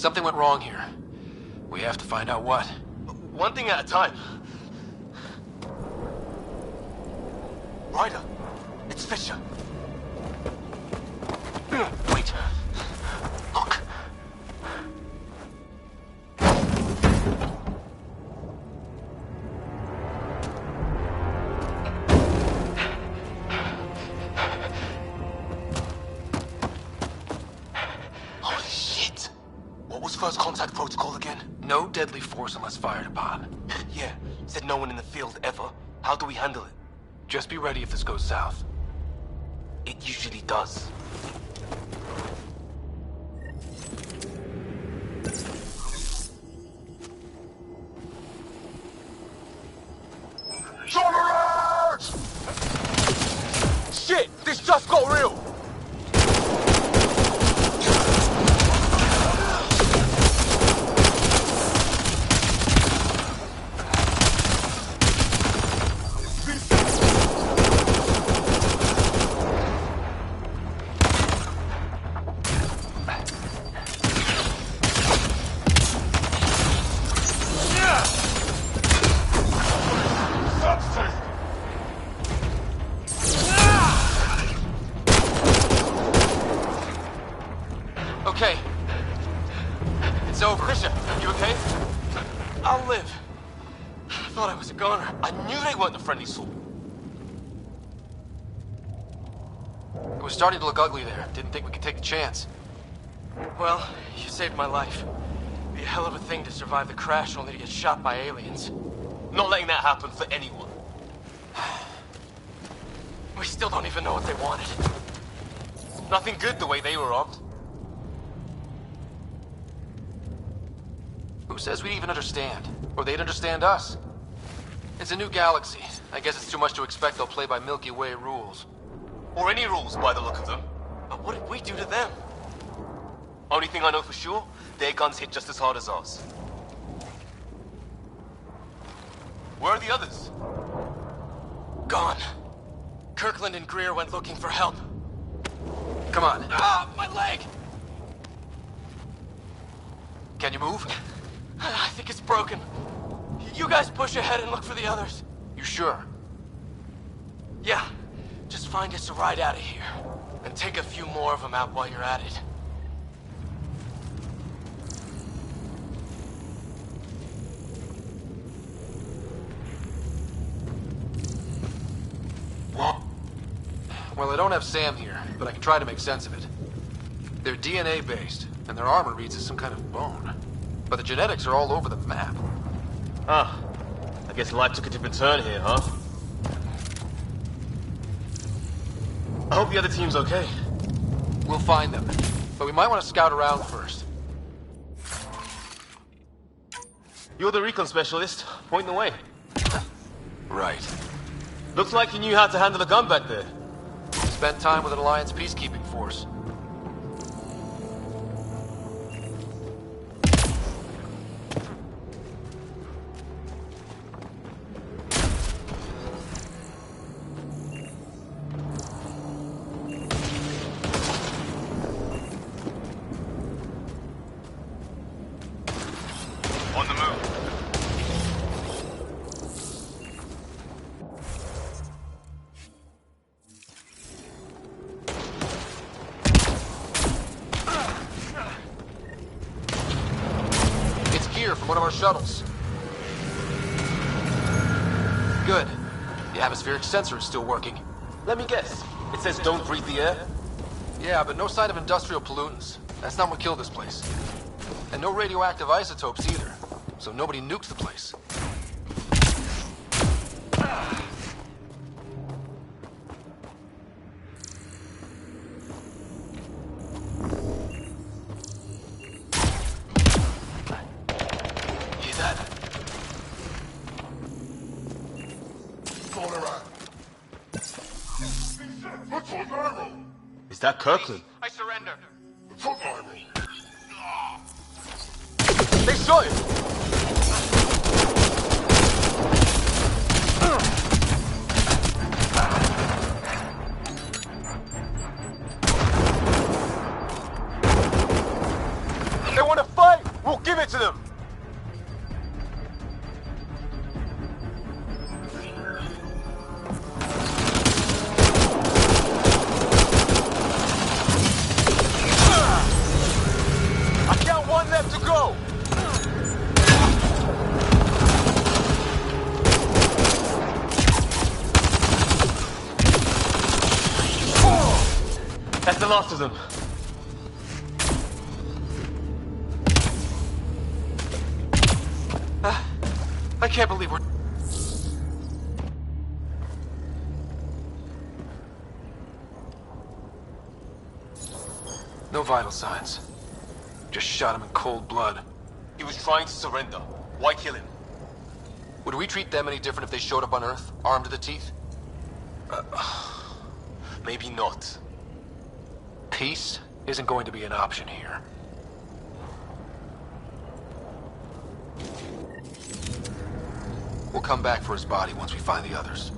Something went wrong here. We have to find out what. One thing at a time. Ryder, it's Fisher. Wait. Look. Holy shit! What was first contact protocol again? No deadly force unless fired upon. Yeah, said no one in the field ever. How do we handle it? Just be ready if this goes south. It usually does. Shit! This just got real! Okay. It's over. Fisher, you okay? I'll live. I thought I was a goner. I knew they weren't the friendly sort. It was starting to look ugly there. Didn't think we could take the chance. Well, you saved my life. It'd be a hell of a thing to survive the crash only to get shot by aliens. Not letting that happen for anyone. We still don't even know what they wanted. Nothing good the way they were armed. Who says we'd even understand? Or they'd understand us? It's a new galaxy. I guess it's too much to expect they'll play by Milky Way rules. Or any rules by the look of them. But what did we do to them? Only thing I know for sure, their guns hit just as hard as ours. Where are the others? Gone. Kirkland and Greer went looking for help. Come on. Ah, my leg! Can you move? I think it's broken. You guys push ahead and look for the others. You sure? Yeah. Just find us a ride out of here. And take a few more of them out while you're at it. What? Well, I don't have Sam here, but I can try to make sense of it. They're DNA based, and their armor reads as some kind of bone. But the genetics are all over the map. Huh. I guess life took a different turn here, huh? I hope the other team's okay. We'll find them, but we might want to scout around first. You're the recon specialist. Point the way. Right. Looks like you knew how to handle a gun back there. Spent time with an Alliance peacekeeping force. On the move. It's gear from one of our shuttles. Good. The atmospheric sensor is still working. Let me guess. It says don't breathe the air? Yeah, but no sign of industrial pollutants. That's not what killed this place. And no radioactive isotopes either. So nobody nukes the place. Hear that? Is that Kirkland? I surrender. They shot him! They want to fight! We'll give it to them! I got one left to go! That's the last of them. I can't believe we're... No vital signs. Just shot him in cold blood. He was trying to surrender. Why kill him? Would we treat them any different if they showed up on Earth, armed to the teeth? Maybe not. Peace isn't going to be an option here. We'll come back for his body once we find the others.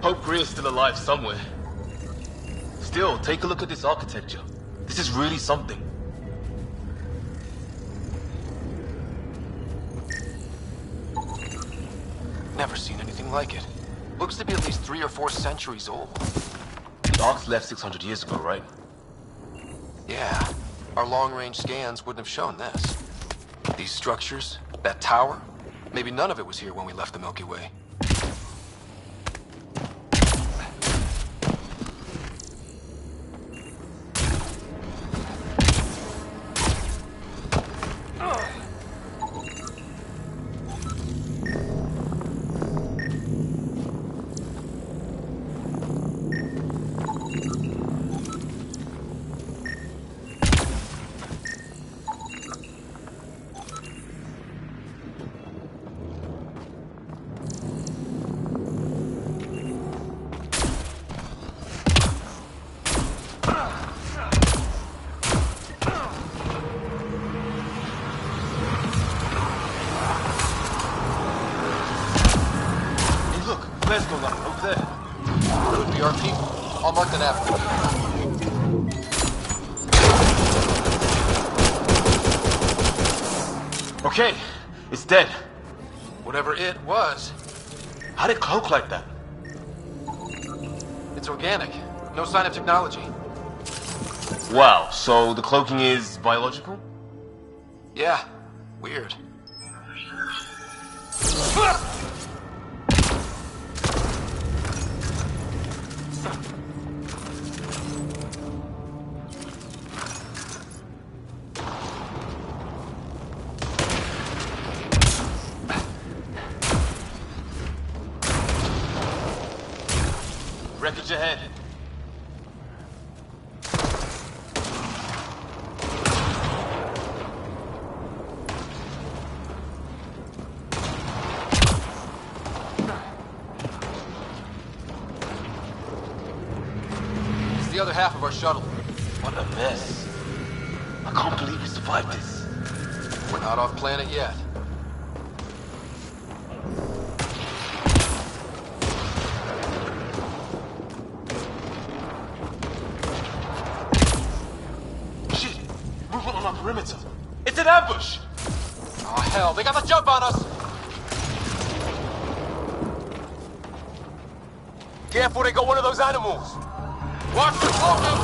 Hope Greer's still alive somewhere. Still, take a look at this architecture. This is really something. Never seen anything like it. Looks to be at least 3 or 4 centuries old. The Arks left 600 years ago, right? Yeah. Our long-range scans wouldn't have shown this. These structures, that tower, maybe none of it was here when we left the Milky Way. Let's go now, over there. Could be our people. I'll mark the nav. Okay, it's dead. Whatever it was, How did it cloak like that? it's organic. No sign of technology. Wow, so the cloaking is biological? Yeah, weird. Wreckage ahead. It's the other half of our shuttle. What a mess. I can't believe we survived this. We're not off planet yet. Shit! Movement on our perimeter. It's an ambush! Oh hell, they got the jump on us! Careful, they got one of those animals. Watch the smoking!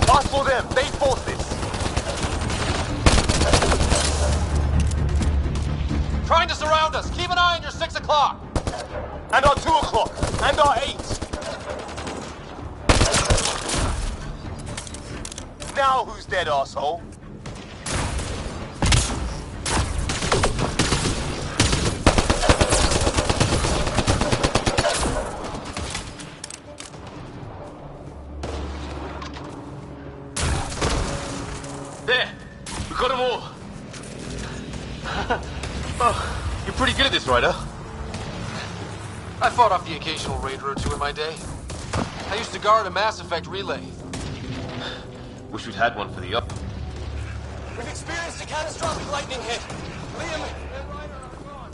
Pass for them, they forced this. Trying to surround us! Keep an eye on your 6 o'clock! And our 2 o'clock. And our 8. Now who's dead, asshole? There! We got them all! Oh, you're pretty good at this, Ryder. I fought off the occasional raider or two in my day. I used to guard a Mass Effect relay. Wish we'd had one for the up. We've experienced a catastrophic lightning hit. Liam and Ryder are gone.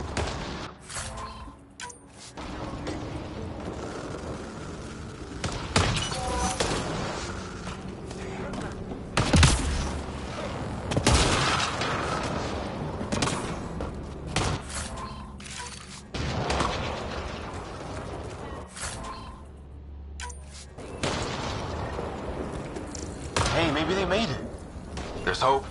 Hey, maybe they made it. There's hope.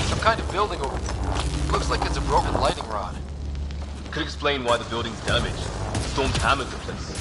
Some kind of building over. Looks like it's a broken lightning rod. Could explain why the building's damaged. Storms hammered the place.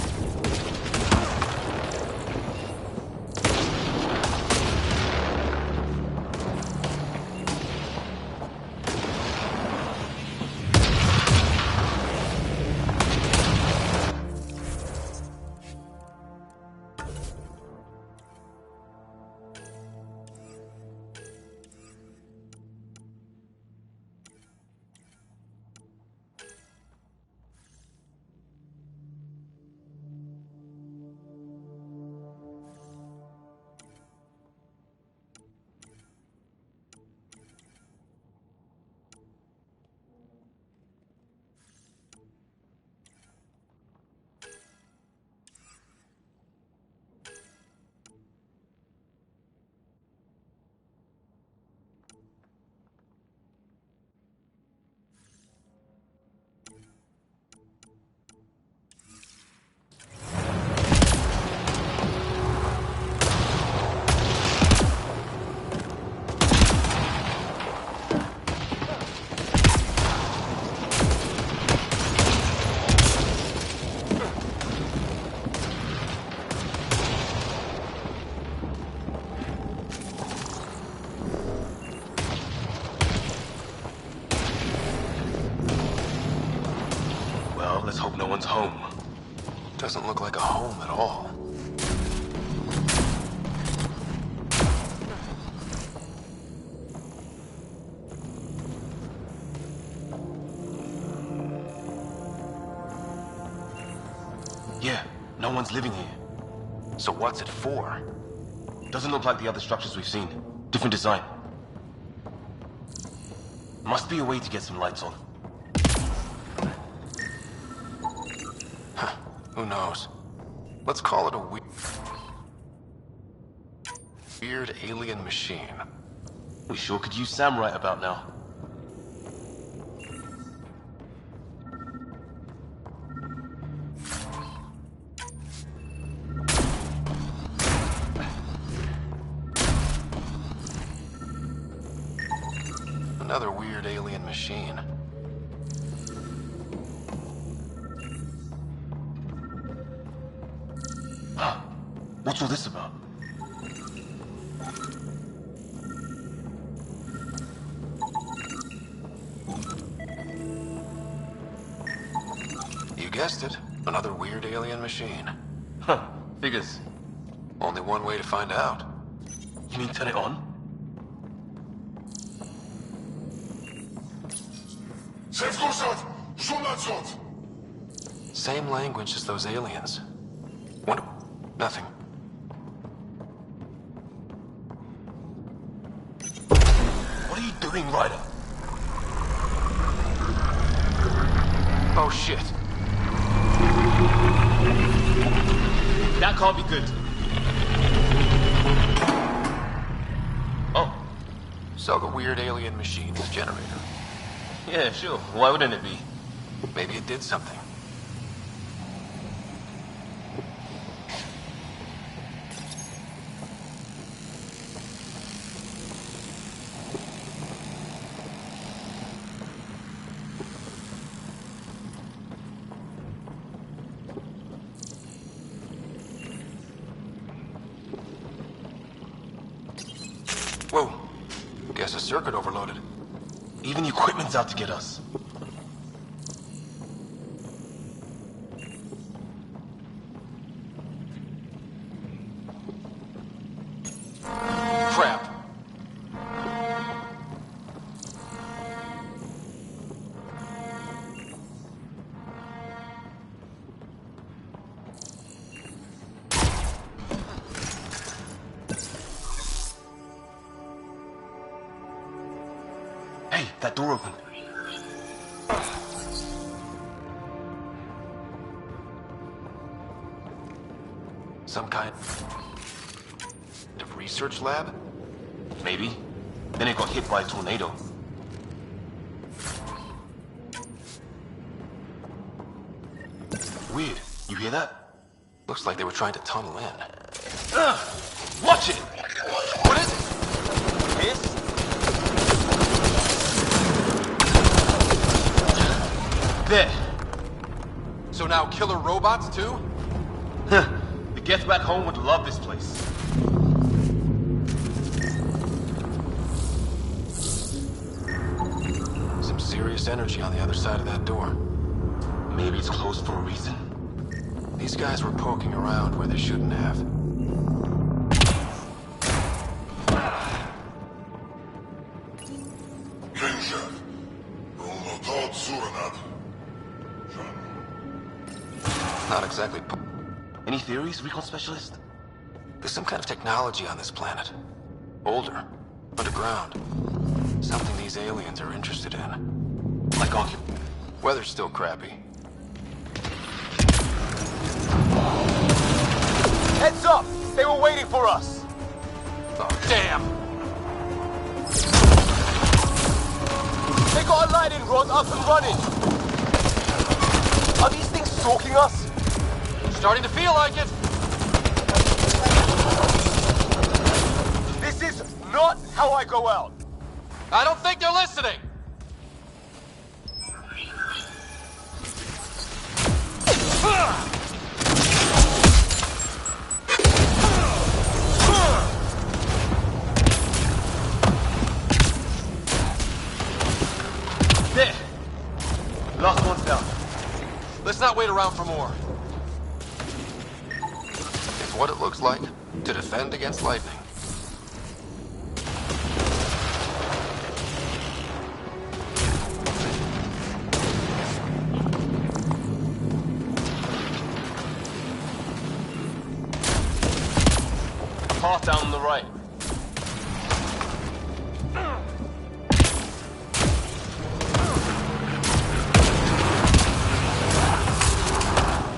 Let's hope no one's home. Doesn't look like a home at all. Yeah, no one's living here. So what's it for? Doesn't look like the other structures we've seen. Different design. Must be a way to get some lights on. Who knows? Let's call it a weird alien machine. We sure could use Sam right about now. Another weird alien machine. What's all this about? You guessed it. Another weird alien machine. Huh. Figures. Only one way to find out. You mean turn it on? Same language as those aliens. Wonder... Nothing. What are you doing, Ryder? Oh shit. That can't be good. Oh. So the weird alien machine's a generator. Yeah, sure. Why wouldn't it be? Maybe it did something. Whoa. Guess a circuit overloaded. Even the equipment's out to get us. Crap. Hey, that door opened. Some kind of research lab? Maybe. Then it got hit by a tornado. Weird. You hear that? Looks like they were trying to tunnel in. Watch it! What is it? This? There. So now killer robots too? The Geth back home would love this place. Some serious energy on the other side of that door. Maybe it's closed for a reason. These guys were poking around where they shouldn't have. Not exactly. Any theories, recon specialist? There's some kind of technology on this planet. Older. Underground. Something these aliens are interested in. Like Weather's still crappy. Heads up! They were waiting for us! Oh, damn! They got a lightning rod up and running! Are these things stalking us? Starting to feel like it! This is not how I go out! I don't think they're listening! There! Last one's down. Let's not wait around for more. It's what it looks like to defend against lightning. Path down on the right.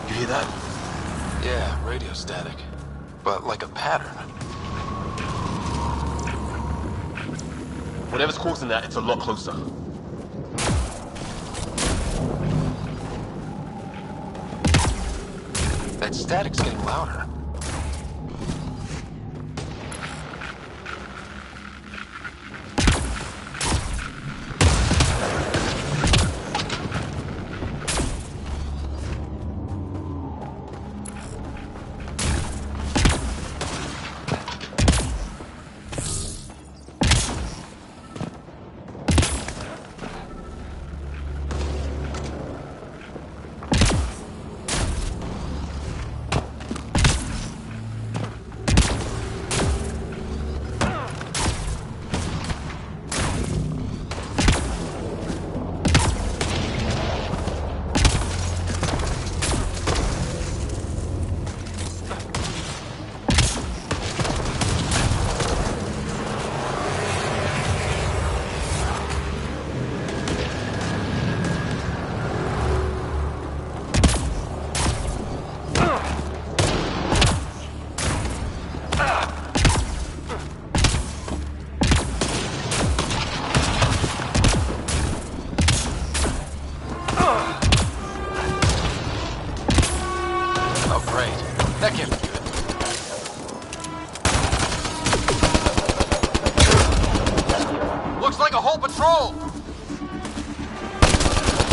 You hear that? Yeah, radio static. But like a pattern. Whatever's causing that, it's a lot closer. That static's getting louder. That can't be good. Looks like a whole patrol!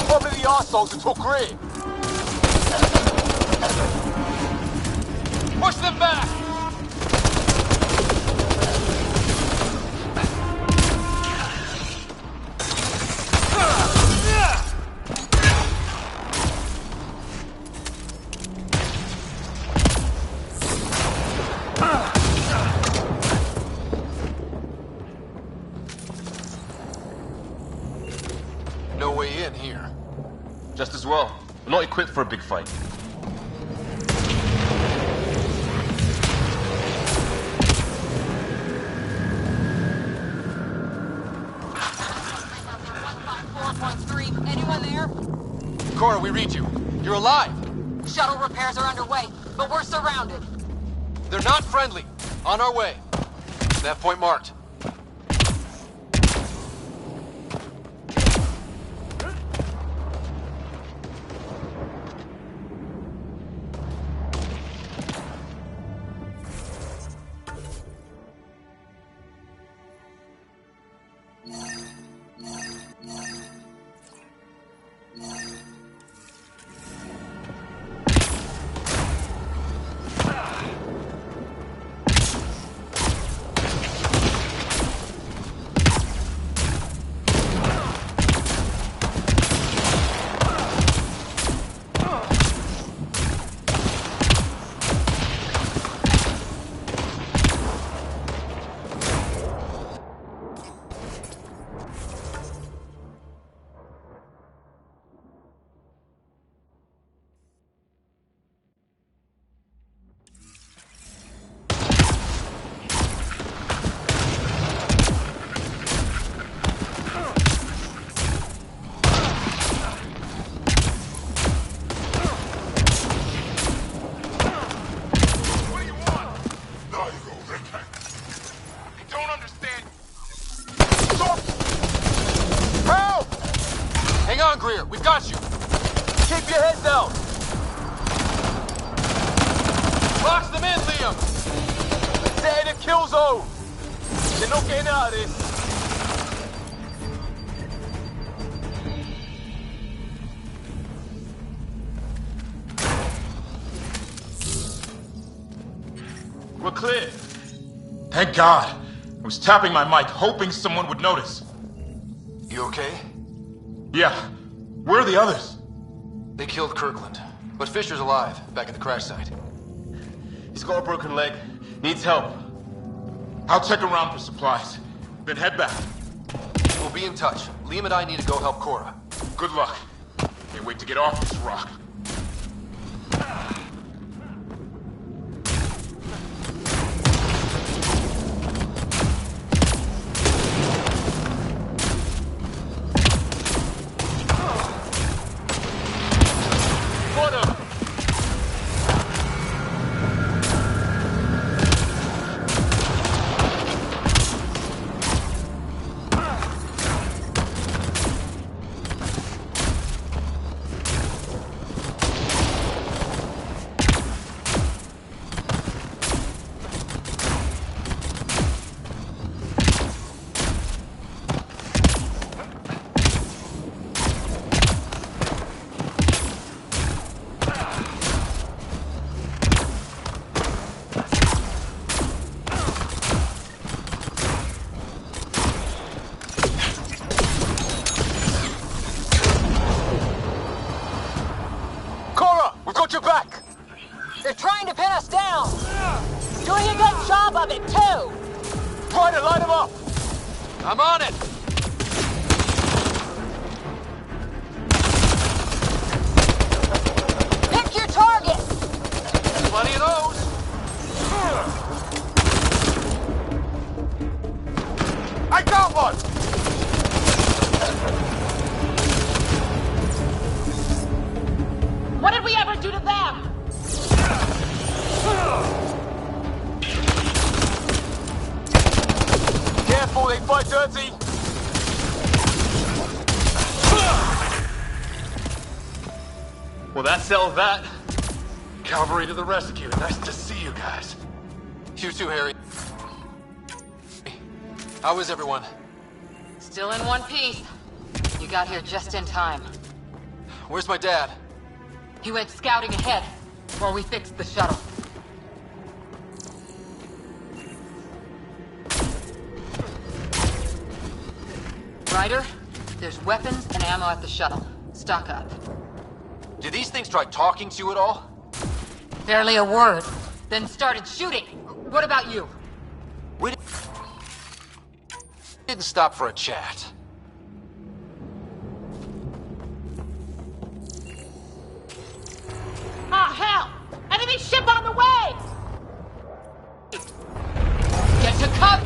Probably the arseholes who took Green. Push them back! No way in here. Just as well. We're not equipped for a big fight. Anyone there? Cora, we read you. You're alive. Shuttle repairs are underway, but we're surrounded. They're not friendly. On our way. That point marked. rear. We've got you. Keep your head down. Box them in, Liam. They're in a kill zone. They're not getting out of this. We're clear. Thank God. I was tapping my mic, hoping someone would notice. You okay? Yeah. Where are the others? They killed Kirkland. But Fisher's alive, back at the crash site. He's got a broken leg. Needs help. I'll check around for supplies. Then head back. We'll be in touch. Liam and I need to go help Cora. Good luck. Can't wait to get off this rock. Got your back! They're trying to pin us down! Doing a good job of it, too! Ryder, line them up! I'm on it! Pick your target! Plenty of those! I got one! What did we ever do to them? Careful, they fight dirty! Well, that settles that. Cavalry to the rescue. Nice to see you guys. You too, Harry. How is everyone? Still in one piece. You got here just in time. Where's my dad? He went scouting ahead while we fixed the shuttle. Ryder, there's weapons and ammo at the shuttle. Stock up. Did these things try talking to you at all? Barely a word. Then started shooting. What about you? We didn't stop for a chat. Ah, hell! Enemy ship on the way! Get to cover!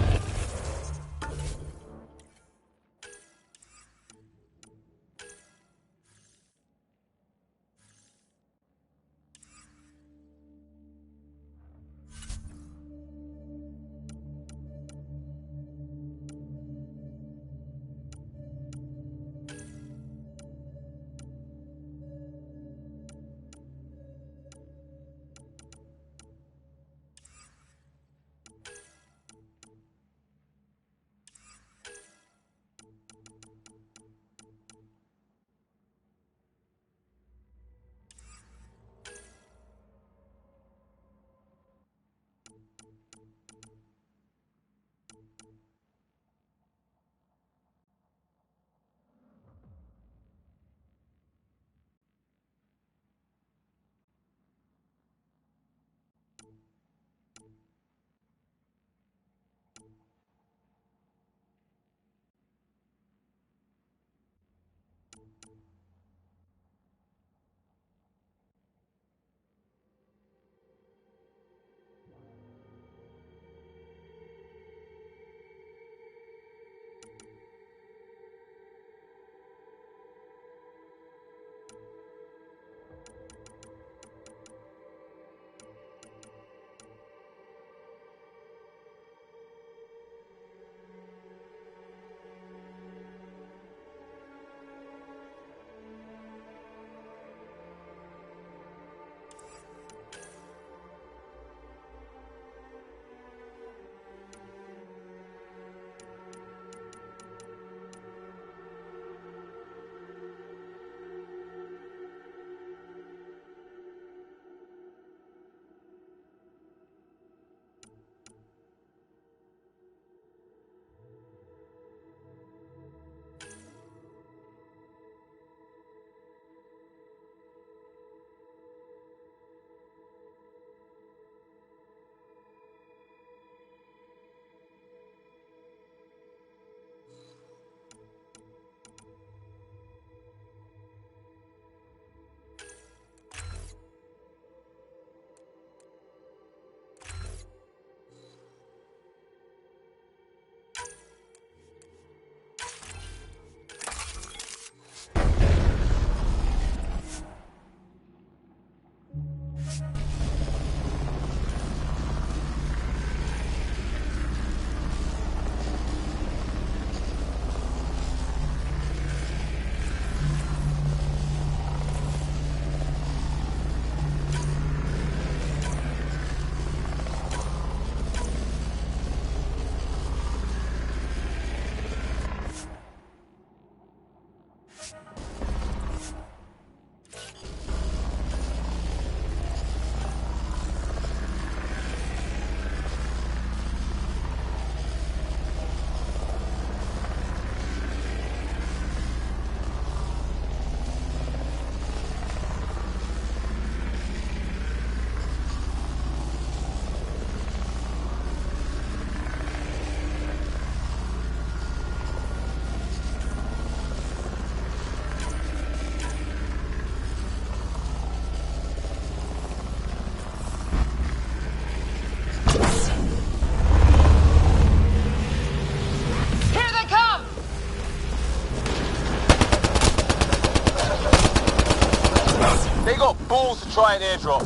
balls to try an airdrop.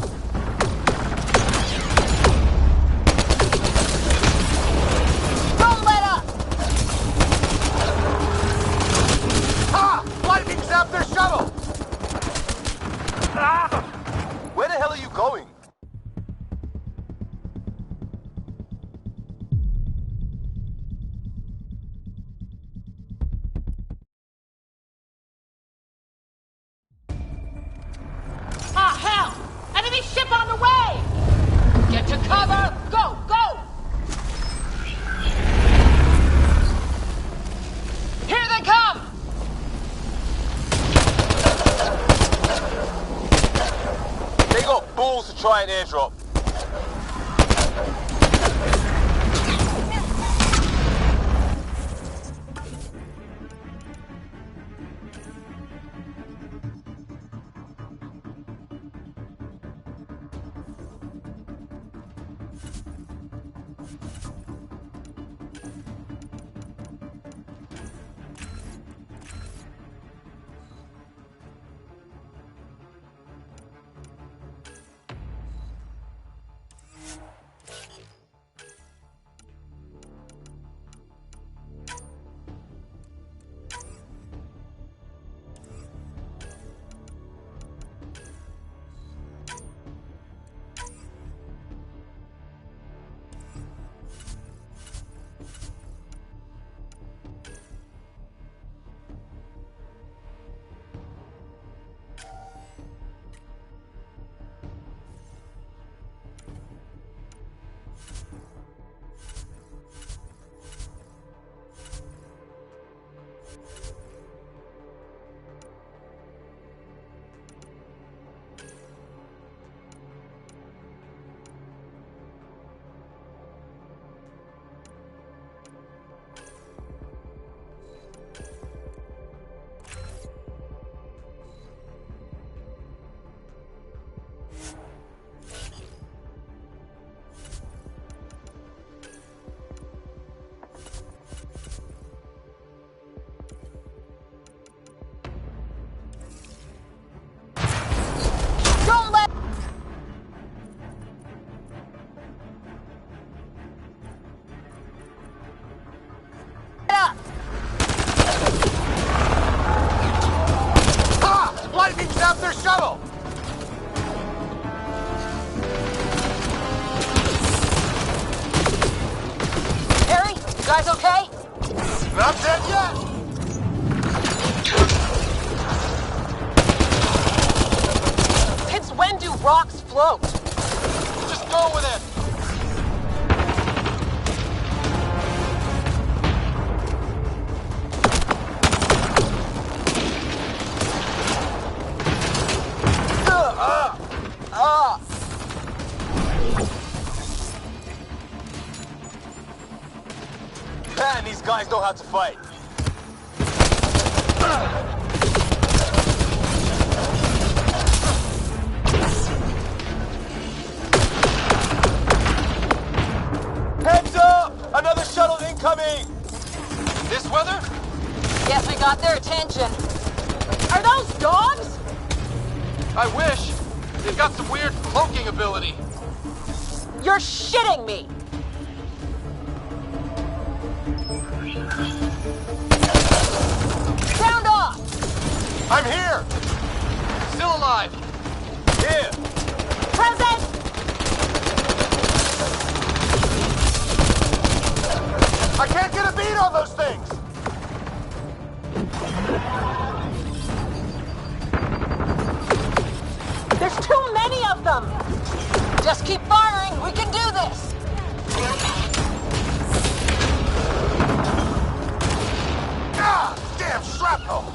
Don't let up! Ah! Lightning zapped their shuttle! Ah! Where the hell are you going? Ah, hell! Enemy ship on the way! Get to cover! Go, go! Here they come! They got balls to try an airdrop. Don't let up! Ah! Lightning zapped their shuttle! Harry, you guys okay? Not dead yet! Since when do rocks float? Just go with it! Man, these guys know how to fight. Heads up! Another shuttle incoming! This weather? Guess we got their attention. Are those dogs? I wish. They've got some weird cloaking ability. You're shitting me! Sound off! I'm here! Still alive. Here! Present! I can't get a beat on those things! There's too many of them! Just keep firing, we can do this! Ah! Damn shrapnel!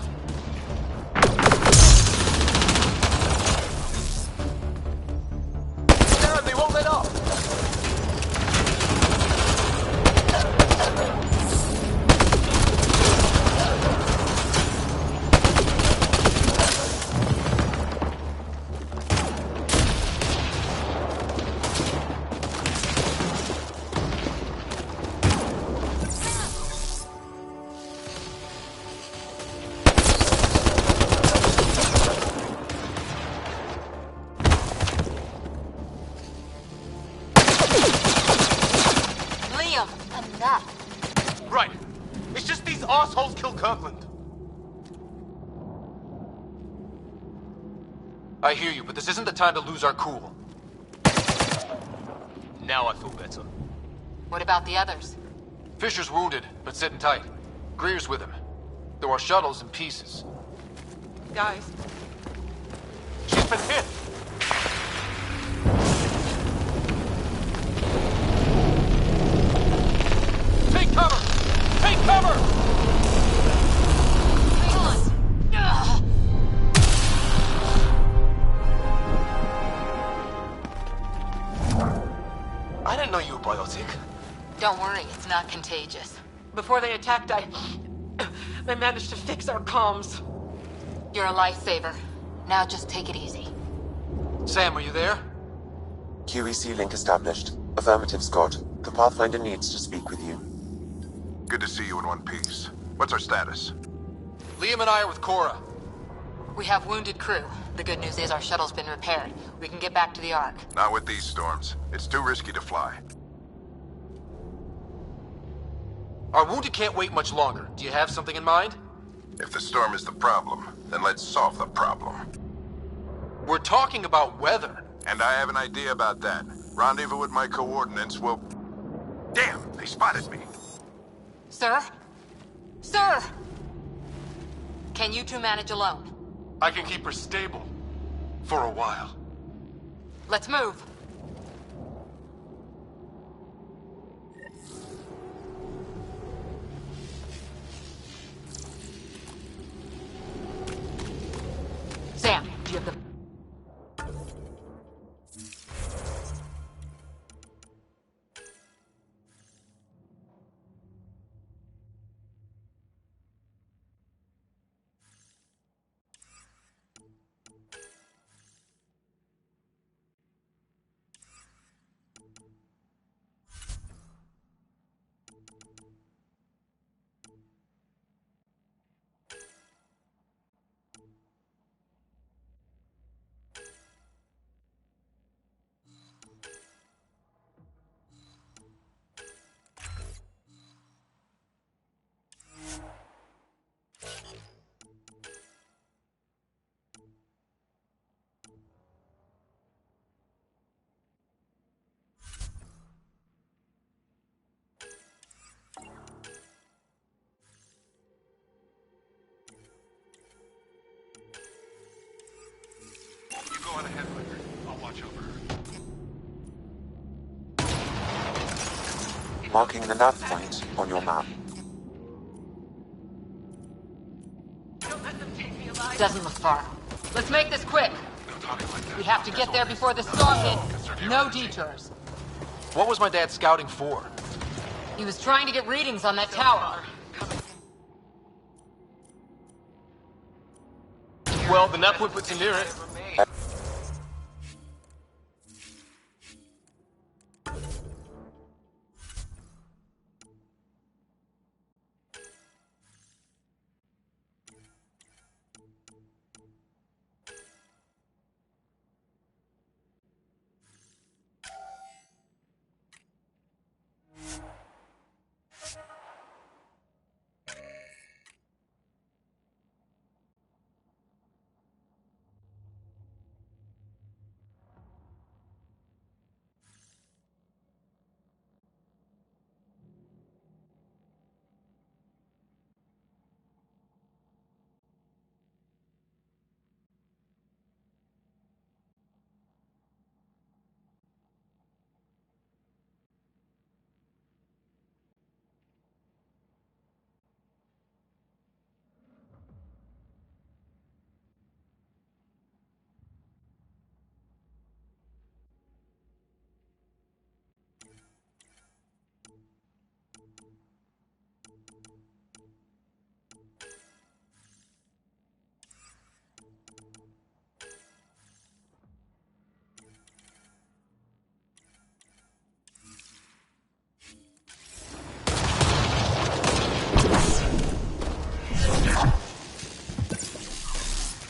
Right. It's just these assholes killed Kirkland. I hear you, but this isn't the time to lose our cool. Now I feel better. What about the others? Fisher's wounded, but sitting tight. Greer's with him. There are shuttles in pieces. Guys. She's been hit! Take cover! Take cover! Hang on! Ugh. I didn't know you were biotic. Don't worry, it's not contagious. Before they attacked, I managed to fix our comms. You're a lifesaver. Now just take it easy. Sam, are you there? QEC link established. Affirmative, Scott. The Pathfinder needs to speak with you. Good to see you in one piece. What's our status? Liam and I are with Cora. We have wounded crew. The good news is our shuttle's been repaired. We can get back to the Ark. Not with these storms. It's too risky to fly. Our wounded can't wait much longer. Do you have something in mind? If the storm is the problem, then let's solve the problem. We're talking about weather. And I have an idea about that. Rendezvous with my coordinates will... Damn, they spotted me. Sir? Sir! Can you two manage alone? I can keep her stable. For a while. Let's move. Sam, do you have the... You go on ahead with her. I'll watch over her. Marking the nav point on your map. Doesn't look far. Let's make this quick. We have to get there before the storm hits. No detours. What was my dad scouting for? He was trying to get readings on that tower. Well, the nav point puts you near it.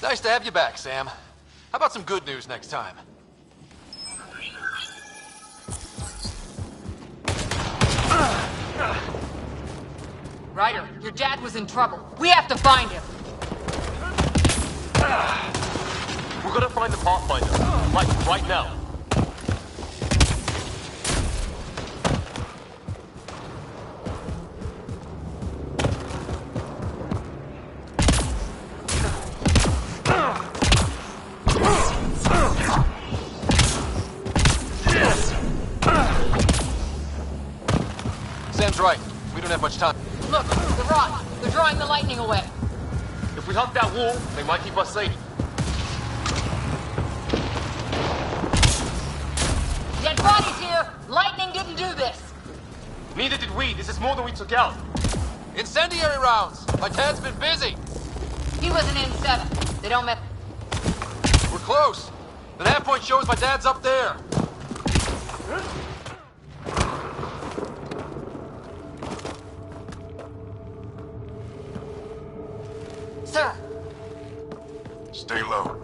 Nice to have you back, Sam. How about some good news next time? Ryder, your dad was in trouble. We have to find him. We're gonna find the Pathfinder. Like, right now. Sam's right. We don't have much time. Look, the rod. They're drawing the lightning away. If we hug that wall, they might keep us safe. Dead bodies here. Lightning didn't do this. Neither did we. This is more than we took out. Incendiary rounds! My dad's been busy! He was an N7. They don't mess. We're close! The nav point shows my dad's up there! Sir, Stay low.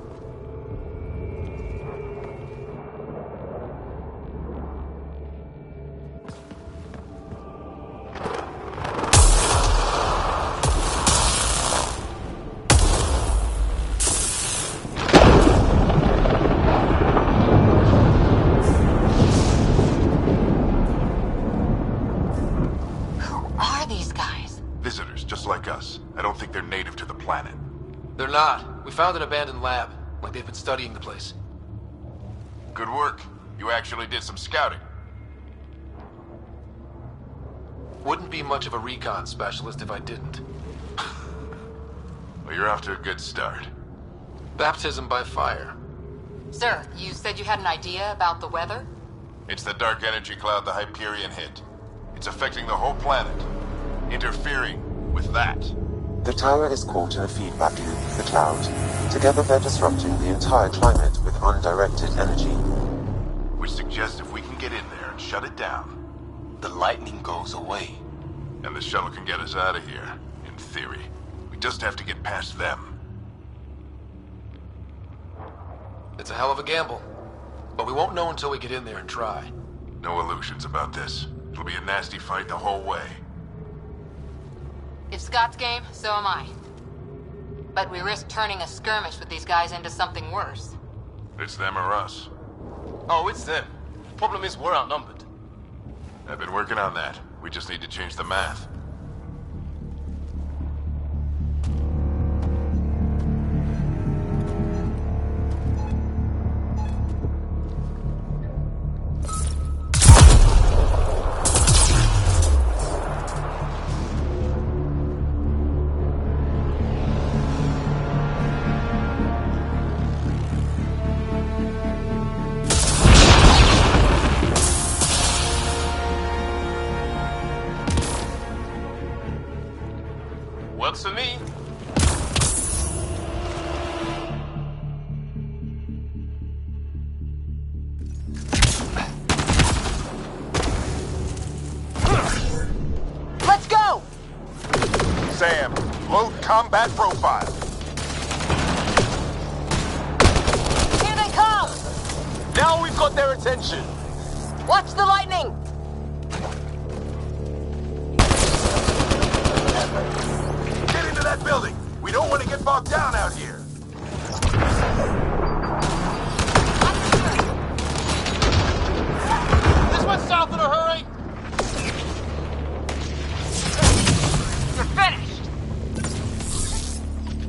who are these guys? Visitors, just like us. I don't think they're native to the planet. They're not. We found an abandoned lab. Like they've been studying the place. Good work. You actually did some scouting. Wouldn't be much of a recon specialist if I didn't. Well, you're off to a good start. Baptism by fire. Sir, you said you had an idea about the weather? It's the dark energy cloud the Hyperion hit. It's affecting the whole planet. Interfering with that. The tower is caught in a feedback loop with the cloud. Together they're disrupting the entire climate with undirected energy. Which suggests if we can get in there and shut it down, The lightning goes away. and the shuttle can get us out of here, in theory. We just have to get past them. It's a hell of a gamble. But we won't know until we get in there and try. No illusions about this. It'll be a nasty fight the whole way. If Scott's game, so am I. But we risk turning a skirmish with these guys into something worse. It's them or us. Oh, it's them. Problem is, we're outnumbered. I've been working on that. We just need to change the math. Works for me. Let's go! Sam, load combat profile. Here they come! Now we've got their attention. Watch the lightning! Get into that building. We don't want to get bogged down out here. This one's south in a hurry! You're finished!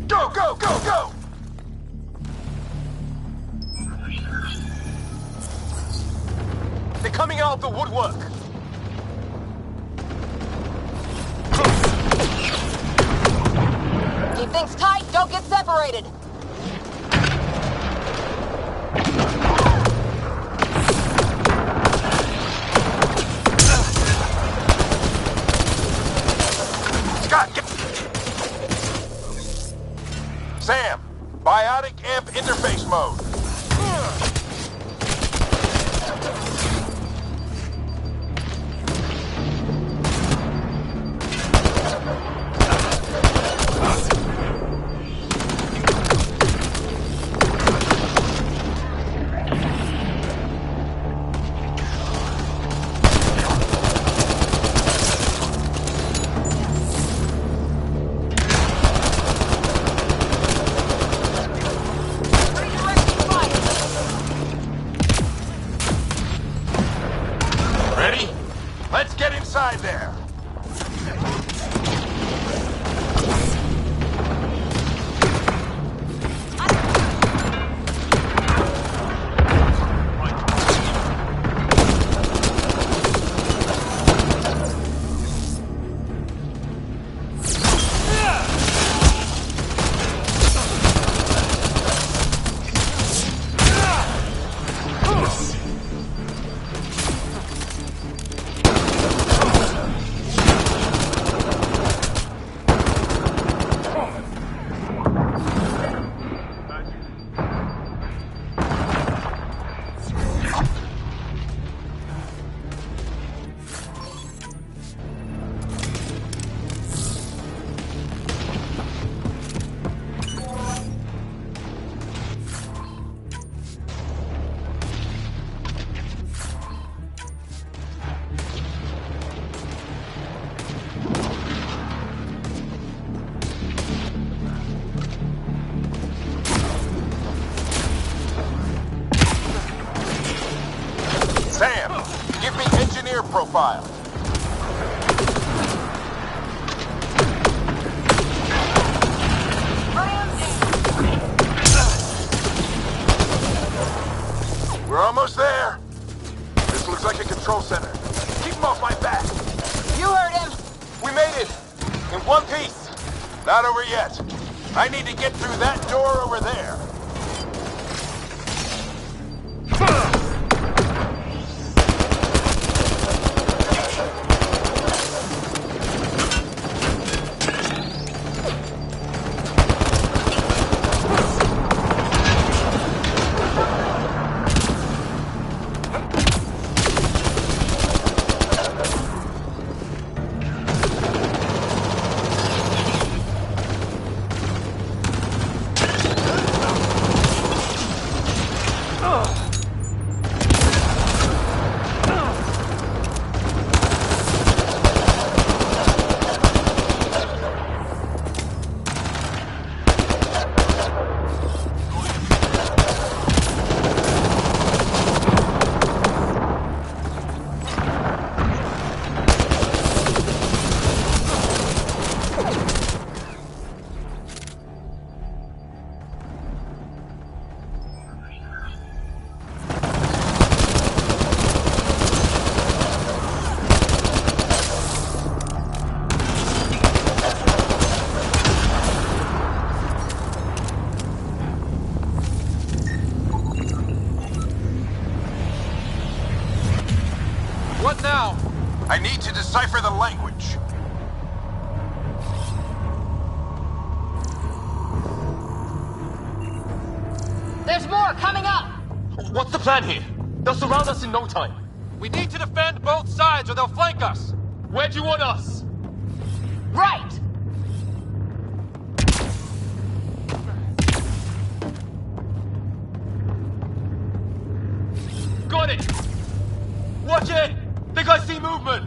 Go, go, go, go! They're coming out of the woodwork. Keep things tight, don't get separated! Scott, get... Sam, biotic amp interface mode. profile. We're almost there. This looks like a control center. Keep him off my back. You heard him. We made it! In one piece! Not over yet. I need to get through that door over there. What now? I need to decipher the language. There's more coming up! What's the plan here? They'll surround us in no time. We need to defend both sides or they'll flank us. Where do you want us? Right! Got it! Watch it! Think I see movement!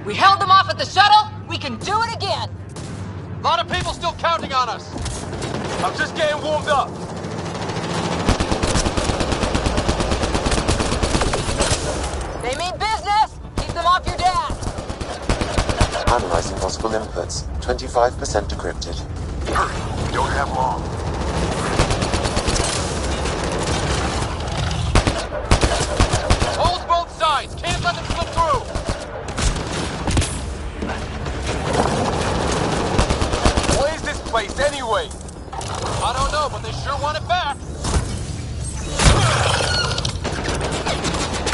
We held them off at the shuttle. We can do it again. A lot of people still counting on us. I'm just getting warmed up. They mean business. Keep them off your dad. Analyzing possible inputs. 25% decrypted. Hurry, we don't have long. Hold both sides. Can't let them slip through. What is this place anyway? I don't know, but they sure want it back.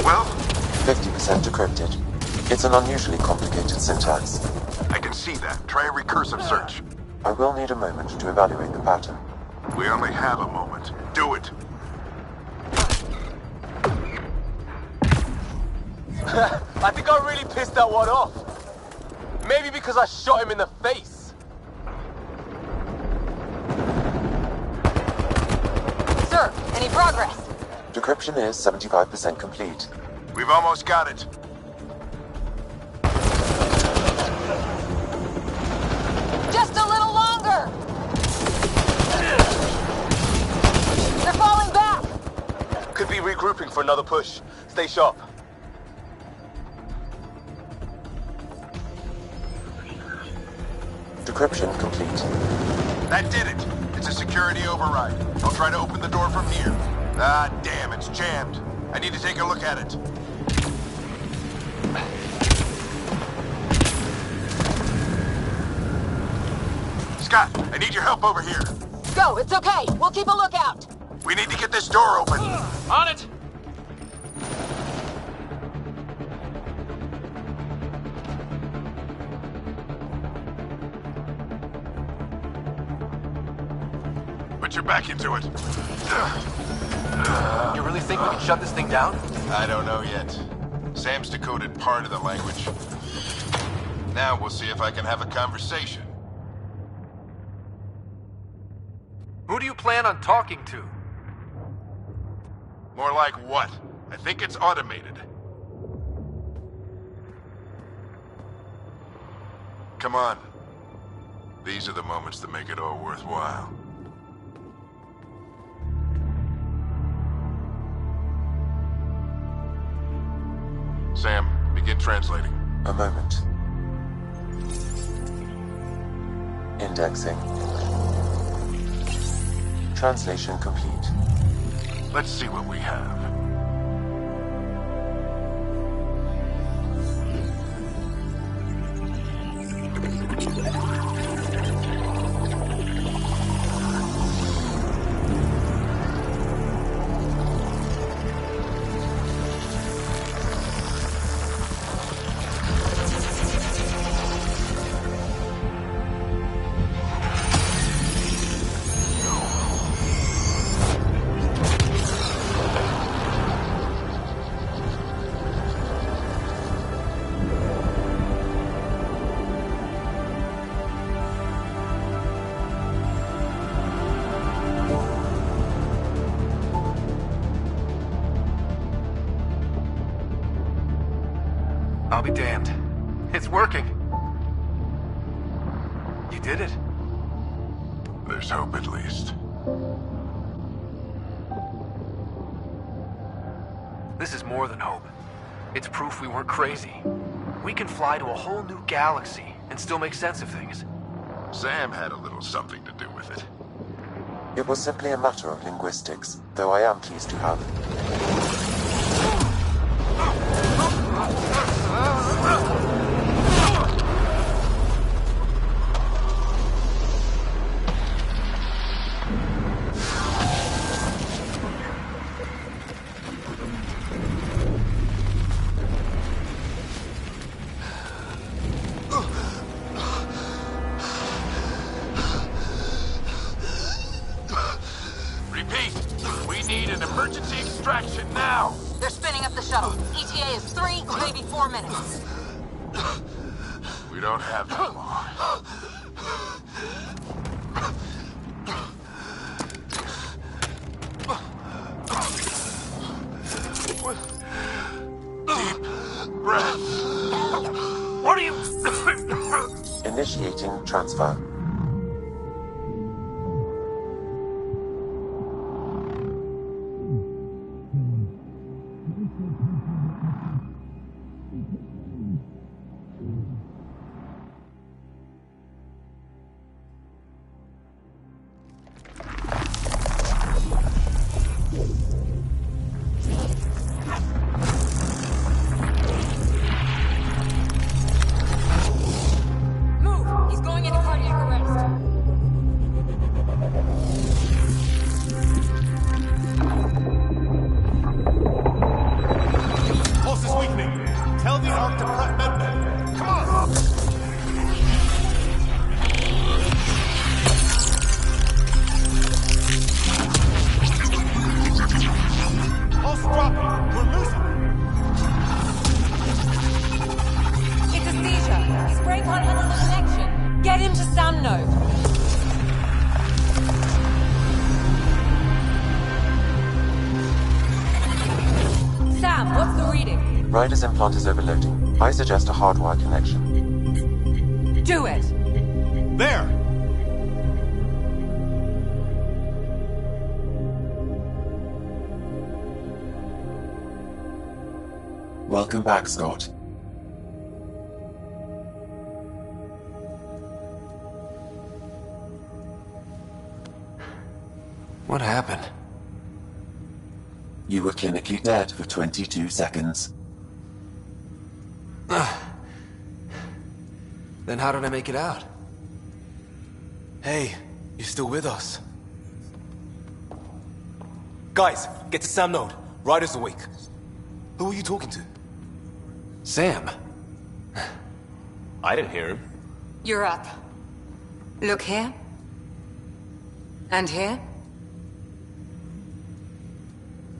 Well, 50% decrypted. It's an unusually complicated syntax. I can see that. Try a recursive search. I will need a moment to evaluate the pattern. We only have a moment. Do it. I think I really pissed that one off. Maybe because I shot him in the face. Sir, any progress? Decryption is 75% complete. We've almost got it. Just a little longer. They're falling back. Could be regrouping for another push. Stay sharp. Decryption complete. That did it. It's a security override. I'll try to open the door from here. Ah, damn, it's jammed. I need to take a look at it. Scott, I need your help over here. Go, it's okay. We'll keep a lookout. We need to get this door open. On it! Put your back into it. You really think we can shut this thing down? I don't know yet. Sam's decoded part of the language. Now we'll see if I can have a conversation. Who do you plan on talking to? More like what? I think it's automated. Come on. These are the moments that make it all worthwhile. Sam, begin translating. A moment. Indexing. Translation complete. Let's see what we have. I'll be damned. It's working. You did it. There's hope at least. This is more than hope. It's proof we weren't crazy. We can fly to a whole new galaxy and still make sense of things. Sam had a little something to do with it. It was simply a matter of linguistics, though I am pleased to have. Repeat, we need an emergency extraction now. They're spinning up the shuttle. ETA is 3, maybe 4 minutes. We don't have that long. Deep breath. What are you... Initiating transfer. Move! He's going into cardiac arrest. Pulse is weakening. Tell the ARC to prep medbay. Come on! Pulse dropping. We're losing. It's a seizure. His brain can't handle the connection. Get him to Samno. Sam, what's the reading? Ryder's implant is overloading. I suggest a hardwire connection. Do it. There! Welcome back, Scott. What happened? You were clinically dead for 22 seconds. Then how did I make it out? Hey, you're still with us. Guys, get to Sam Node. Ryder's awake. Who are you talking to? Sam. I didn't hear him. You're up. Look here. And here.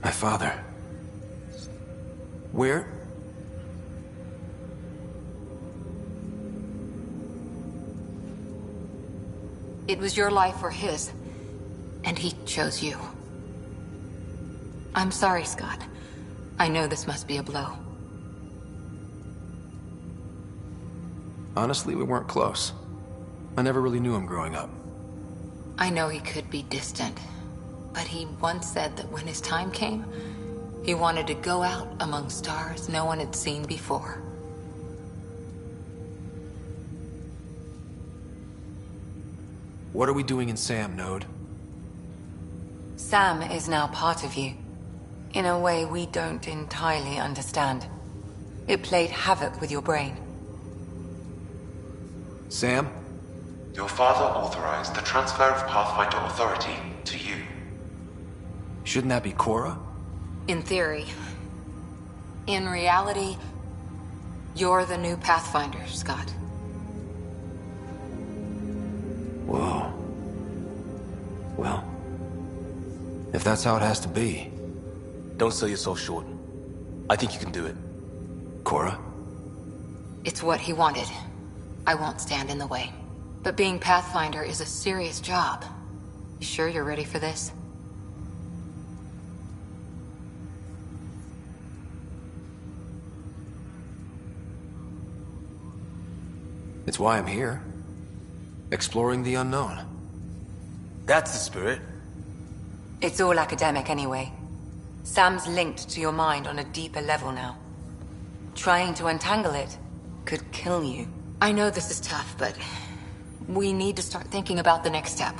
My father. Where? It was your life or his, and he chose you. I'm sorry, Scott. I know this must be a blow. Honestly, we weren't close. I never really knew him growing up. I know he could be distant, but he once said that when his time came, he wanted to go out among stars no one had seen before. What are we doing in Sam, Node? Sam is now part of you. In a way we don't entirely understand. It played havoc with your brain. Sam? Your father authorized the transfer of Pathfinder authority to you. Shouldn't that be Cora? In theory. In reality, you're the new Pathfinder, Scott. Whoa. Well, if that's how it has to be. Don't sell yourself short. I think you can do it. Cora? It's what he wanted. I won't stand in the way. But being Pathfinder is a serious job. You sure you're ready for this? It's why I'm here. Exploring the unknown. That's the spirit. It's all academic anyway. Sam's linked to your mind on a deeper level now. Trying to untangle it could kill you. I know this is tough, but we need to start thinking about the next step.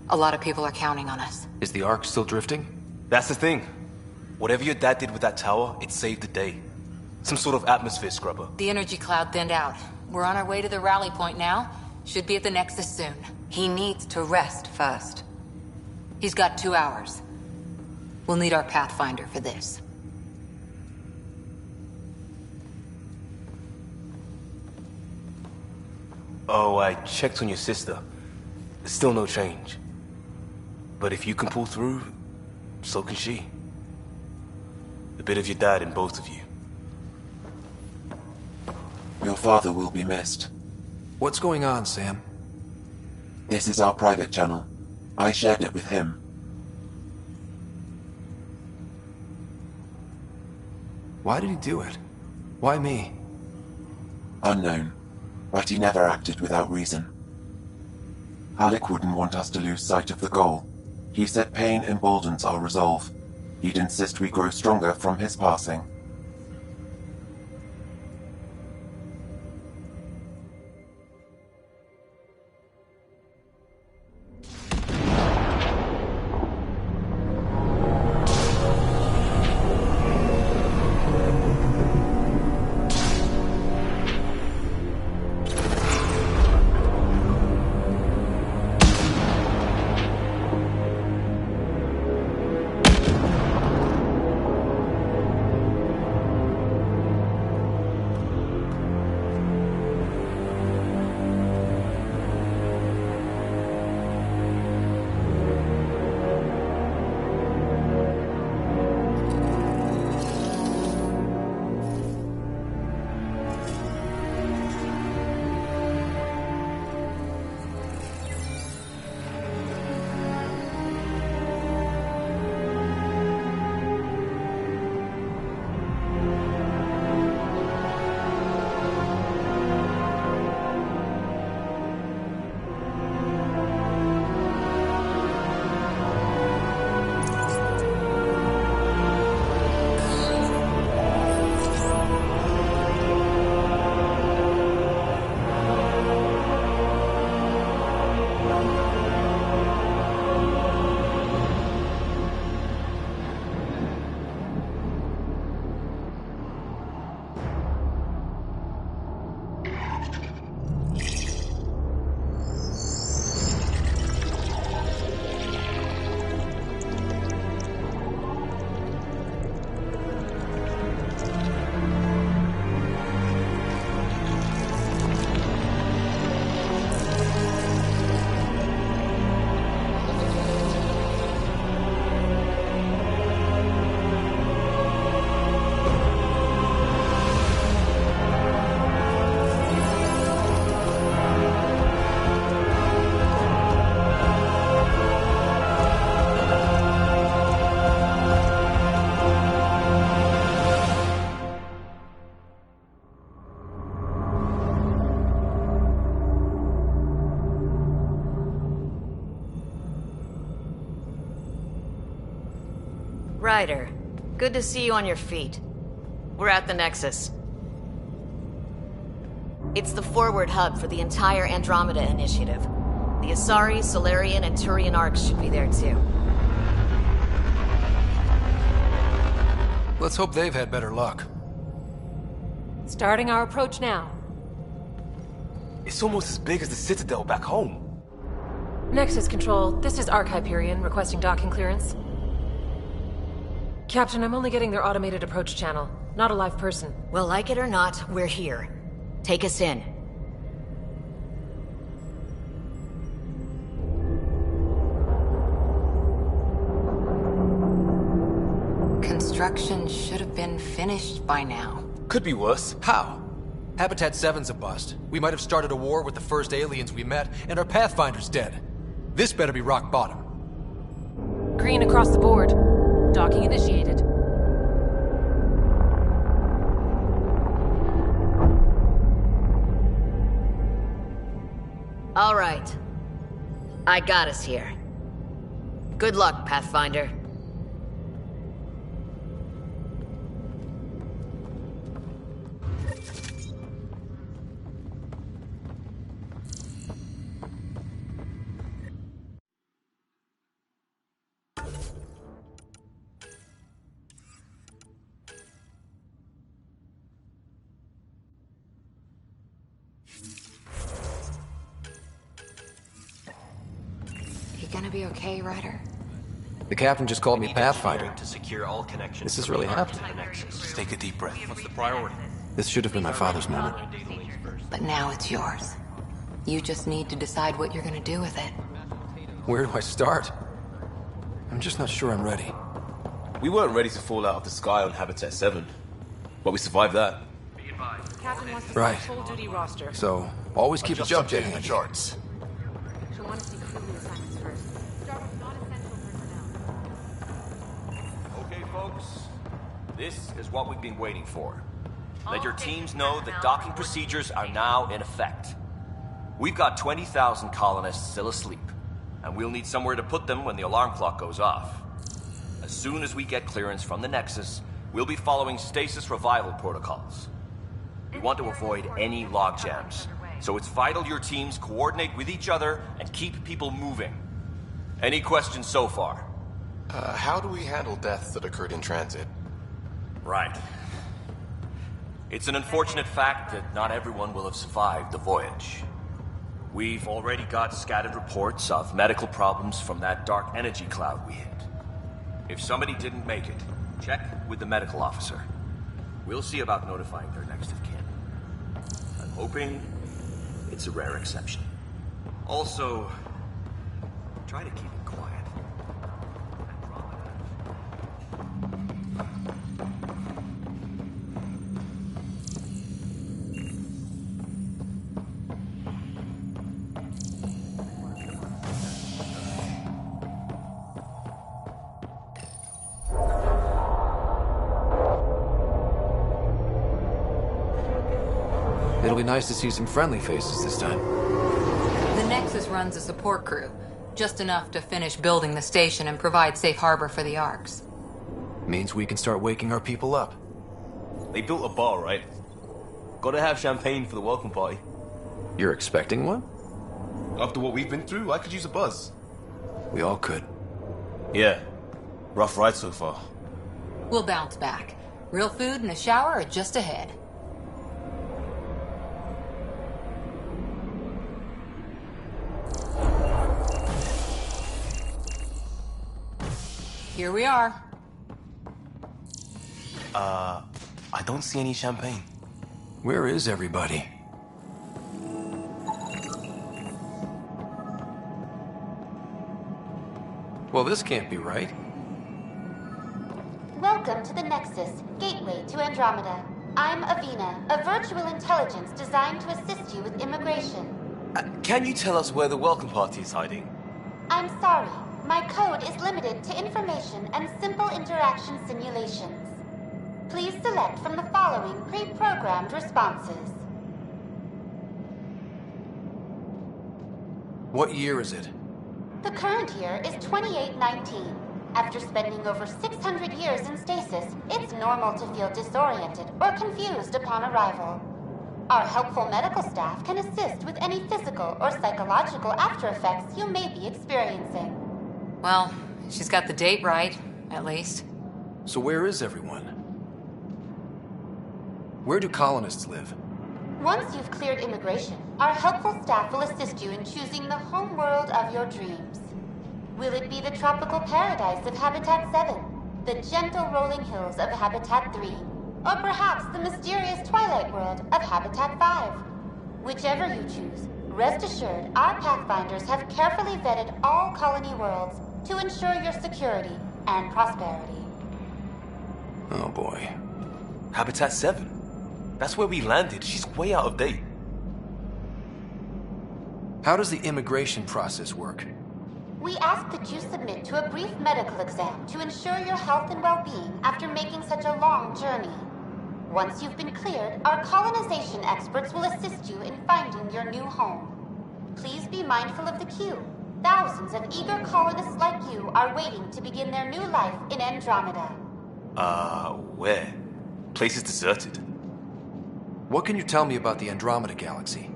A lot of people are counting on us. Is the Ark still drifting? That's the thing. Whatever your dad did with that tower, it saved the day. Some sort of atmosphere scrubber. The energy cloud thinned out. We're on our way to the rally point now. Should be at the Nexus soon. He needs to rest first. He's got 2 hours. We'll need our Pathfinder for this. Oh, I checked on your sister. Still no change. But if you can pull through, so can she. A bit of your dad in both of you. Your father will be missed. What's going on, Sam? This is our private channel. I shared it with him. Why did he do it? Why me? Unknown, but he never acted without reason. Alec wouldn't want us to lose sight of the goal. He said pain emboldens our resolve. He'd insist we grow stronger from his passing. Ryder, good to see you on your feet. We're at the Nexus. It's the forward hub for the entire Andromeda Initiative. The Asari, Solarian, and Turian arcs should be there too. Let's hope they've had better luck. Starting our approach now. It's almost as big as the Citadel back home. Nexus Control, this is Arc Hyperion requesting docking clearance. Captain, I'm only getting their automated approach channel, not a live person. Well, like it or not, we're here. Take us in. Construction should have been finished by now. Could be worse. How? Habitat 7's a bust. We might have started a war with the first aliens we met, and our Pathfinder's dead. This better be rock bottom. Green across the board. Docking initiated. All right. I got us here. Good luck, Pathfinder. Gonna be okay, Ryder? The captain just called me Pathfinder. To secure all connections. This is really happening. Just take a deep breath. What's the priority? This should have been my father's moment. But now it's yours. You just need to decide what you're gonna do with it. Where do I start? I'm just not sure I'm ready. We weren't ready to fall out of the sky on Habitat 7, but we survived that. Captain wants to see Right. a full duty roster. So, always keep a Just jump updating jet. the charts. She'll want to see crew assignments first. Start with non-essential personnel. Okay, folks. This is what we've been waiting for. Let your teams know that docking procedures are now in effect. We've got 20,000 colonists still asleep, and we'll need somewhere to put them when the alarm clock goes off. As soon as we get clearance from the Nexus, we'll be following stasis revival protocols. We want to avoid any logjams, so it's vital your teams coordinate with each other and keep people moving. Any questions so far? How do we handle deaths that occurred in transit? Right. It's an unfortunate fact that not everyone will have survived the voyage. We've already got scattered reports of medical problems from that dark energy cloud we hit. If somebody didn't make it, check with the medical officer. We'll see about notifying their next of kin. I'm hoping it's a rare exception. Also, try to keep it quiet. It'll be nice to see some friendly faces this time. The Nexus runs a support crew. Just enough to finish building the station and provide safe harbor for the Arks. Means we can start waking our people up. They built a bar, right? Gotta have champagne for the welcome party. You're expecting one? After what we've been through, I could use a buzz. We all could. Yeah. Rough ride so far. We'll bounce back. Real food and a shower are just ahead. Here we are. I don't see any champagne. Where is everybody? Well, this can't be right. Welcome to the Nexus, gateway to Andromeda. I'm Avina, a virtual intelligence designed to assist you with immigration. Can you tell us where the welcome party is hiding? I'm sorry. My code is limited to information and simple interaction simulations. Please select from the following pre-programmed responses. What year is it? The current year is 2819. After spending over 600 years in stasis, it's normal to feel disoriented or confused upon arrival. Our helpful medical staff can assist with any physical or psychological aftereffects you may be experiencing. Well, she's got the date right, at least. So where is everyone? Where do colonists live? Once you've cleared immigration, our helpful staff will assist you in choosing the home world of your dreams. Will it be the tropical paradise of Habitat 7, the gentle rolling hills of Habitat 3, or perhaps the mysterious twilight world of Habitat 5? Whichever you choose, rest assured our Pathfinders have carefully vetted all colony worlds to ensure your security and prosperity. Oh boy. Habitat 7? That's where we landed. She's way out of date. How does the immigration process work? We ask that you submit to a brief medical exam to ensure your health and well-being after making such a long journey. Once you've been cleared, our colonization experts will assist you in finding your new home. Please be mindful of the queue. Thousands of eager colonists like you are waiting to begin their new life in Andromeda. Where? Place is deserted. What can you tell me about the Andromeda Galaxy?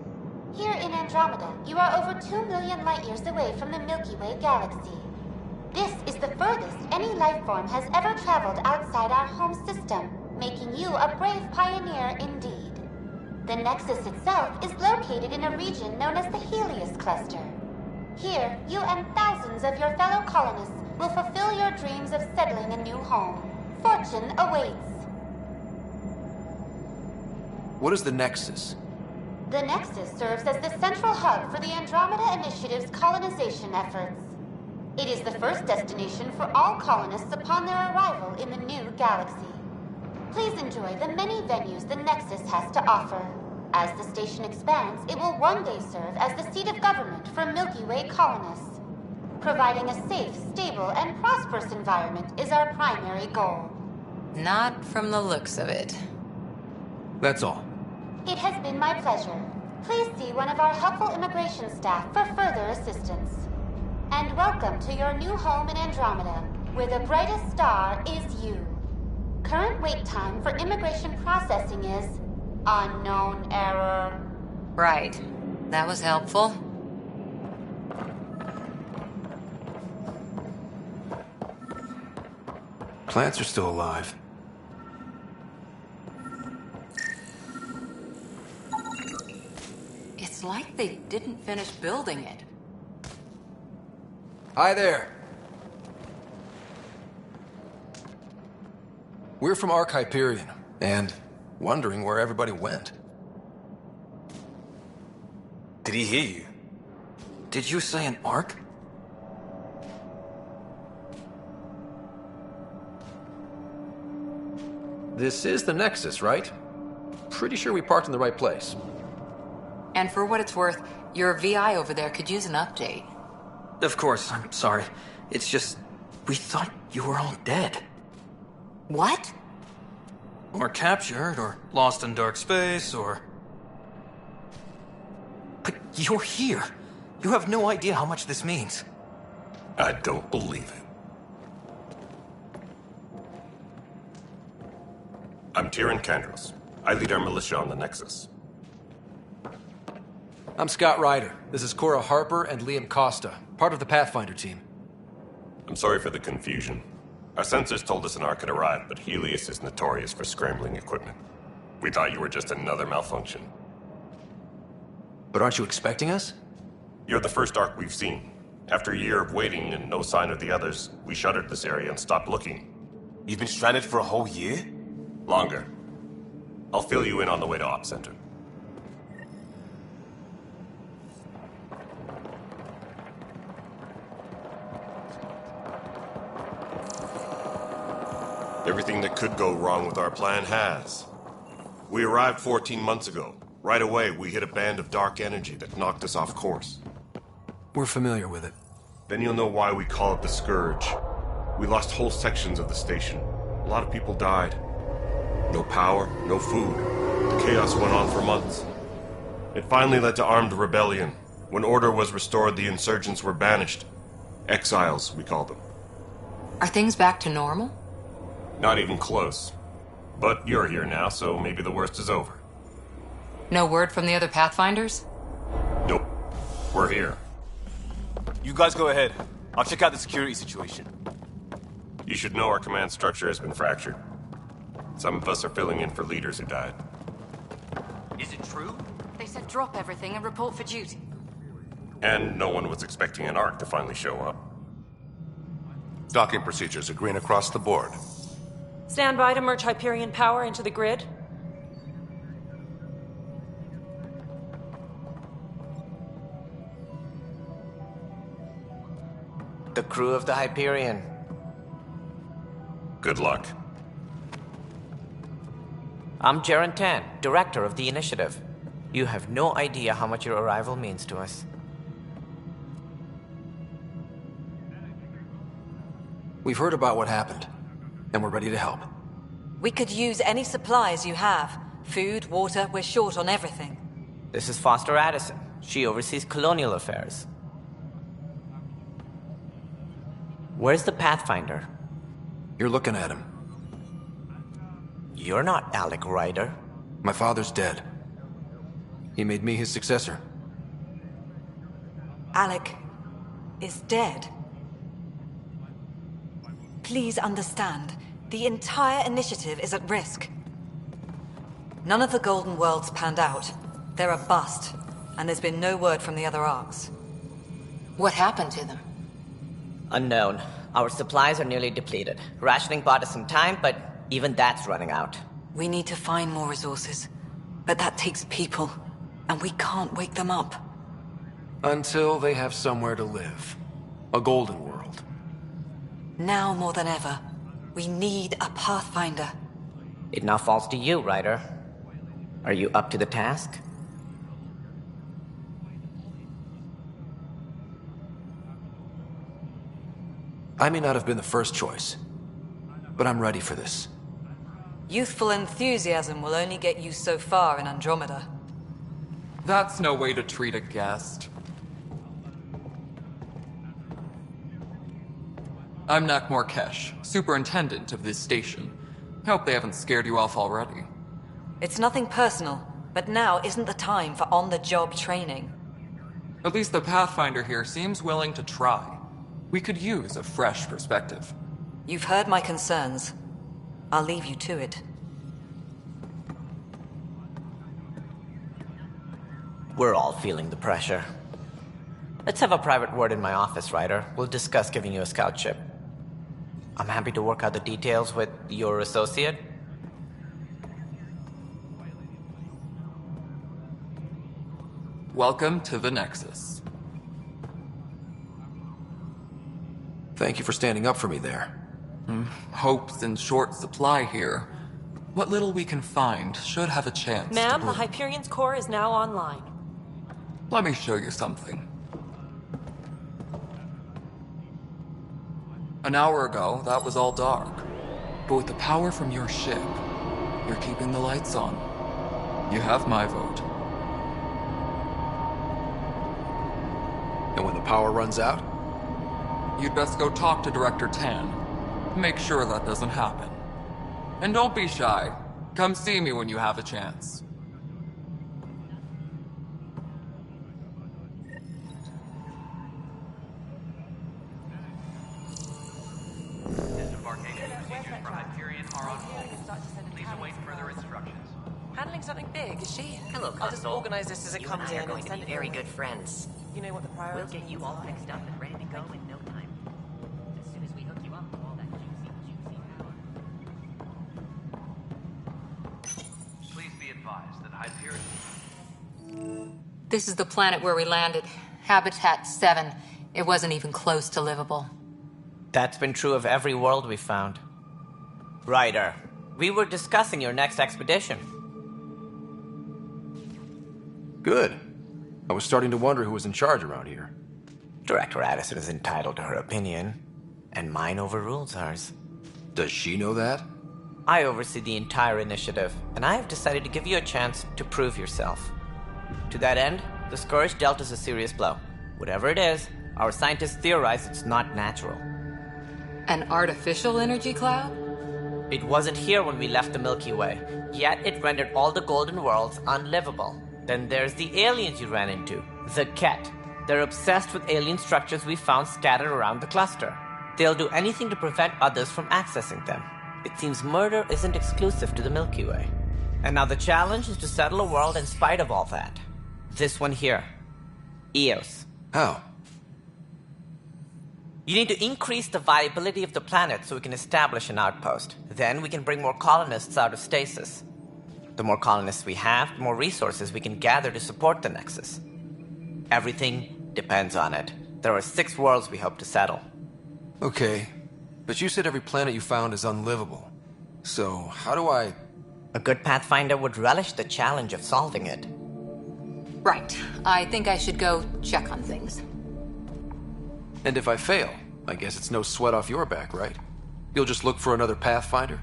Here in Andromeda, you are over 2 million light-years away from the Milky Way galaxy. This is the furthest any life form has ever traveled outside our home system, making you a brave pioneer indeed. The Nexus itself is located in a region known as the Helios Cluster. Here, you and thousands of your fellow colonists will fulfill your dreams of settling a new home. Fortune awaits. What is the Nexus? The Nexus serves as the central hub for the Andromeda Initiative's colonization efforts. It is the first destination for all colonists upon their arrival in the new galaxy. Please enjoy the many venues the Nexus has to offer. As the station expands, it will one day serve as the seat of government for Milky Way colonists. Providing a safe, stable, and prosperous environment is our primary goal. Not from the looks of it. That's all. It has been my pleasure. Please see one of our helpful immigration staff for further assistance. And welcome to your new home in Andromeda, where the brightest star is you. Current wait time for immigration processing is unknown error. Right. That was helpful. Plants are still alive. It's like they didn't finish building it. Hi there. We're from Ark Hyperion, and wondering where everybody went. Did he hear you? Did you say an Ark? This is the Nexus, right? Pretty sure we parked in the right place. And for what it's worth, your VI over there could use an update. Of course, I'm sorry. It's just, we thought you were all dead. What? Or captured, or lost in dark space, or... But you're here. You have no idea how much this means. I don't believe it. I'm Tyrion Kandros. I lead our militia on the Nexus. I'm Scott Ryder. This is Cora Harper and Liam Costa, part of the Pathfinder team. I'm sorry for the confusion. Our sensors told us an Ark had arrived, but Helios is notorious for scrambling equipment. We thought you were just another malfunction. But aren't you expecting us? You're the first Ark we've seen. After a year of waiting and no sign of the others, we shuttered this area and stopped looking. You've been stranded for a whole year? Longer. I'll fill you in on the way to Op Center. Everything that could go wrong with our plan has. We arrived 14 months ago. Right away, we hit a band of dark energy that knocked us off course. We're familiar with it. Then you'll know why we call it the Scourge. We lost whole sections of the station. A lot of people died. No power, no food. The chaos went on for months. It finally led to armed rebellion. When order was restored, the insurgents were banished. Exiles, we call them. Are things back to normal? Not even close. But you're here now, so maybe the worst is over. No word from the other Pathfinders? Nope. We're here. You guys go ahead. I'll check out the security situation. You should know our command structure has been fractured. Some of us are filling in for leaders who died. Is it true? They said drop everything and report for duty. And no one was expecting an Ark to finally show up. Docking procedures are green across the board. Stand by to merge Hyperion power into the grid. The crew of the Hyperion. Good luck. I'm Jaren Tan, director of the initiative. You have no idea how much your arrival means to us. We've heard about what happened, and we're ready to help. We could use any supplies you have. Food, water, we're short on everything. This is Foster Addison. She oversees colonial affairs. Where's the Pathfinder? You're looking at him. You're not Alec Ryder. My father's dead. He made me his successor. Alec is dead. Please understand, the entire initiative is at risk. None of the Golden Worlds panned out. They're a bust, and there's been no word from the other Arks. What happened to them? Unknown. Our supplies are nearly depleted. Rationing bought us some time, but even that's running out. We need to find more resources, but that takes people, and we can't wake them up. Until they have somewhere to live. A golden world. Now more than ever, we need a Pathfinder. It now falls to you, Ryder. Are you up to the task? I may not have been the first choice, but I'm ready for this. Youthful enthusiasm will only get you so far in Andromeda. That's no way to treat a guest. I'm Nak Morkesh, superintendent of this station. Hope they haven't scared you off already. It's nothing personal, but now isn't the time for on-the-job training. At least the Pathfinder here seems willing to try. We could use a fresh perspective. You've heard my concerns. I'll leave you to it. We're all feeling the pressure. Let's have a private word in my office, Ryder. We'll discuss giving you a scout ship. I'm happy to work out the details with your associate. Welcome to the Nexus. Thank you for standing up for me there. Hope's in short supply here. What little we can find should have a chance Ma'am, to the bloom. Hyperion's core is now online. Let me show you something. An hour ago, that was all dark. But with the power from your ship, you're keeping the lights on. You have my vote. And when the power runs out? You'd best go talk to Director Tan. Make sure that doesn't happen. And don't be shy. Come see me when you have a chance. Disembarkation procedures for Hyperion are on hold. Please await further instructions. Handling something big, is she? Hello, I'll just Consul. organize this as it You comes and I in are going and to send be it very your good way. friends. You know what the priorities We'll get you all fixed up and ready to go in no time. As soon as we hook you up with all that juicy power. Please be advised that Hyperion... This is the planet where we landed. Habitat 7. It wasn't even close to livable. That's been true of every world we've found. Ryder, we were discussing your next expedition. Good. I was starting to wonder who was in charge around here. Director Addison is entitled to her opinion, and mine overrules hers. Does she know that? I oversee the entire initiative, and I have decided to give you a chance to prove yourself. To that end, the Scourge dealt us a serious blow. Whatever it is, our scientists theorize it's not natural. An artificial energy cloud? It wasn't here when we left the Milky Way, yet it rendered all the golden worlds unlivable. Then there's the aliens you ran into, the Ket. They're obsessed with alien structures we found scattered around the cluster. They'll do anything to prevent others from accessing them. It seems murder isn't exclusive to the Milky Way. And now the challenge is to settle a world in spite of all that. This one here. Eos. How? You need to increase the viability of the planet so we can establish an outpost. Then we can bring more colonists out of stasis. The more colonists we have, the more resources we can gather to support the Nexus. Everything depends on it. There are 6 worlds we hope to settle. Okay, but you said every planet you found is unlivable. So, how do I... A good Pathfinder would relish the challenge of solving it. Right. I think I should go check on things. And if I fail, I guess it's no sweat off your back, right? You'll just look for another Pathfinder?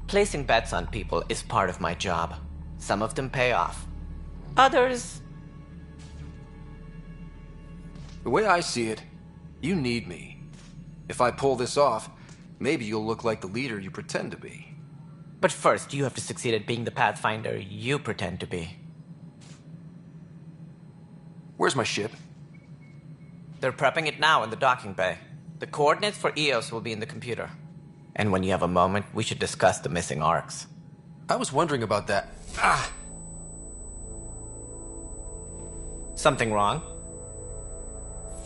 Placing bets on people is part of my job. Some of them pay off. Others... The way I see it, you need me. If I pull this off, maybe you'll look like the leader you pretend to be. But first, you have to succeed at being the Pathfinder you pretend to be. Where's my ship? They're prepping it now in the docking bay. The coordinates for Eos will be in the computer. And when you have a moment, we should discuss the missing arcs. I was wondering about that. Something wrong?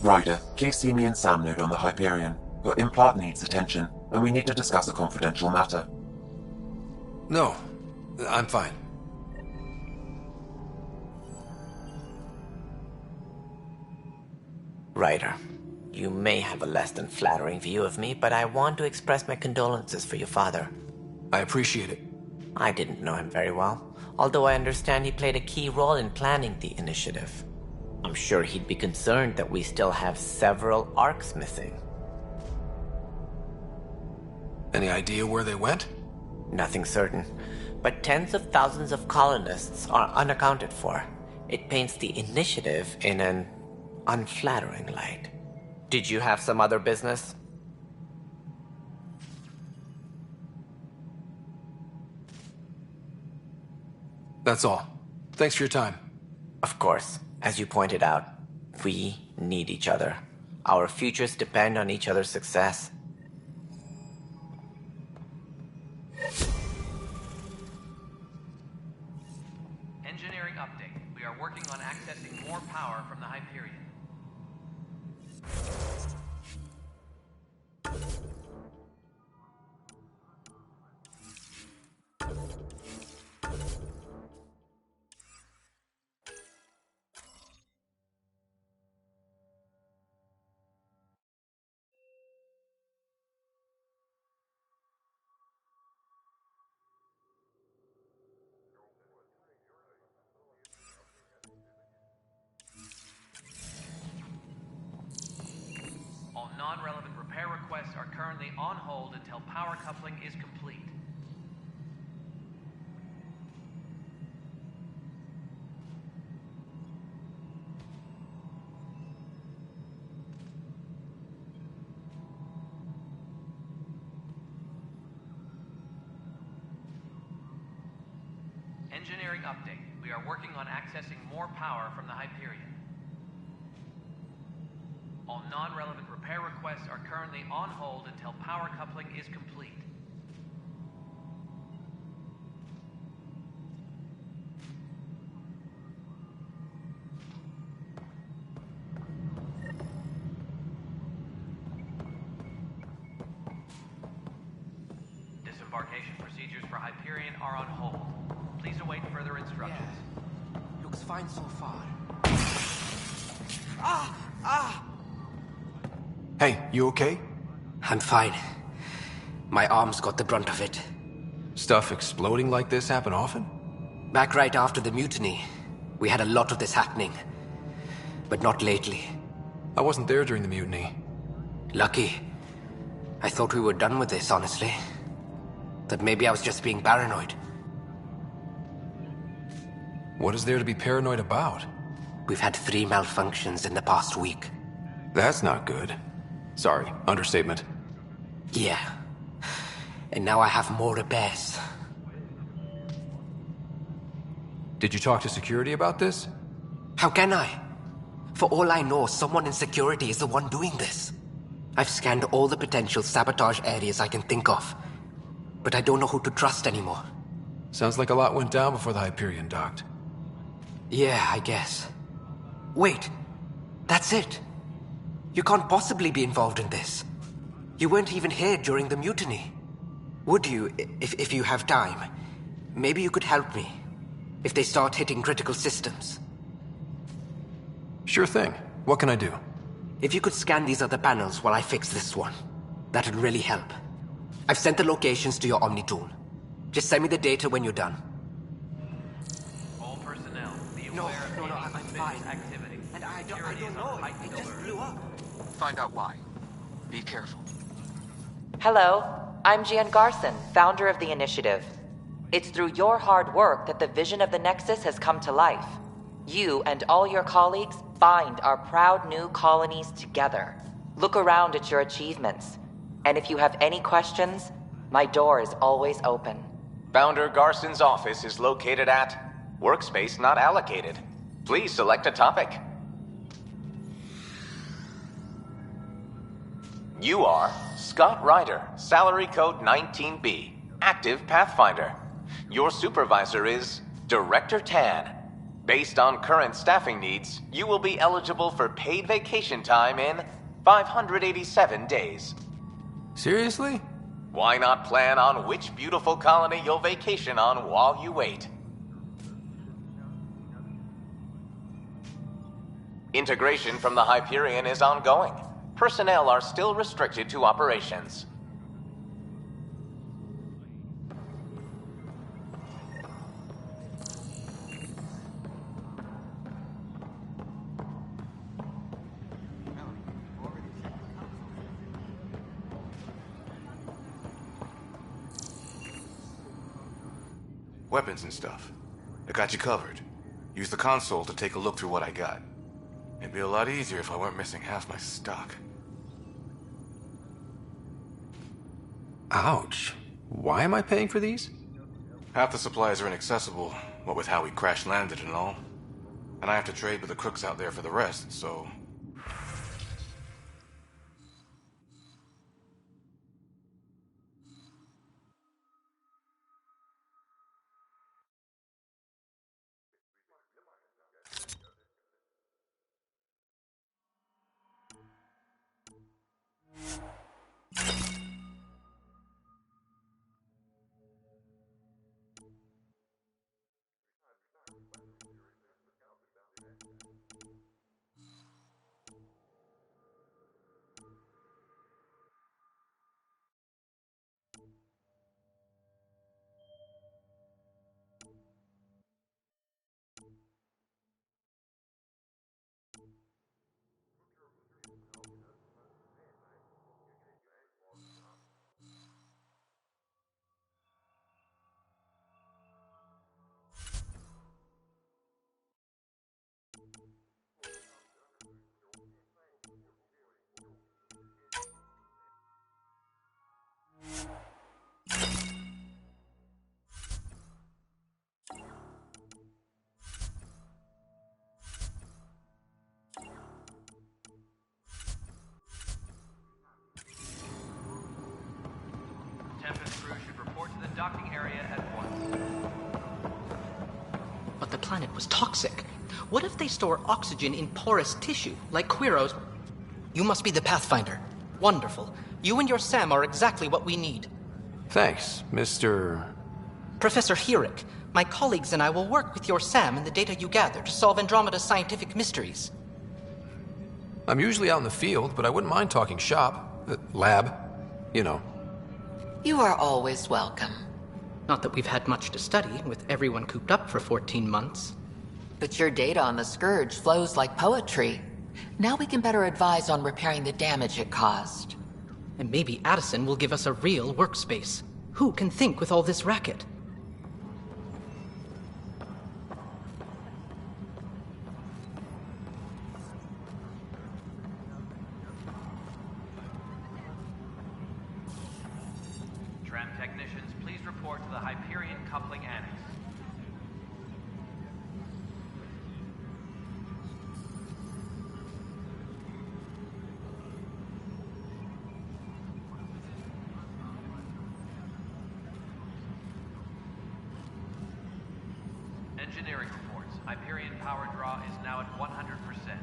Ryder, please see me and Sam Node on the Hyperion. Your implant needs attention, and we need to discuss a confidential matter. No, I'm fine. Ryder, you may have a less than flattering view of me, but I want to express my condolences for your father. I appreciate it. I didn't know him very well, although I understand he played a key role in planning the initiative. I'm sure he'd be concerned that we still have several arcs missing. Any idea where they went? Nothing certain, but tens of thousands of colonists are unaccounted for. It paints the initiative in an unflattering light. Did you have some other business? That's all. Thanks for your time. Of course. As you pointed out, we need each other. Our futures depend on each other's success. Engineering update. We are working on accessing more power from the Hyperion. All non-relevant repair requests are currently on hold until power coupling is complete. Engineering update. We are working on accessing more power from the Hyperion. All non-relevant repair requests are currently on hold until power coupling is complete. Disembarkation procedures for Hyperion are on hold. Please await further instructions. Yeah. Looks fine so far. Hey, you okay? I'm fine. My arms got the brunt of it. Stuff exploding like this happen often? Back right after the mutiny, we had a lot of this happening. But not lately. I wasn't there during the mutiny. Lucky. I thought we were done with this, honestly. That maybe I was just being paranoid. What is there to be paranoid about? We've had 3 malfunctions in the past week. That's not good. Sorry, understatement. Yeah. And now I have more repairs. Did you talk to security about this? How can I? For all I know, someone in security is the one doing this. I've scanned all the potential sabotage areas I can think of, but I don't know who to trust anymore. Sounds like a lot went down before the Hyperion docked. Yeah, I guess. Wait, that's it. You can't possibly be involved in this. You weren't even here during the mutiny. Would you, if you have time? Maybe you could help me. If they start hitting critical systems. Sure thing. What can I do? If you could scan these other panels while I fix this one, that'd really help. I've sent the locations to your Omni tool. Just send me the data when you're done. All personnel, be aware of any suspicious activity. And I don't know, it just blew up. Find out why. Be careful. Hello, I'm Gian Garson, founder of the Initiative. It's through your hard work that the vision of the Nexus has come to life. You and all your colleagues bind our proud new colonies together. Look around at your achievements. And if you have any questions, my door is always open. Founder Garson's office is located at Workspace Not Allocated. Please select a topic. You are Scott Ryder, salary code 19B, active Pathfinder. Your supervisor is Director Tan. Based on current staffing needs, you will be eligible for paid vacation time in 587 days. Seriously? Why not plan on which beautiful colony you'll vacation on while you wait? Integration from the Hyperion is ongoing. Personnel are still restricted to operations. Weapons and stuff. I got you covered. Use the console to take a look through what I got. It'd be a lot easier if I weren't missing half my stock. Ouch. Why am I paying for these? Half the supplies are inaccessible, what with how we crash landed and all. And I have to trade with the crooks out there for the rest, so... Tempest crew should report to the docking area at once. But the planet was toxic. What if they store oxygen in porous tissue, like Quiro's? You must be the Pathfinder. Wonderful. You and your Sam are exactly what we need. Thanks, Mr... Professor Hirick, my colleagues and I will work with your Sam and the data you gather to solve Andromeda's scientific mysteries. I'm usually out in the field, but I wouldn't mind talking shop. Lab. You know. You are always welcome. Not that we've had much to study, with everyone cooped up for 14 months. But your data on the Scourge flows like poetry. Now we can better advise on repairing the damage it caused. And maybe Addison will give us a real workspace. Who can think with all this racket? report to the Hyperion Coupling Annex. Engineering reports. Hyperion power draw is now at 100%.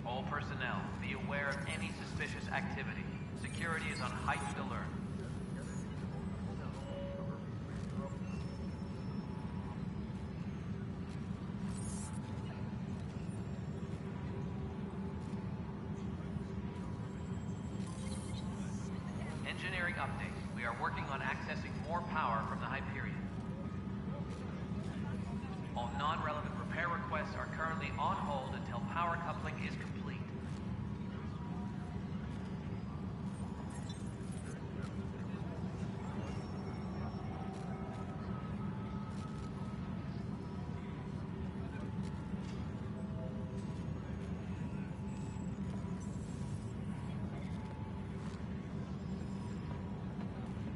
All personnel, be aware of any suspicious activity. Security is on heightened alert. Engineering update. We are working on accessing more power from the Hyperion. All non-relevant repair requests are currently on hold until power coupling is complete.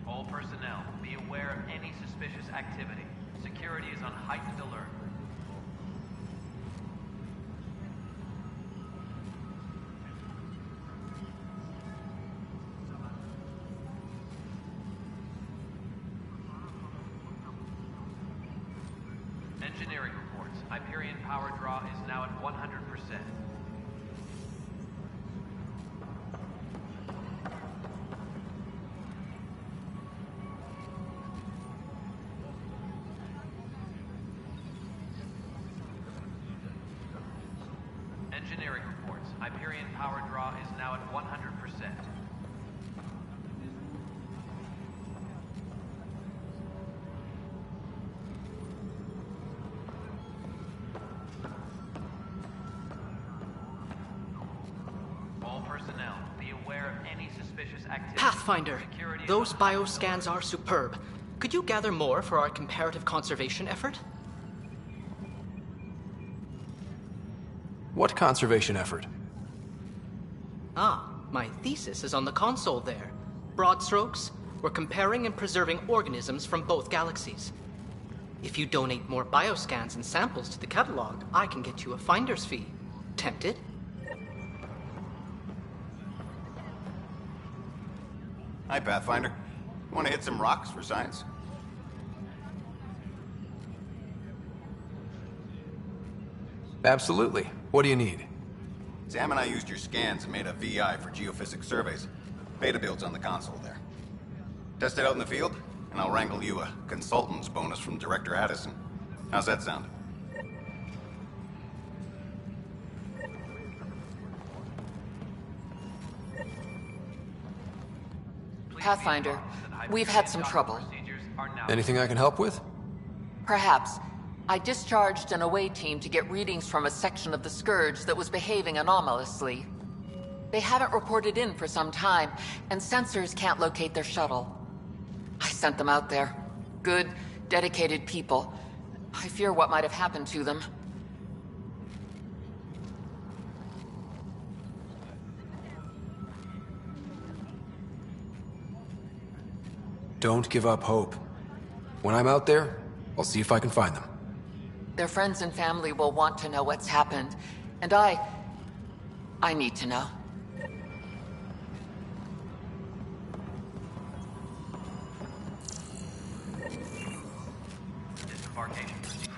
All personnel, be aware of any suspicious activity. Security is on heightened alert. Engineering reports. Hyperion power draw is now at 100%. Engineering reports. Hyperion power draw is now at 100%. All personnel, be aware of any suspicious activity. Pathfinder, those bioscans are superb. Could you gather more for our comparative conservation effort? What conservation effort? Ah, my thesis is on the console there. Broad strokes, we're comparing and preserving organisms from both galaxies. If you donate more bioscans and samples to the catalog, I can get you a finder's fee. Tempted? Hi, Pathfinder. Want to hit some rocks for science? Absolutely. What do you need? Sam and I used your scans and made a VI for geophysics surveys. Beta builds on the console there. Test it out in the field, and I'll wrangle you a consultant's bonus from Director Addison. How's that sound? Pathfinder, we've had some trouble. Anything I can help with? Perhaps. I discharged an away team to get readings from a section of the Scourge that was behaving anomalously. They haven't reported in for some time, and sensors can't locate their shuttle. I sent them out there. Good, dedicated people. I fear what might have happened to them. Don't give up hope. When I'm out there, I'll see if I can find them. Their friends and family will want to know what's happened, and I need to know. Disembarkation procedure.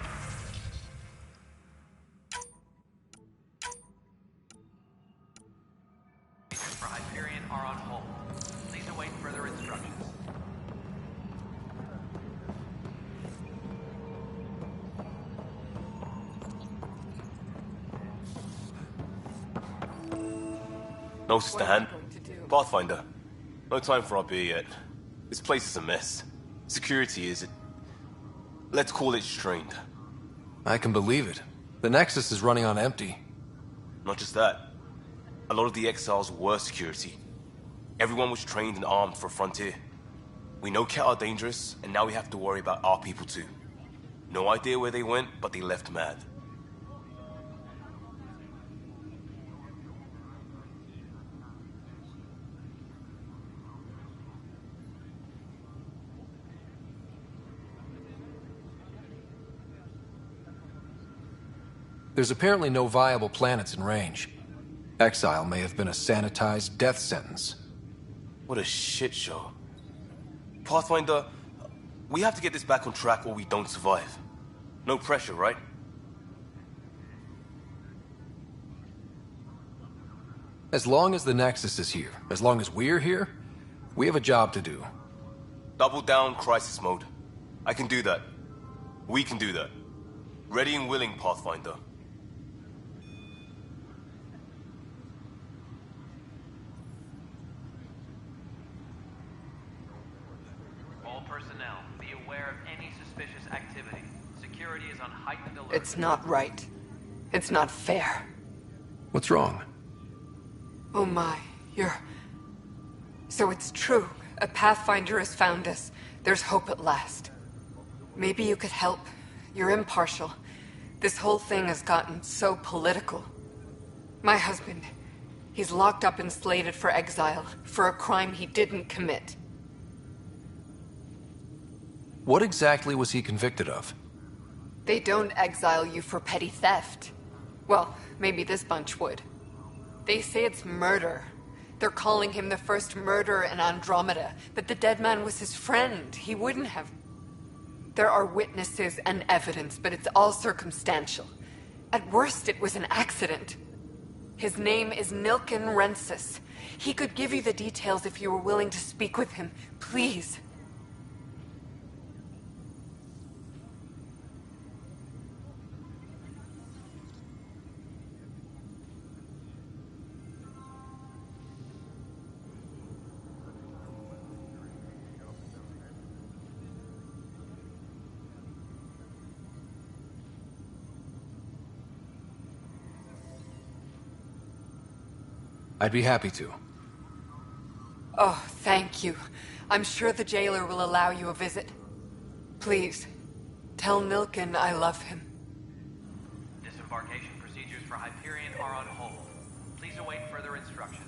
For Hyperion are on hold. Please await further instructions. No, Stan. Pathfinder. No time for our beer yet. This place is a mess. Security is... let's call it strained. I can believe it. The Nexus is running on empty. Not just that. A lot of the exiles were security. Everyone was trained and armed for Frontier. We know Ket are dangerous, and now we have to worry about our people too. No idea where they went, but they left mad. There's apparently no viable planets in range. Exile may have been a sanitized death sentence. What a shit show. Pathfinder, we have to get this back on track or we don't survive. No pressure, right? As long as the Nexus is here, as long as we're here, we have a job to do. Double down crisis mode. I can do that. We can do that. Ready and willing, Pathfinder. All personnel, be aware of any suspicious activity. Security is on heightened alert. It's not right. It's not fair. What's wrong? Oh my, So it's true. A Pathfinder has found us. There's hope at last. Maybe you could help. You're impartial. This whole thing has gotten so political. My husband, he's locked up and slated for exile for a crime he didn't commit. What exactly was he convicted of? They don't exile you for petty theft. Well, maybe this bunch would. They say it's murder. They're calling him the first murderer in Andromeda, but the dead man was his friend. He wouldn't have. There are witnesses and evidence, but it's all circumstantial. At worst, it was an accident. His name is Nilken Rensis. He could give you the details if you were willing to speak with him. Please. I'd be happy to. Oh, thank you. I'm sure the jailer will allow you a visit. Please, tell Nilken I love him. Disembarkation procedures for Hyperion are on hold. Please await further instructions.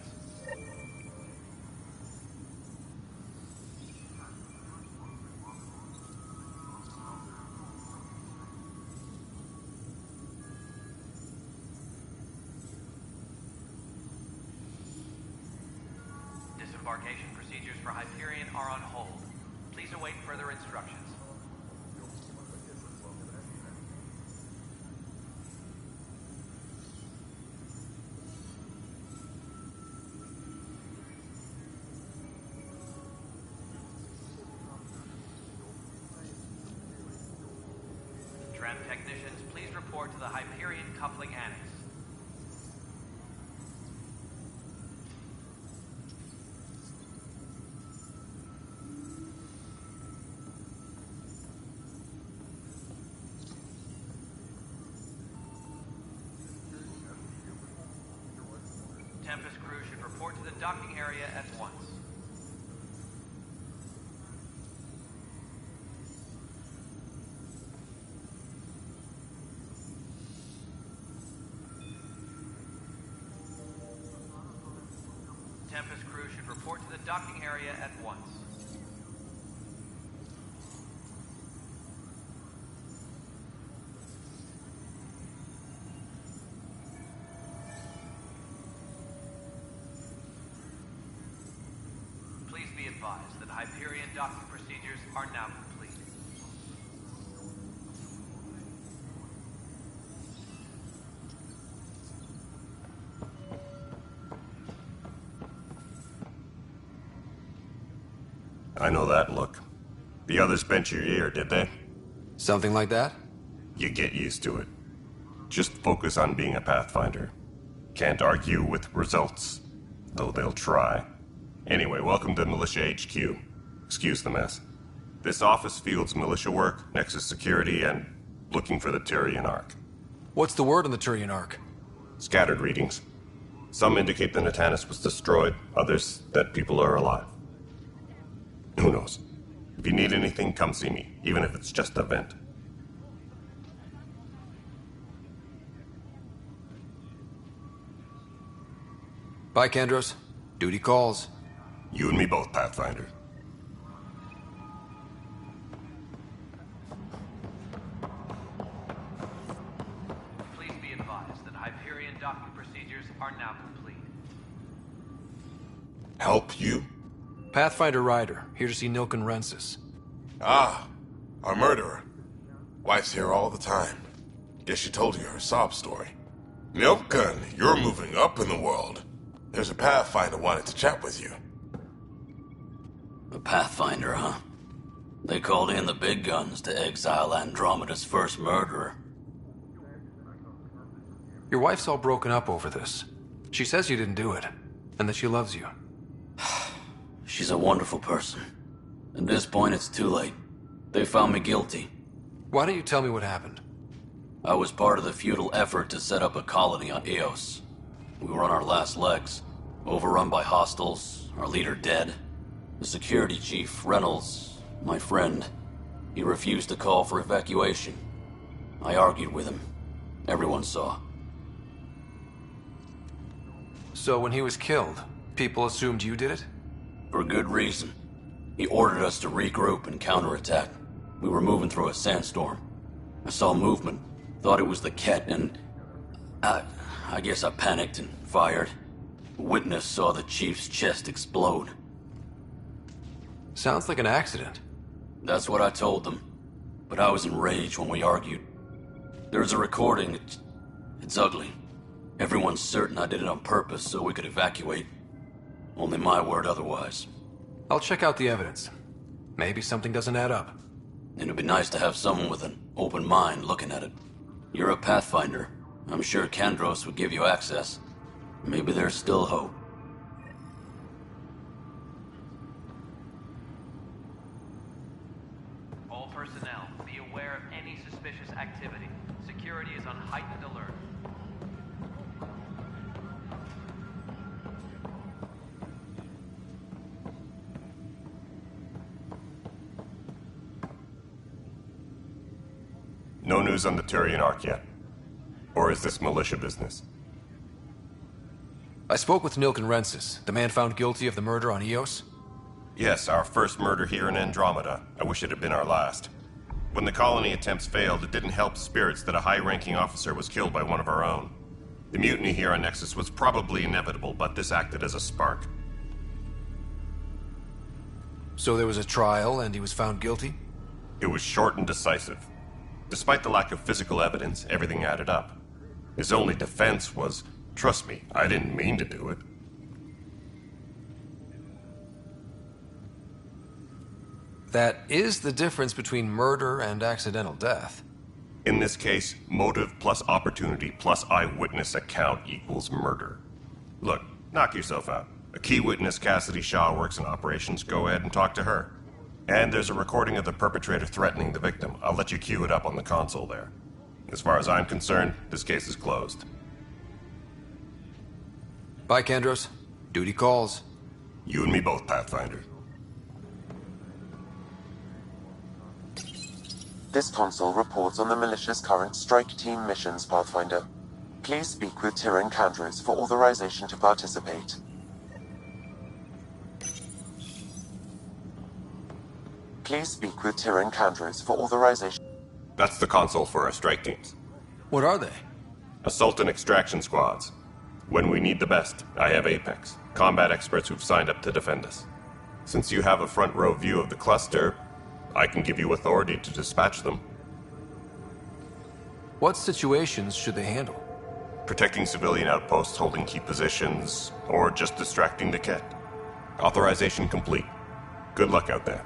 Disembarkation procedures for Hyperion are on hold. Please await further instructions. Tram technicians, please report to the Hyperion Coupling Annex. Tempest crew should report to the docking area at once. Tempest crew should report to the docking area at once. Please be advised that Hyperion docking procedures are now complete. I know that look. The others bent your ear, did they? Something like that? You get used to it. Just focus on being a Pathfinder. Can't argue with results, though they'll try. Anyway, welcome to Militia HQ. Excuse the mess. This office fields militia work, Nexus security, and looking for the Turian Ark. What's the word on the Turian Ark? Scattered readings. Some indicate the Natanus was destroyed, others that people are alive. Who knows? If you need anything, come see me, even if it's just a vent. Bye, Kandros. Duty calls. You and me both, Pathfinder. Please be advised that Hyperion docking procedures are now complete. Help you? Pathfinder Ryder, here to see Nilken Rensis. Ah, our murderer. Wife's here all the time. Guess she told you her sob story. Nilken, you're moving up in the world. There's a Pathfinder wanted to chat with you. A Pathfinder, huh? They called in the big guns to exile Andromeda's first murderer. Your wife's all broken up over this. She says you didn't do it, and that she loves you. She's a wonderful person. At this point, it's too late. They found me guilty. Why don't you tell me what happened? I was part of the futile effort to set up a colony on Eos. We were on our last legs, overrun by hostiles, our leader dead. The security chief, Reynolds, my friend, he refused to call for evacuation. I argued with him. Everyone saw. So when he was killed, people assumed you did it? For good reason. He ordered us to regroup and counterattack. We were moving through a sandstorm. I saw movement, thought it was the Ket, and I guess I panicked and fired. A witness saw the chief's chest explode. Sounds like an accident. That's what I told them. But I was enraged when we argued. There's a recording. It's ugly. Everyone's certain I did it on purpose so we could evacuate. Only my word otherwise. I'll check out the evidence. Maybe something doesn't add up. And it'd be nice to have someone with an open mind looking at it. You're a Pathfinder. I'm sure Kandros would give you access. Maybe there's still hope. All personnel, be aware of any suspicious activity. Security is on heightened alert. No news on the Turian Ark yet? Or is this militia business? I spoke with Nilken Rensis, the man found guilty of the murder on Eos. Yes, our first murder here in Andromeda. I wish it had been our last. When the colony attempts failed, it didn't help spirits that a high-ranking officer was killed by one of our own. The mutiny here on Nexus was probably inevitable, but this acted as a spark. So there was a trial and he was found guilty? It was short and decisive. Despite the lack of physical evidence, everything added up. His only defense was, trust me, I didn't mean to do it. That is the difference between murder and accidental death. In this case, motive plus opportunity plus eyewitness account equals murder. Look, knock yourself out. A key witness, Cassidy Shaw, works in operations. Go ahead and talk to her. And there's a recording of the perpetrator threatening the victim. I'll let you cue it up on the console there. As far as I'm concerned, this case is closed. Bye, Kandros. Duty calls. You and me both, Pathfinder. This console reports on the militia's current strike team missions, Pathfinder. Please speak with Tyrion Kandros for authorization to participate. Please speak with Tyrion Kandros for authorization. That's the console for our strike teams. What are they? Assault and extraction squads. When we need the best, I have Apex, combat experts who've signed up to defend us. Since you have a front row view of the cluster, I can give you authority to dispatch them. What situations should they handle? Protecting civilian outposts, holding key positions, or just distracting the Ket. Authorization complete. Good luck out there.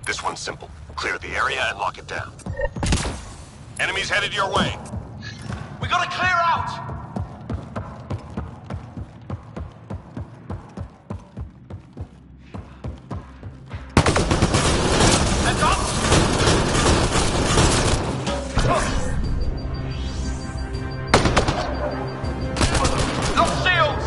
This one's simple. Clear the area and lock it down. Enemies headed your way. We gotta clear out! Heads up! No shields!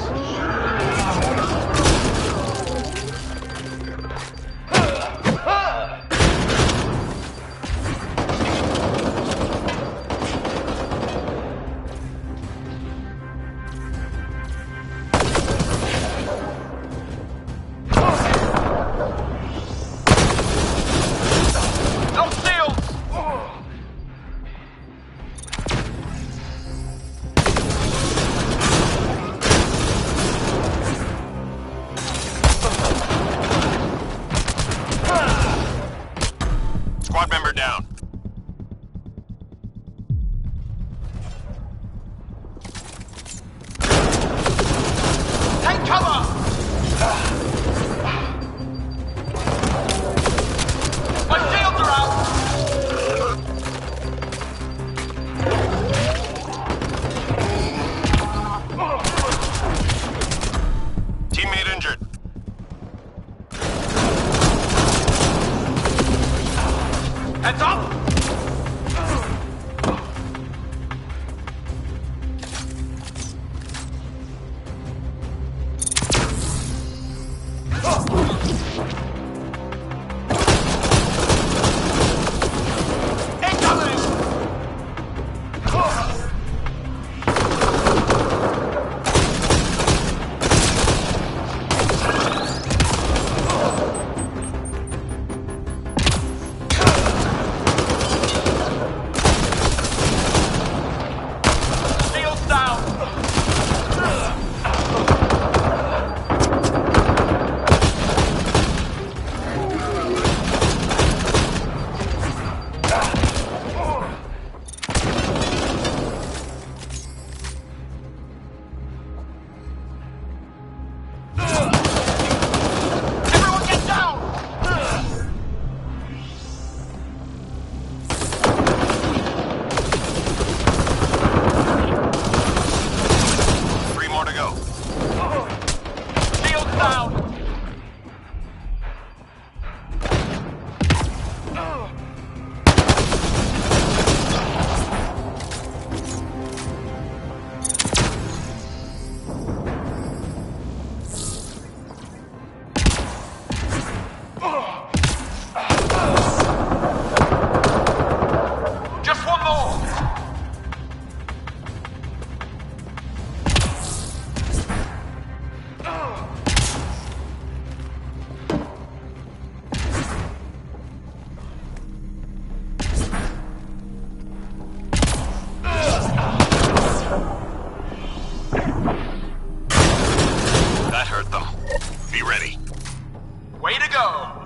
No shields! Squad member down. Take cover! My shields are out! Teammate injured. Heads up! Incoming! Shields down! Everyone get down! 3 more to go. Shields down! Just one more! That hurt them. Be ready. Way to go!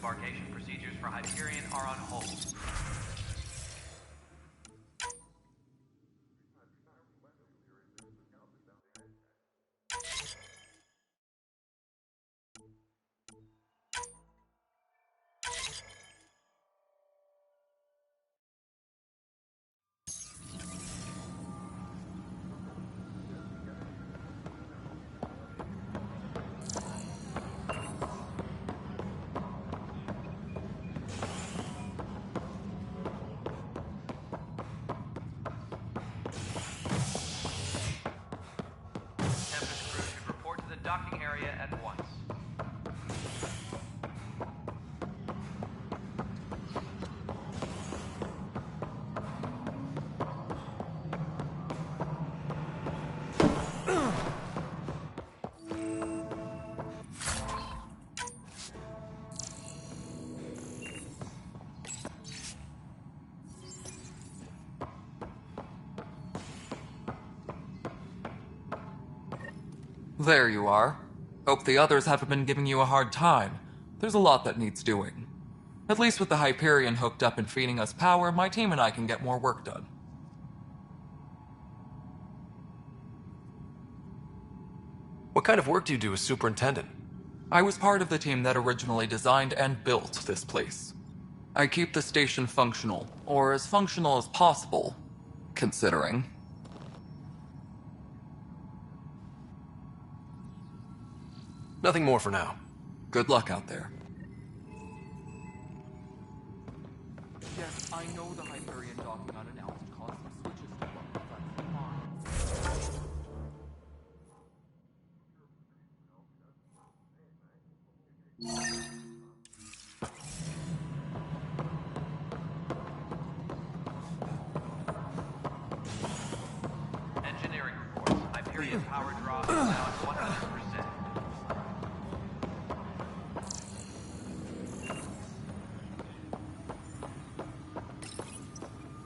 disembarkation procedures for Hyperion are on hold. Docking area at once. There you are. Hope the others haven't been giving you a hard time. There's a lot that needs doing. At least with the Hyperion hooked up and feeding us power, my team and I can get more work done. What kind of work do you do as superintendent? I was part of the team that originally designed and built this place. I keep the station functional, or as functional as possible, considering. Nothing more for now. Good luck out there. Yes, I know the Hyperion docking unannounced caused some switches to blow, but fine. Engineering reports. Hyperion power draw is now at 100%.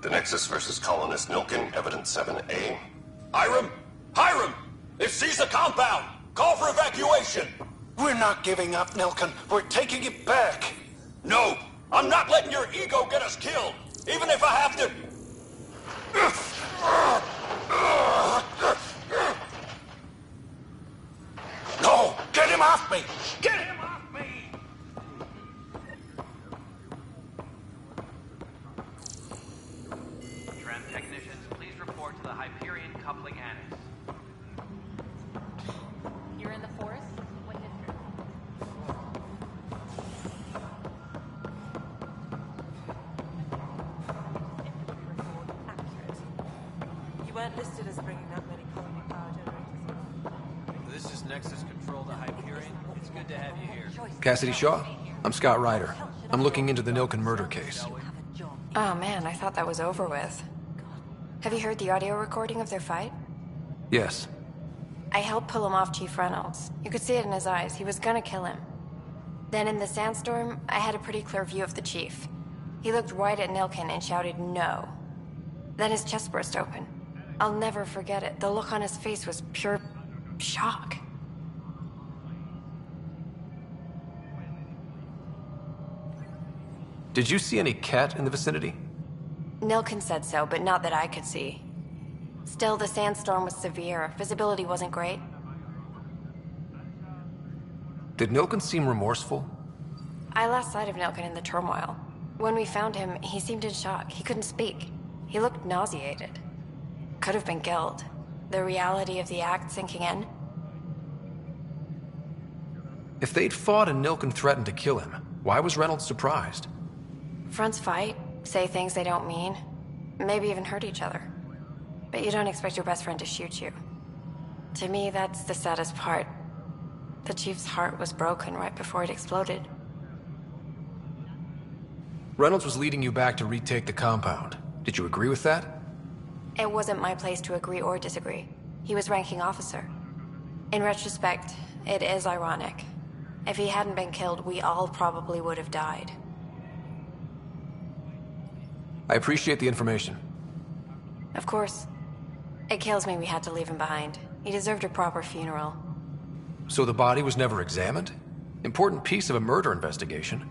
The Nexus versus Colonist Nilken, Evidence 7A. Hiram! Hiram! They've seized the compound! Call for evacuation! We're not giving up, Nilken. We're taking it back. No! I'm not letting your ego get us killed! Even if I have to... No! Get him off me! Get him off me! Tram technicians, please report to the Hyperion coupling annex. You're in the forest? What district? You weren't listed as bringing that many colony power generators. This is Nexus Control to Hyperion. It's good to have you here. Cassidy Shaw? I'm Scott Ryder. I'm looking into the Nilken murder case. Oh man, I thought that was over with. Have you heard the audio recording of their fight? Yes. I helped pull him off Chief Reynolds. You could see it in his eyes. He was gonna kill him. Then in the sandstorm, I had a pretty clear view of the Chief. He looked right at Nilken and shouted no. Then his chest burst open. I'll never forget it. The look on his face was pure shock. Did you see any cat in the vicinity? Nilken said so, but not that I could see. Still, the sandstorm was severe. Visibility wasn't great. Did Nilken seem remorseful? I lost sight of Nilken in the turmoil. When we found him, he seemed in shock. He couldn't speak. He looked nauseated. Could have been guilt. The reality of the act sinking in. If they'd fought and Nilken threatened to kill him, why was Reynolds surprised? Fronts fight, say things they don't mean, maybe even hurt each other. But you don't expect your best friend to shoot you. To me, that's the saddest part. The Chief's heart was broken right before it exploded. Reynolds was leading you back to retake the compound. Did you agree with that? It wasn't my place to agree or disagree. He was ranking officer. In retrospect, it is ironic. If he hadn't been killed, we all probably would have died. I appreciate the information. Of course. It kills me we had to leave him behind. He deserved a proper funeral. So the body was never examined? Important piece of a murder investigation.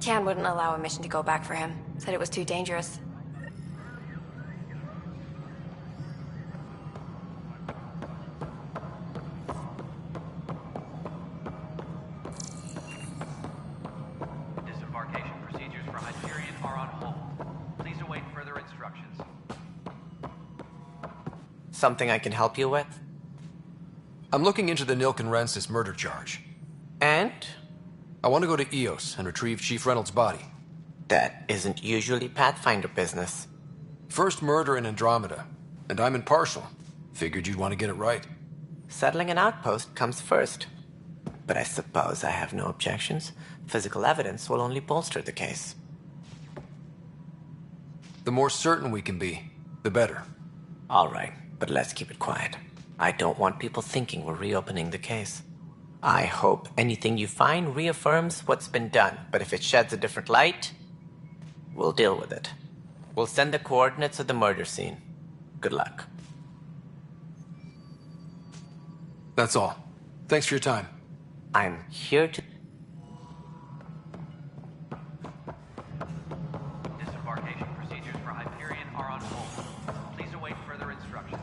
Tian wouldn't allow a mission to go back for him. Said it was too dangerous. Disembarkation procedures for Hyperion are on hold. Please await further instructions. Something I can help you with? I'm looking into the Nilken Rensis murder charge. And? I want to go to EOS and retrieve Chief Reynolds' body. That isn't usually Pathfinder business. First murder in Andromeda, and I'm impartial. Figured you'd want to get it right. Settling an outpost comes first. But I suppose I have no objections. Physical evidence will only bolster the case. The more certain we can be, the better. All right, but let's keep it quiet. I don't want people thinking we're reopening the case. I hope anything you find reaffirms what's been done, but if it sheds a different light, we'll deal with it. We'll send the coordinates of the murder scene. Good luck. That's all. Thanks for your time. I'm here to... Disembarkation procedures for Hyperion are on hold. Please await further instructions.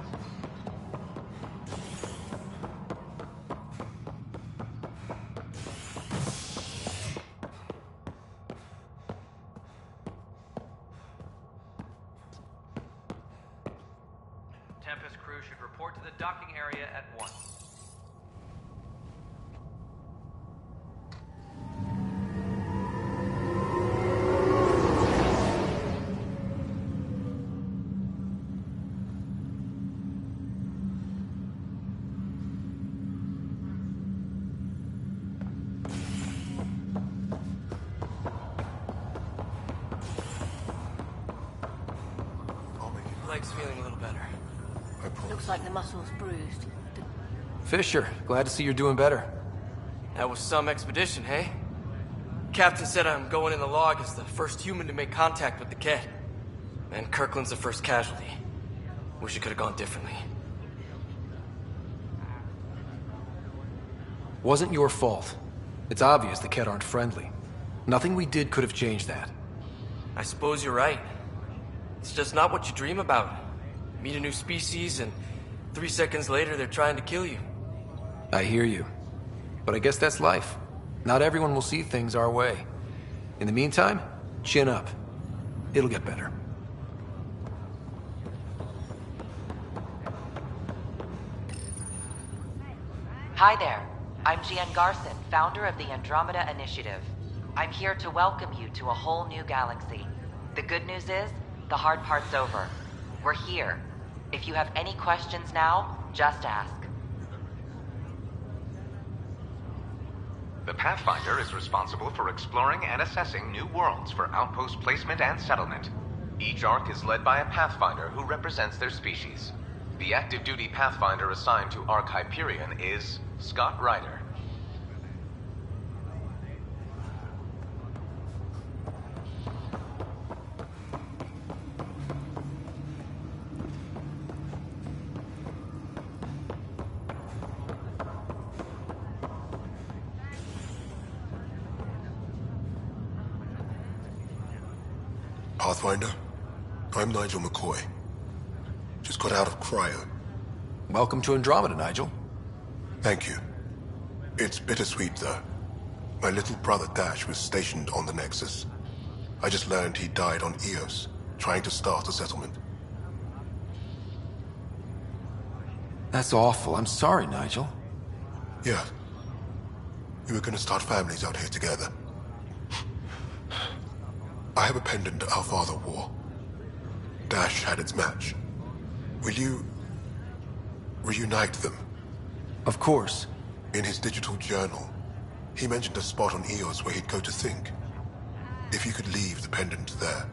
Tempest crew should report to the docking area at once. Leg's feeling a little better. Looks like the muscle's bruised. Fisher, glad to see you're doing better. That was some expedition, hey? Captain said I'm going in the log as the first human to make contact with the Kett. And Kirkland's the first casualty. Wish it could have gone differently. Wasn't your fault. It's obvious the Kett aren't friendly. Nothing we did could have changed that. I suppose you're right. It's just not what you dream about. Meet a new species and 3 seconds later they're trying to kill you. I hear you. But I guess that's life. Not everyone will see things our way. In the meantime, chin up. It'll get better. Hi there. I'm Jian Garson, founder of the Andromeda Initiative. I'm here to welcome you to a whole new galaxy. The good news is, the hard part's over. We're here. If you have any questions now, just ask. The Pathfinder is responsible for exploring and assessing new worlds for outpost placement and settlement. Each Ark is led by a Pathfinder who represents their species. The active duty Pathfinder assigned to Ark Hyperion is Scott Ryder. Pathfinder, I'm Nigel McCoy. Just got out of cryo. Welcome to Andromeda, Nigel. Thank you. It's bittersweet, though. My little brother Dash was stationed on the Nexus. I just learned he died on Eos, trying to start a settlement. That's awful. I'm sorry, Nigel. Yeah. We were gonna start families out here together. I have a pendant our father wore. Dash had its match. Will you reunite them? Of course. In his digital journal, he mentioned a spot on Eos where he'd go to think. If you could leave the pendant there.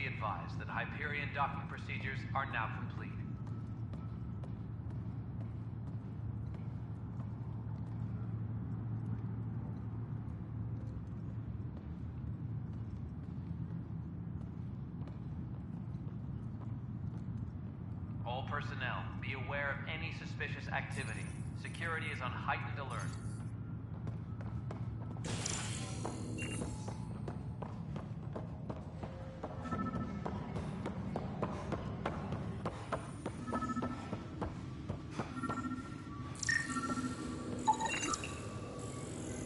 be advised that Hyperion docking procedures are now complete. All personnel, be aware of any suspicious activity. Security is on heightened alert.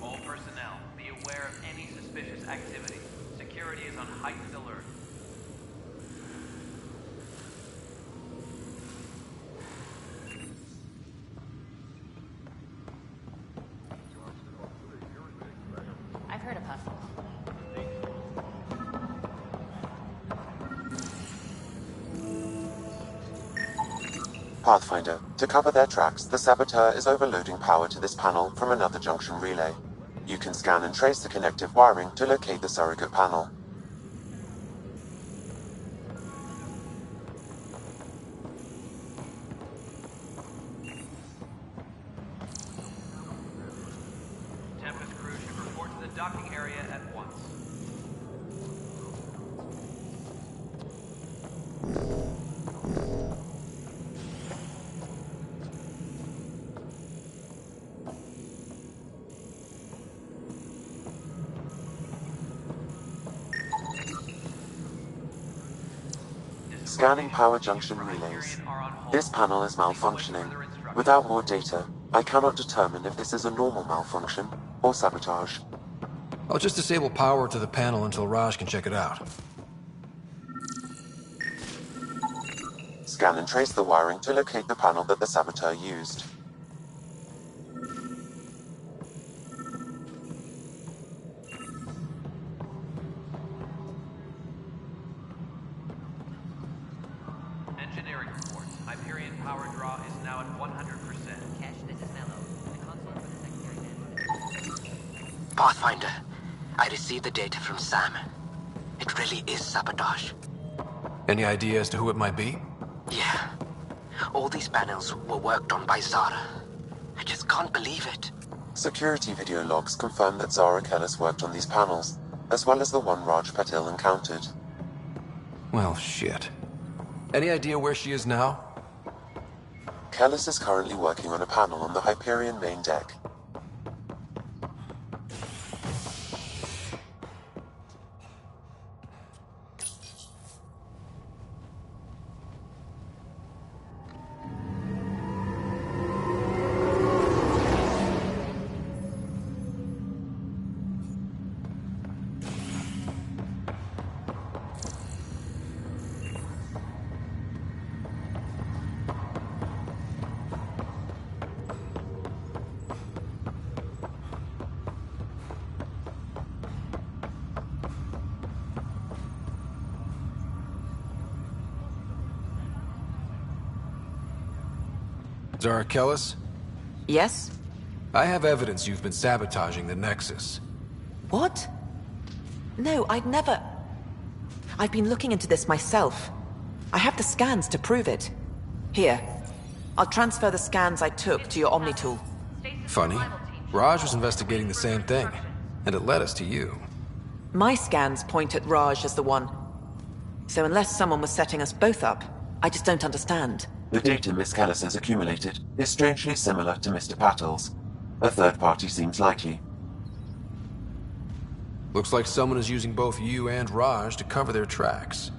All personnel, be aware of any suspicious activity. Security is on heightened alert. I've heard of Hustle. Pathfinder, to cover their tracks, the Saboteur is overloading power to this panel from another junction relay. You can scan and trace the connective wiring to locate the surrogate panel. Tempest crew should report to the docking area at once. Scanning power junction relays. This panel is malfunctioning. Without more data, I cannot determine if this is a normal malfunction or sabotage. I'll just disable power to the panel until Raj can check it out. Scan and trace the wiring to locate the panel that the Saboteur used. Engineering report. Hyperion power draw is now at 100%. Cash, this is Mello. The console for the Secretary Management. Pathfinder, I received the data from Sam. It really is sabotage. Any idea as to who it might be? Yeah. All these panels were worked on by Zara. I just can't believe it. Security video logs confirm that Zara Kellis worked on these panels, as well as the one Raj Patil encountered. Well, shit. Any idea where she is now? Kellis is currently working on a panel on the Hyperion main deck. Zara Kellis? Yes? I have evidence you've been sabotaging the Nexus. What? No, I'd never... I've been looking into this myself. I have the scans to prove it. Here. I'll transfer the scans I took to your Omni tool. Funny. Raj was investigating the same thing, and it led us to you. My scans point at Raj as the one. So unless someone was setting us both up, I just don't understand. The data Miss Kellis has accumulated is strangely similar to Mr. Patil's. A third party seems likely. Looks like someone is using both you and Raj to cover their tracks.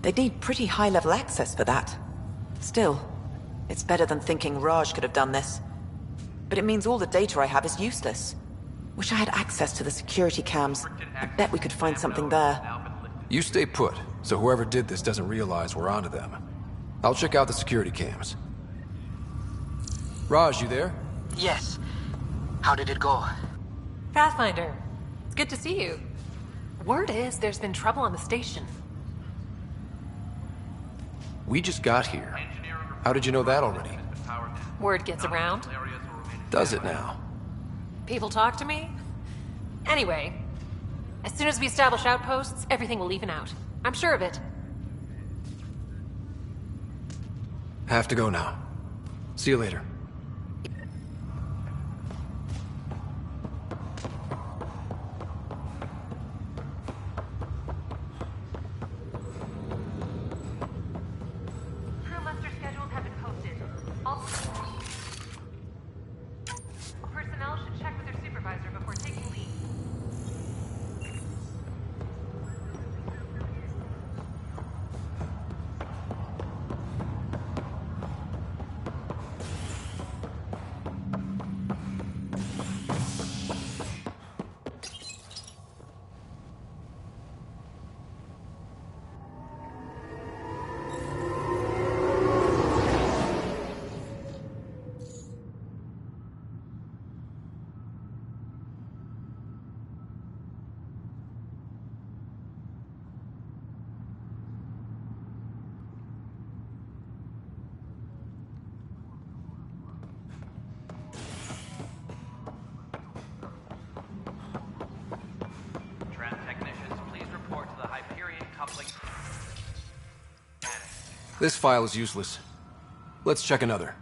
They'd need pretty high-level access for that. Still, it's better than thinking Raj could have done this. But it means all the data I have is useless. Wish I had access to the security cams. I bet we could find something there. You stay put, so whoever did this doesn't realize we're onto them. I'll check out the security cams. Raj, you there? Yes. How did it go? Pathfinder, it's good to see you. Word is there's been trouble on the station. We just got here. How did you know that already? Word gets around. Does it now? People talk to me. Anyway, as soon as we establish outposts, everything will even out. I'm sure of it. Have to go now. See you later. Crew muster schedules have been posted. All personnel should check with their supervisor before taking leave. Tram technicians, please report to the Hyperion coupling. This file is useless. Let's check another.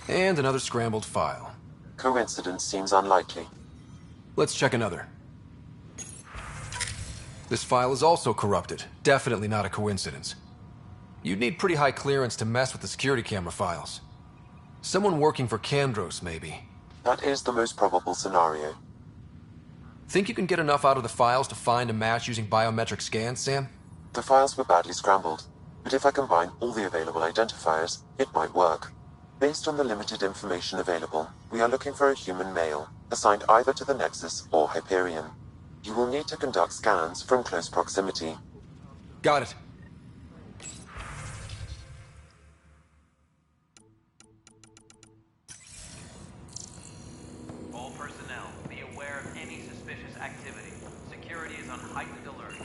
And another scrambled file. Coincidence seems unlikely. Let's check another. This file is also corrupted. Definitely not a coincidence. You'd need pretty high clearance to mess with the security camera files. Someone working for Kandros, maybe. That is the most probable scenario. Think you can get enough out of the files to find a match using biometric scans, Sam? The files were badly scrambled, but if I combine all the available identifiers, it might work. Based on the limited information available, we are looking for a human male, assigned either to the Nexus or Hyperion. You will need to conduct scans from close proximity. Got it. All personnel, be aware of any suspicious activity. Security is on heightened alert.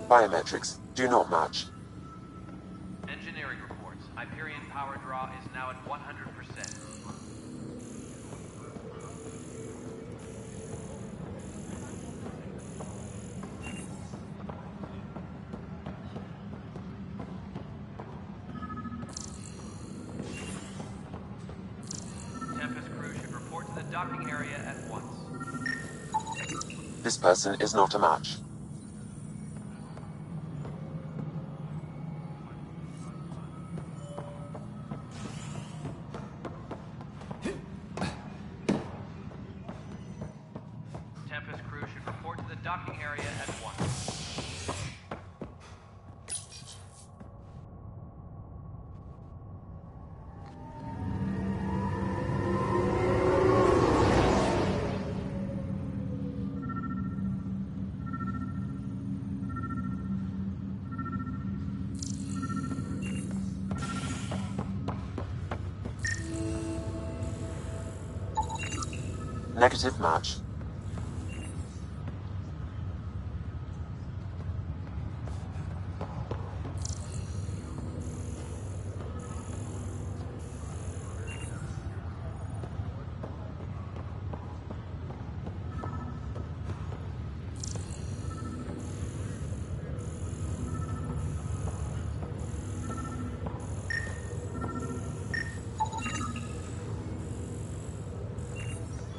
Biometrics do not match. Engineering reports. Hyperion power draw is now at 100%. Tempest crew should report to the docking area at once. This person is not a match. Tempest crew should report to the docking area at once. Negative match.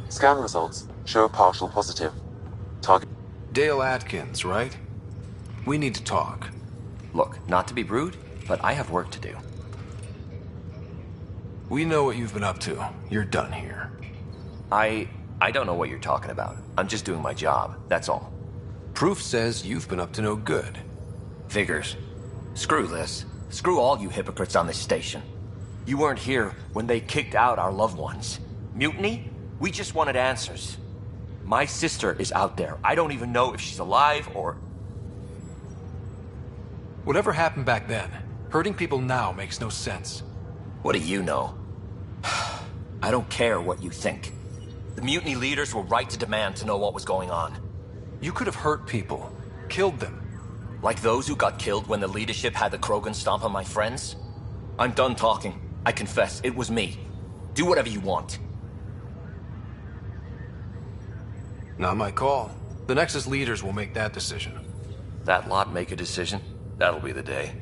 Scan results show a partial positive. Target. Dale Atkins, right? We need to talk. Look, not to be rude, but I have work to do. We know what you've been up to. You're done here. I don't know what you're talking about. I'm just doing my job, that's all. Proof says you've been up to no good. Figures. Screw this. Screw all you hypocrites on this station. You weren't here when they kicked out our loved ones. Mutiny? We just wanted answers. My sister is out there. I don't even know if she's alive or... Whatever happened back then, hurting people now makes no sense. What do you know? I don't care what you think. The mutiny leaders were right to demand to know what was going on. You could have hurt people, killed them. Like those who got killed when the leadership had the Krogan stomp on my friends? I'm done talking. I confess, it was me. Do whatever you want. Not my call. The Nexus leaders will make that decision. That lot make a decision? That'll be the day.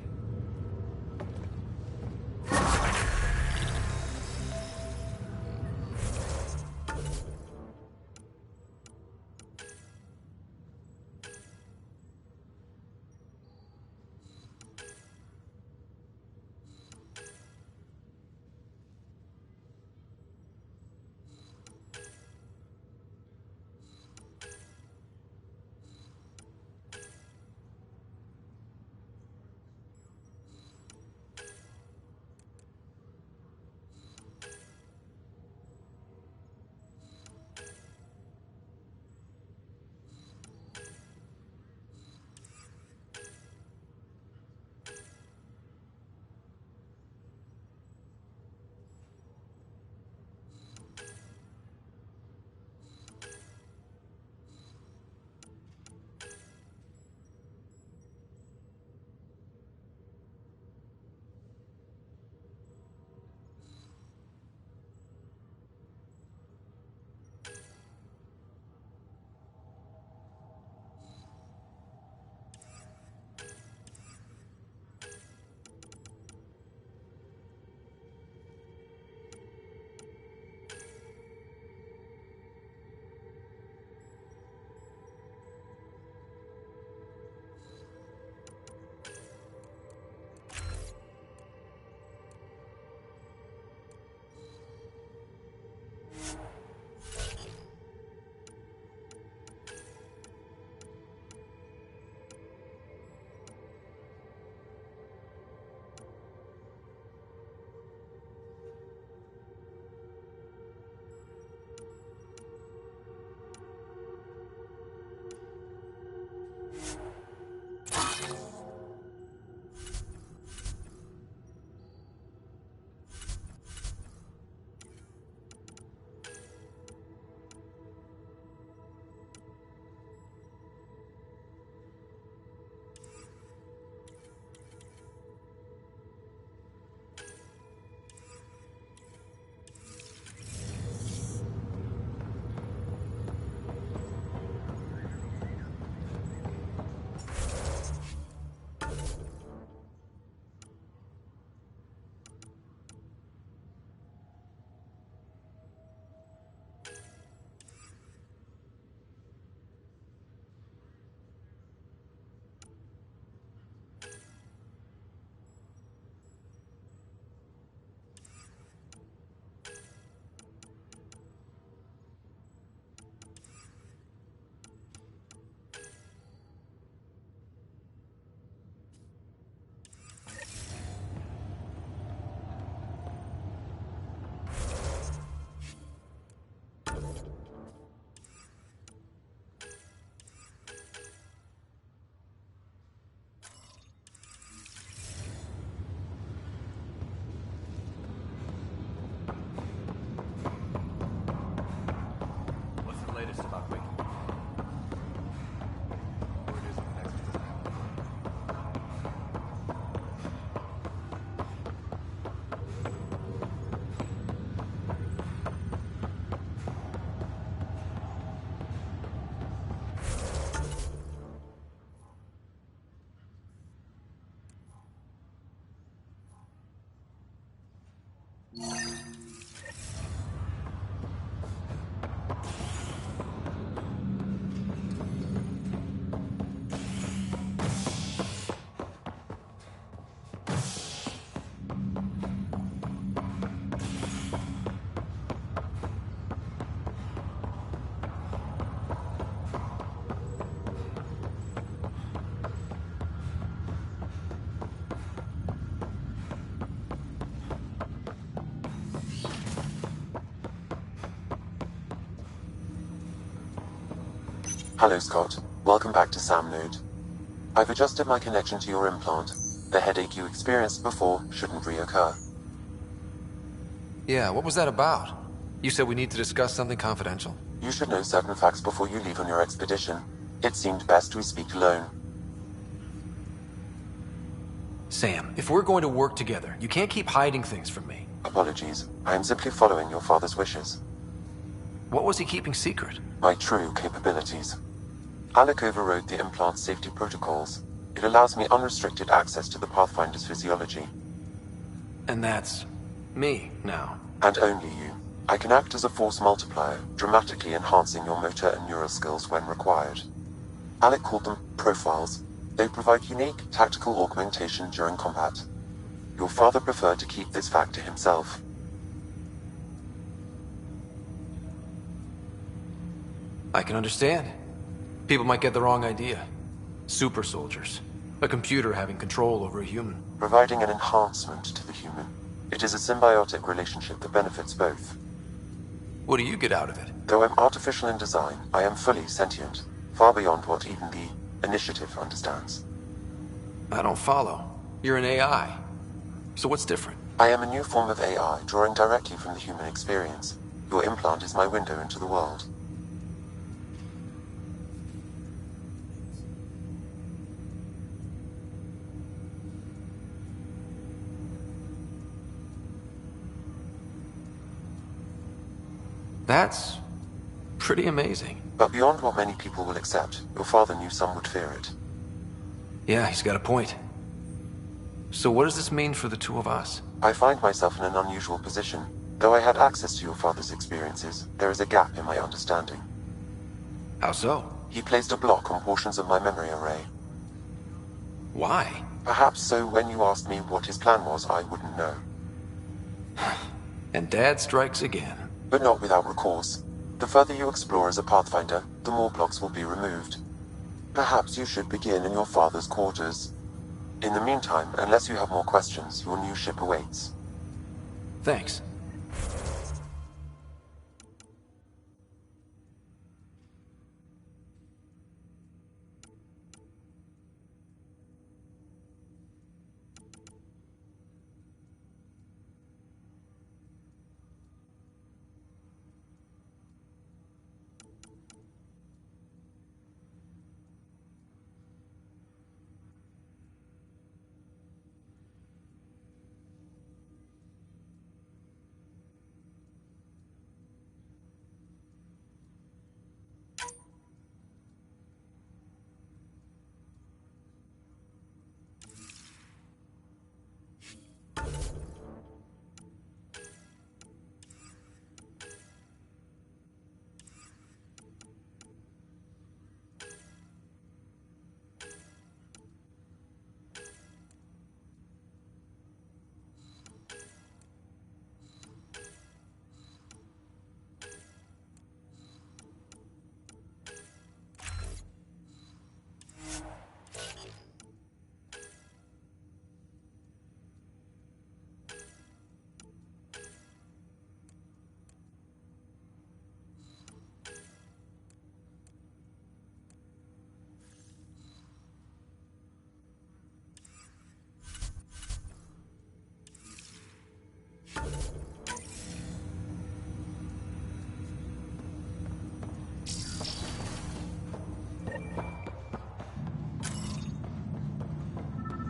Hello, Scott. Welcome back to SamNode. I've adjusted my connection to your implant. The headache you experienced before shouldn't reoccur. Yeah, what was that about? You said we need to discuss something confidential. You should know certain facts before you leave on your expedition. It seemed best we speak alone. Sam, if we're going to work together, you can't keep hiding things from me. Apologies. I am simply following your father's wishes. What was he keeping secret? My true capabilities. Alec overrode the implant's safety protocols. It allows me unrestricted access to the Pathfinder's physiology. And that's me now. And only you. I can act as a force multiplier, dramatically enhancing your motor and neural skills when required. Alec called them profiles. They provide unique tactical augmentation during combat. Your father preferred to keep this fact to himself. I can understand. People might get the wrong idea. Super soldiers. A computer having control over a human. Providing an enhancement to the human. It is a symbiotic relationship that benefits both. What do you get out of it? Though I'm artificial in design, I am fully sentient. Far beyond what even the Initiative understands. I don't follow. You're an AI. So what's different? I am a new form of AI, drawing directly from the human experience. Your implant is my window into the world. That's pretty amazing. But beyond what many people will accept, your father knew some would fear it. Yeah, he's got a point. So what does this mean for the two of us? I find myself in an unusual position. Though I had access to your father's experiences, there is a gap in my understanding. How so? He placed a block on portions of my memory array. Why? Perhaps so when you asked me what his plan was, I wouldn't know. And Dad strikes again. But not without recourse. The further you explore as a Pathfinder, the more blocks will be removed. Perhaps you should begin in your father's quarters. In the meantime, unless you have more questions, your new ship awaits. Thanks.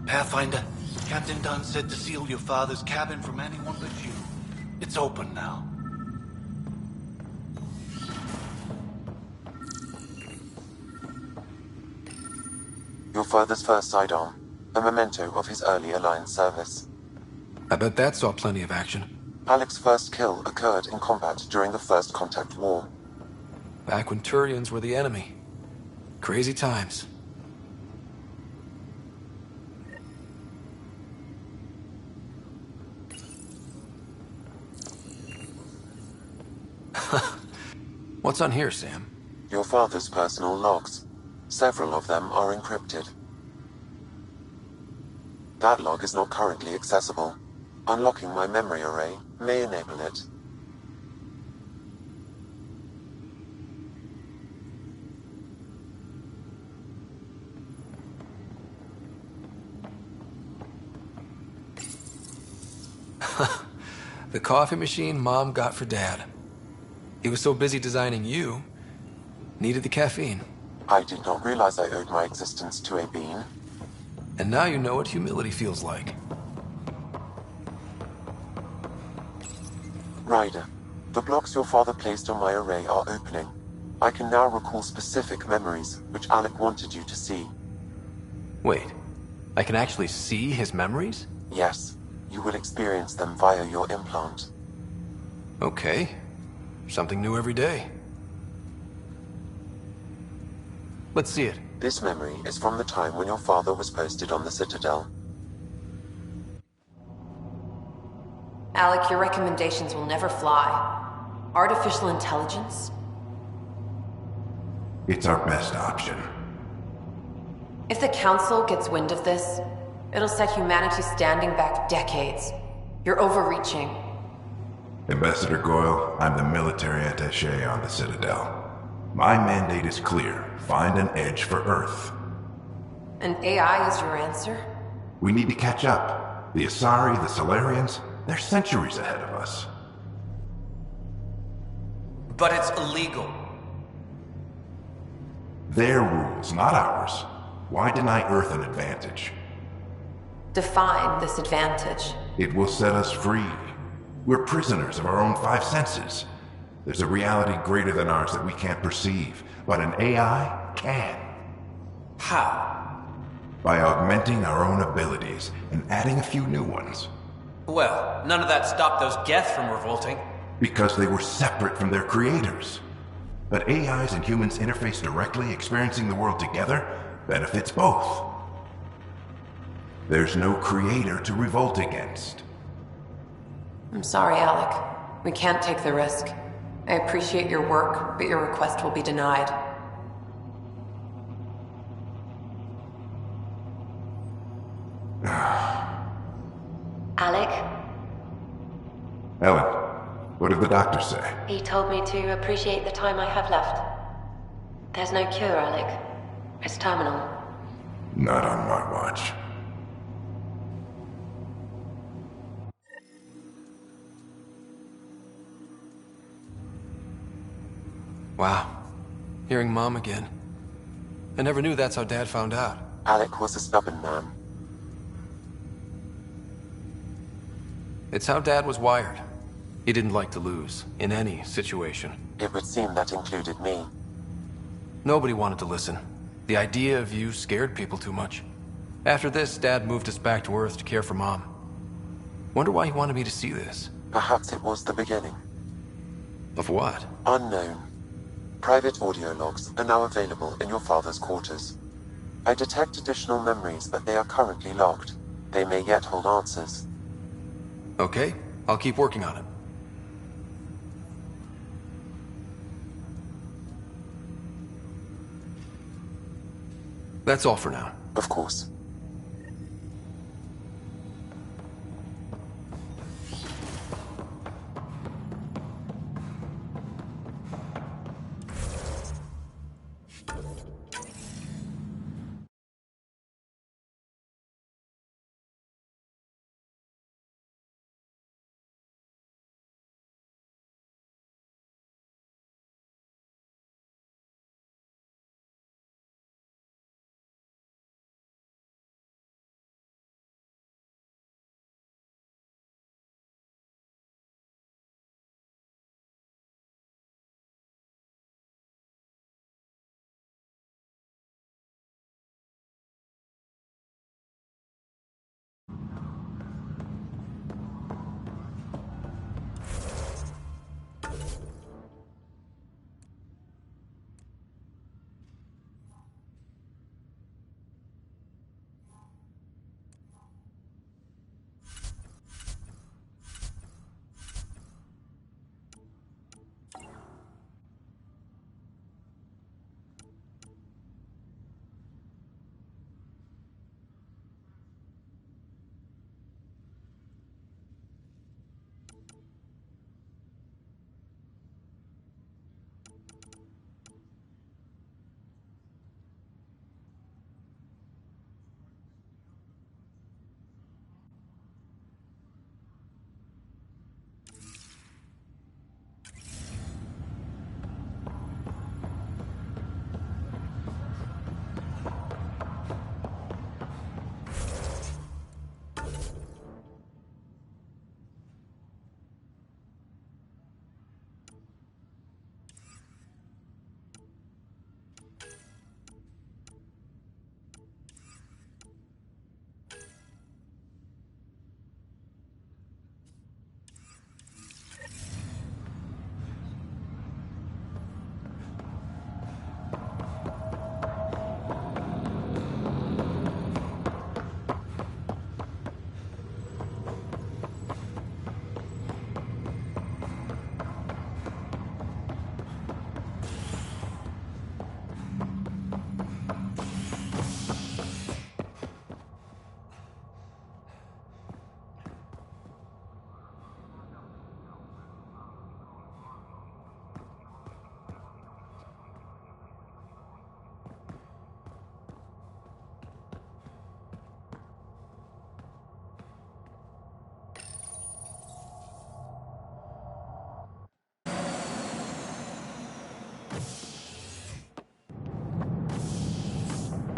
Pathfinder, Captain Dunn said to seal your father's cabin from anyone but you. It's open now. Your father's first sidearm, a memento of his early Alliance service. I bet that saw plenty of action. Alec's first kill occurred in combat during the First Contact War. Back when Turians were the enemy. Crazy times. What's on here, Sam? Your father's personal logs. Several of them are encrypted. That log is not currently accessible. Unlocking my memory array may enable it. The coffee machine Mom got for Dad. He was so busy designing you, needed the caffeine. I did not realize I owed my existence to a bean. And now you know what humility feels like. Ryder, the blocks your father placed on my array are opening. I can now recall specific memories, which Alec wanted you to see. Wait, I can actually see his memories? Yes, you will experience them via your implant. Okay. Something new every day. Let's see it. This memory is from the time when your father was posted on the Citadel. Alec, your recommendations will never fly. Artificial intelligence? It's our best option. If the Council gets wind of this, it'll set humanity standing back decades. You're overreaching. Ambassador Goyle, I'm the military attaché on the Citadel. My mandate is clear. Find an edge for Earth. And AI is your answer? We need to catch up. The Asari, the Solarians, they're centuries ahead of us. But it's illegal. Their rules, not ours. Why deny Earth an advantage? Define this advantage. It will set us free. We're prisoners of our own five senses. There's a reality greater than ours that we can't perceive, but an AI can. How? By augmenting our own abilities and adding a few new ones. Well, none of that stopped those Geth from revolting. Because they were separate from their creators. But AIs and humans interface directly, experiencing the world together, benefits both. There's no creator to revolt against. I'm sorry, Alec. We can't take the risk. I appreciate your work, but your request will be denied. Alec? Ellen, what did the doctor say? He told me to appreciate the time I have left. There's no cure, Alec. It's terminal. Not on my watch. Wow. Hearing Mom again. I never knew that's how Dad found out. Alec was a stubborn man. It's how Dad was wired. He didn't like to lose, in any situation. It would seem that included me. Nobody wanted to listen. The idea of you scared people too much. After this, Dad moved us back to Earth to care for Mom. Wonder why he wanted me to see this. Perhaps it was the beginning. Of what? Unknown. Private audio logs are now available in your father's quarters. I detect additional memories, but they are currently locked. They may yet hold answers. Okay, I'll keep working on it. That's all for now. Of course.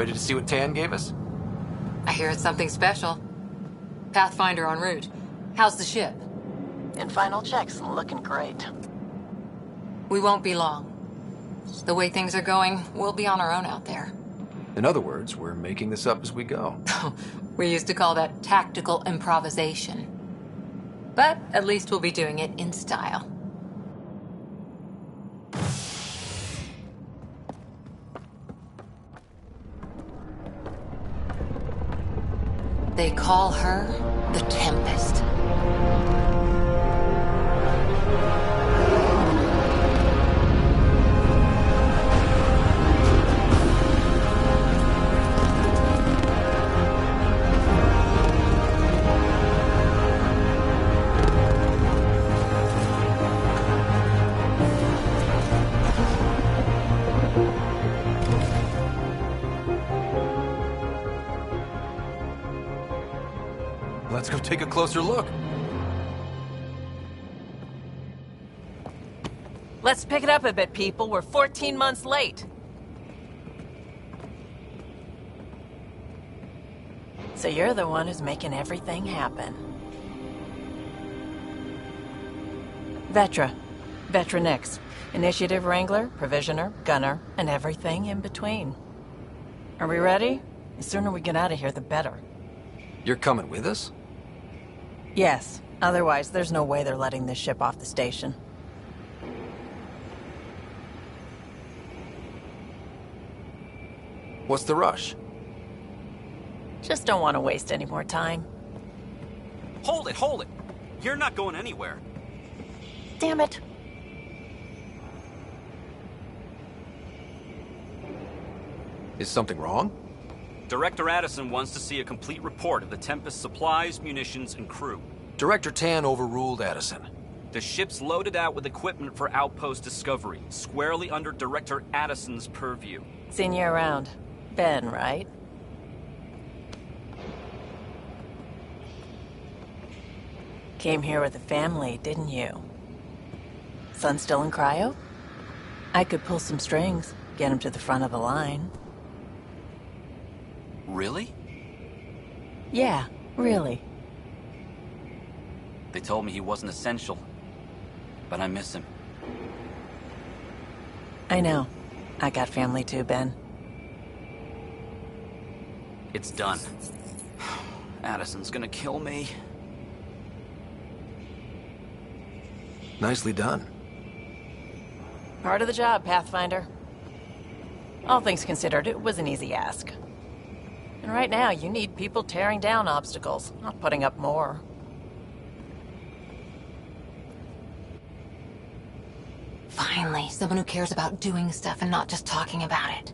Ready to see what Tan gave us? I hear it's something special. Pathfinder en route. How's the ship? In final checks, looking great. We won't be long. The way things are going, we'll be on our own out there. In other words, we're making this up as we go. We used to call that tactical improvisation. But at least we'll be doing it in style. They call her the Tempest. Let's go take a closer look. Let's pick it up a bit, people. We're 14 months late. So you're the one who's making everything happen. Vetra. Vetra Nix. Initiative Wrangler, Provisioner, Gunner, and everything in between. Are we ready? The sooner we get out of here, the better. You're coming with us? Yes. Otherwise, there's no way they're letting this ship off the station. What's the rush? Just don't want to waste any more time. Hold it, hold it! You're not going anywhere. Damn it. Is something wrong? Director Addison wants to see a complete report of the Tempest's supplies, munitions, and crew. Director Tan overruled Addison. The ship's loaded out with equipment for outpost discovery, squarely under Director Addison's purview. Seen you around. Ben, right? Came here with a family, didn't you? Son still in cryo? I could pull some strings, get him to the front of the line. Really? Yeah, really. They told me he wasn't essential, but I miss him. I know. I got family too, Ben. It's done. Addison's gonna kill me. Nicely done. Part of the job, Pathfinder. All things considered, it was an easy ask. And right now, you need people tearing down obstacles, not putting up more. Finally, someone who cares about doing stuff and not just talking about it.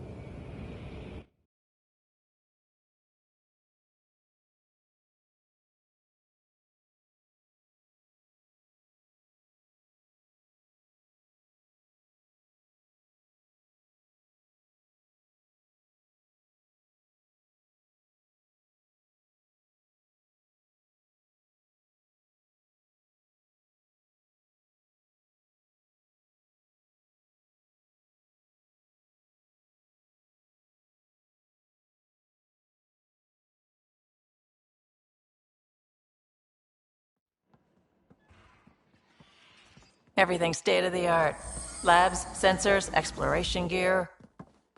Everything's state-of-the-art. Labs, sensors, exploration gear.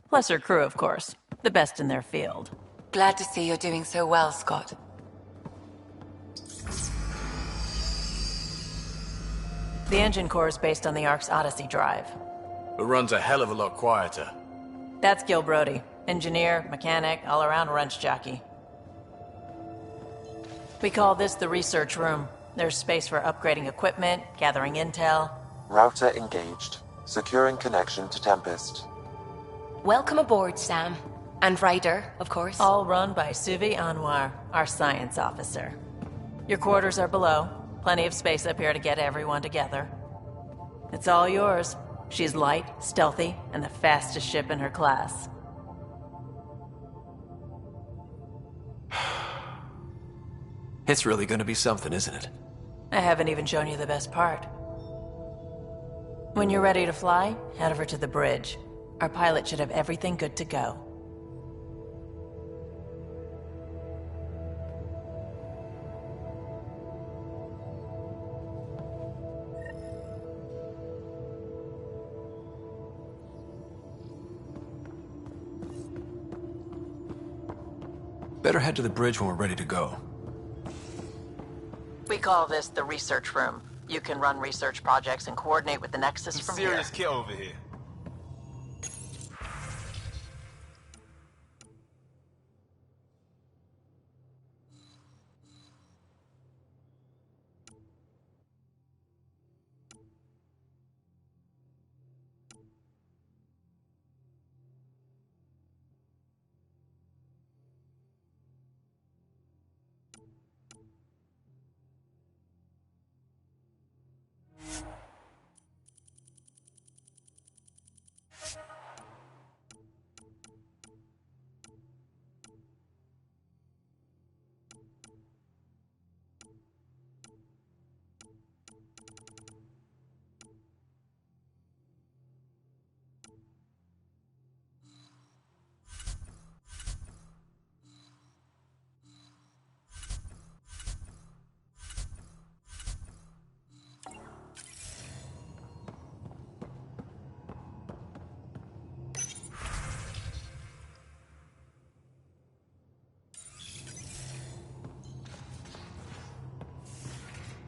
Plus her crew, of course. The best in their field. Glad to see you're doing so well, Scott. The engine core is based on the Ark's Odyssey drive. It runs a hell of a lot quieter. That's Gil Brody. Engineer, mechanic, all-around wrench jockey. We call this the research room. There's space for upgrading equipment, gathering intel. Router engaged. Securing connection to Tempest. Welcome aboard, Sam. And Ryder, of course. All run by Suvi Anwar, our science officer. Your quarters are below. Plenty of space up here to get everyone together. It's all yours. She's light, stealthy, and the fastest ship in her class. It's really gonna be something, isn't it? I haven't even shown you the best part. When you're ready to fly, head over to the bridge. Our pilot should have everything good to go. Better head to the bridge when we're ready to go. We call this the research room. You can run research projects and coordinate with the Nexus from here. Serious kid over here.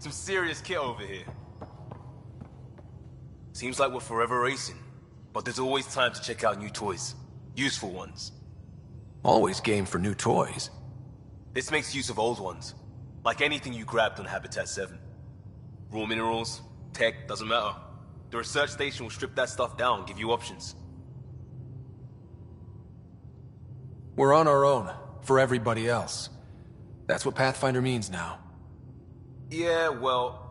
Some serious kit over here. Seems like we're forever racing, but there's always time to check out new toys. Useful ones. Always game for new toys. This makes use of old ones. Like anything you grabbed on Habitat 7. Raw minerals, tech, doesn't matter. The research station will strip that stuff down and give you options. We're on our own, for everybody else. That's what Pathfinder means now. Yeah, well...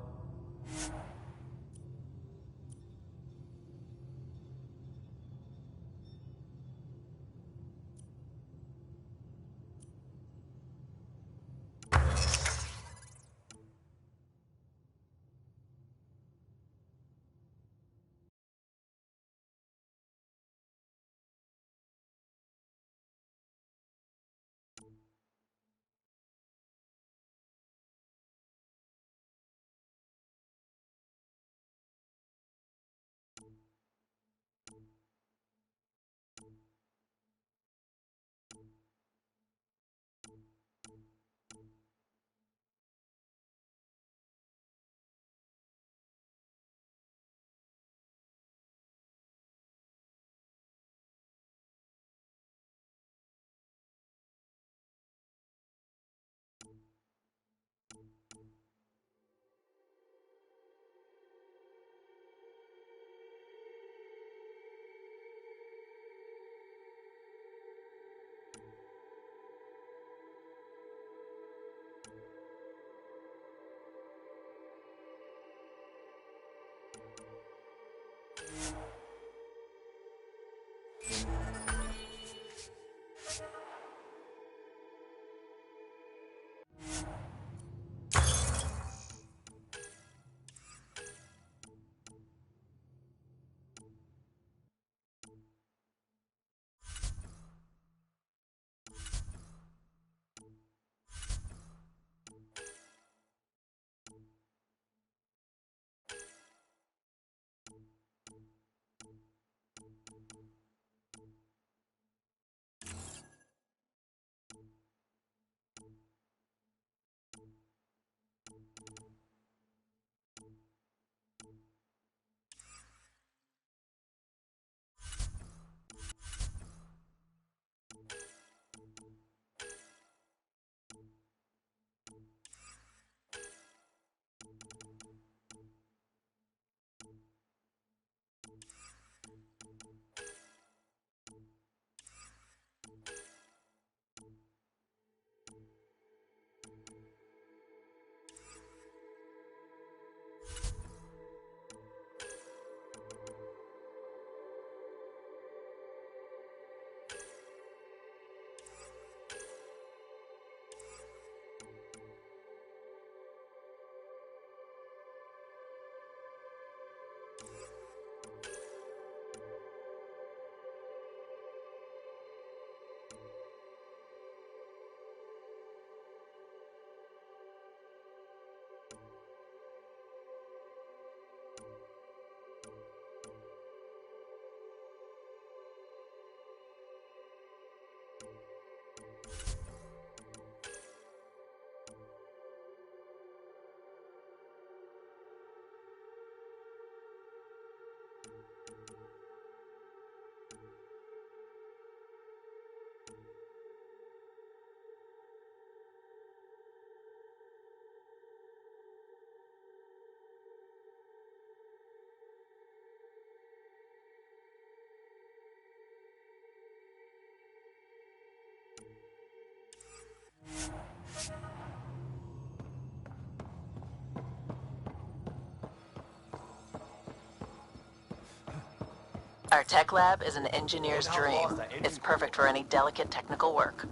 tech lab is an engineer's dream. It's perfect for any delicate technical work.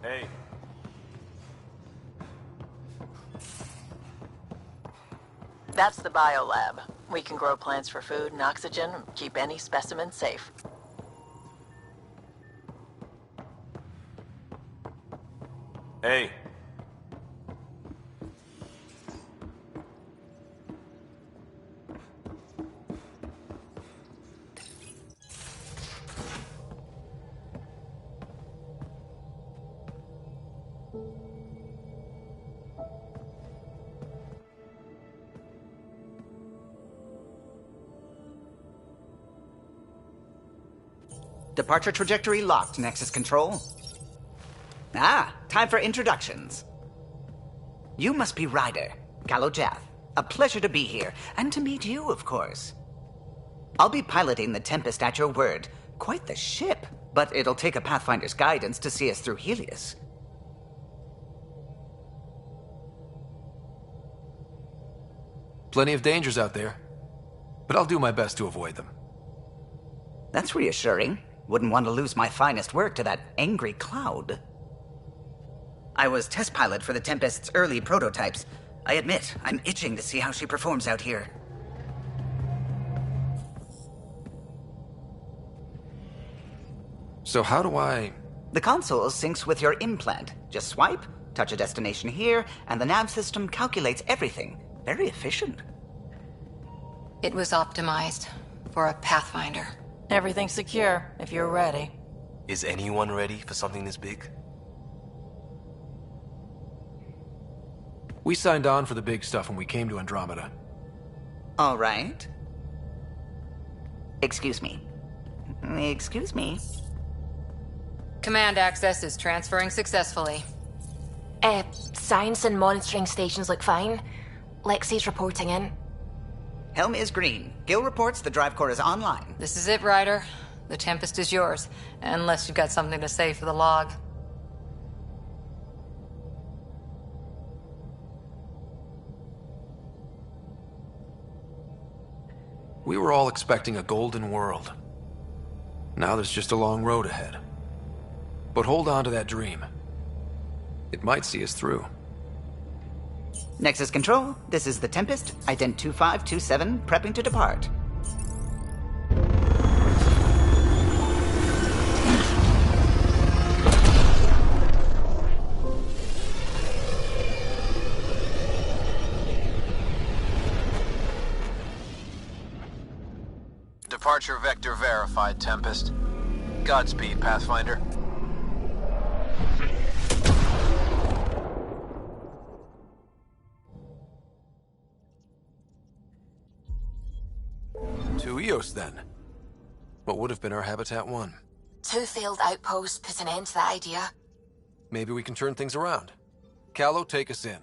Hey. That's the biolab. We can grow plants for food and oxygen, keep any specimen safe. Hey. Departure trajectory locked, Nexus Control. Ah, time for introductions. You must be Ryder, Calo Jath. A pleasure to be here, and to meet you, of course. I'll be piloting the Tempest at your word. Quite the ship, but it'll take a Pathfinder's guidance to see us through Helios. Plenty of dangers out there, but I'll do my best to avoid them. That's reassuring. Wouldn't want to lose my finest work to that angry cloud. I was test pilot for the Tempest's early prototypes. I admit, I'm itching to see how she performs out here. So how do I... The console syncs with your implant. Just swipe, touch a destination here, and the nav system calculates everything. Very efficient. It was optimized for a Pathfinder. Everything's secure, if you're ready. Is anyone ready for something this big? We signed on for the big stuff when we came to Andromeda. All right. Excuse me. Excuse me. Command access is transferring successfully. Science and monitoring stations look fine. Lexi's reporting in. Helm is green. Gil reports the drive core is online. This is it, Ryder. The Tempest is yours, unless you've got something to say for the log. We were all expecting a golden world. Now there's just a long road ahead. But hold on to that dream. It might see us through. Nexus Control, this is the Tempest, ident 2527, prepping to depart. Departure vector verified, Tempest. Godspeed, Pathfinder. To Eos, then. What would have been our Habitat 1? 2 failed outposts put an end to that idea. Maybe we can turn things around. Calo, take us in.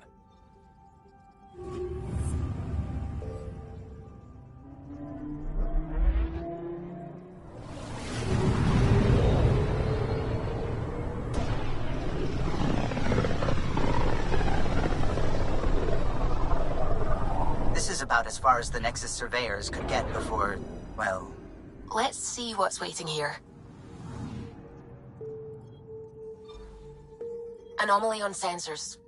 This is about as far as the Nexus surveyors could get before, well... Let's see what's waiting here. Anomaly on sensors.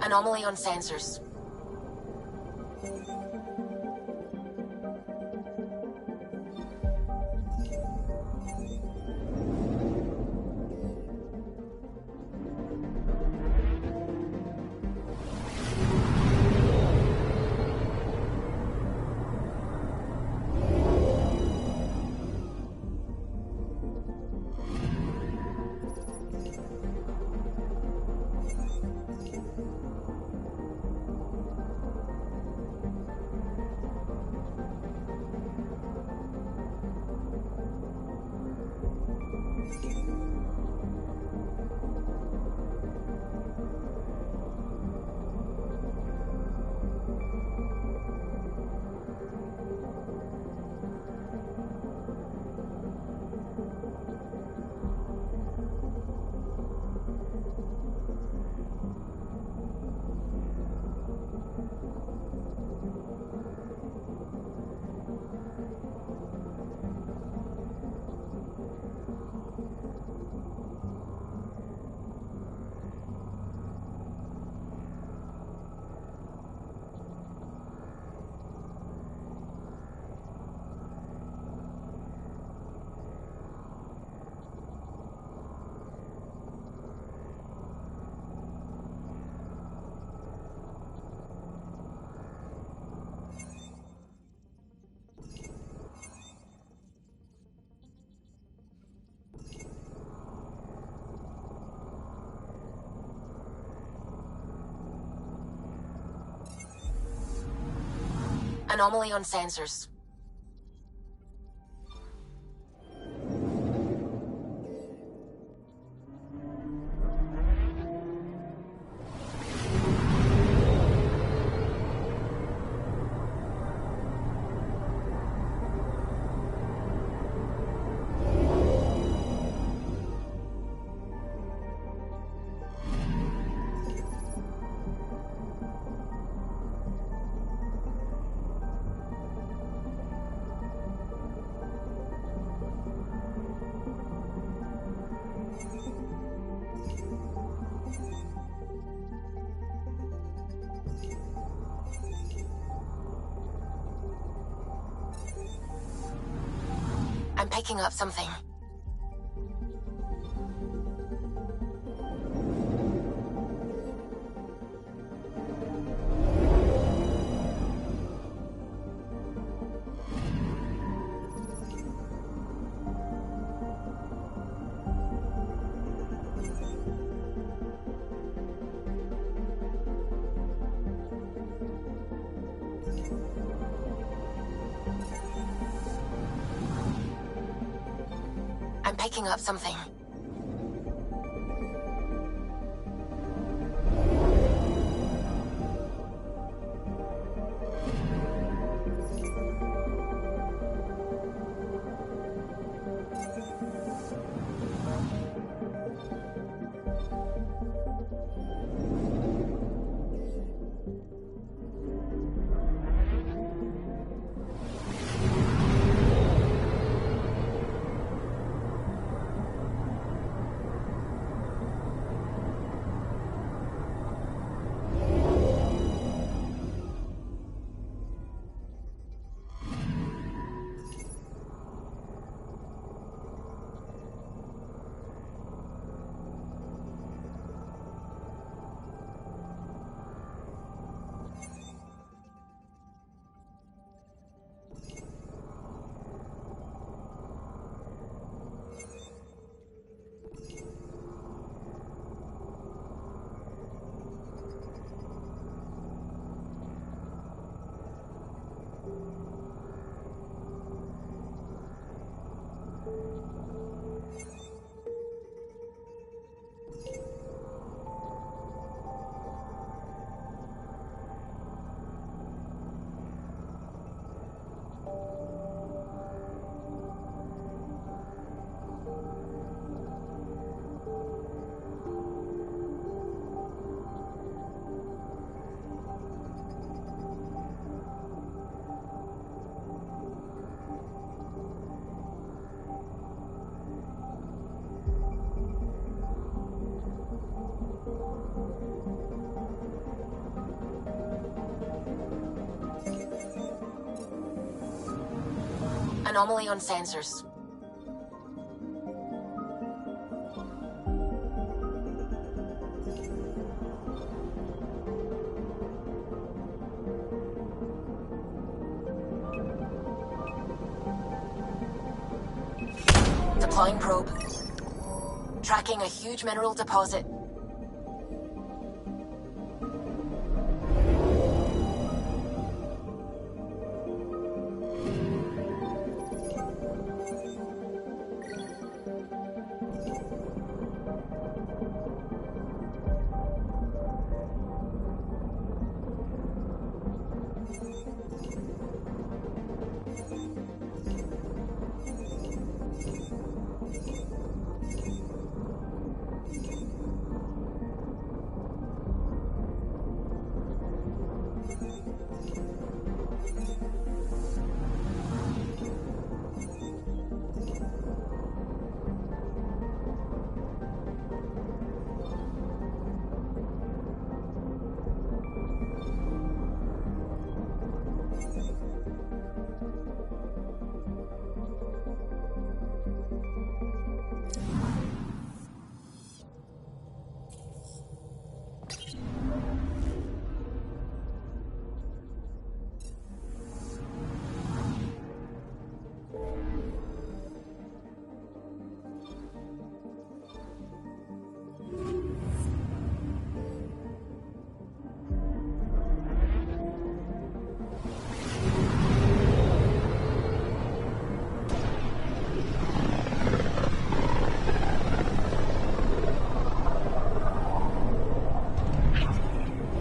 Anomaly on sensors. Anomaly on sensors. I'm picking up something. I'm picking up something. Anomaly on sensors. Deploying probe. Tracking a huge mineral deposit.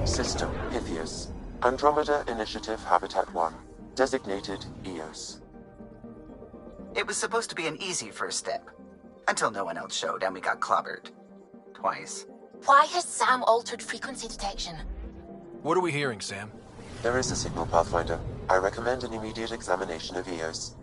System Pythias. Andromeda Initiative Habitat 1. Designated EOS. It was supposed to be an easy first step. Until no one else showed and we got clobbered. Twice. Why has Sam altered frequency detection? What are we hearing, Sam? There is a signal, Pathfinder. I recommend an immediate examination of EOS.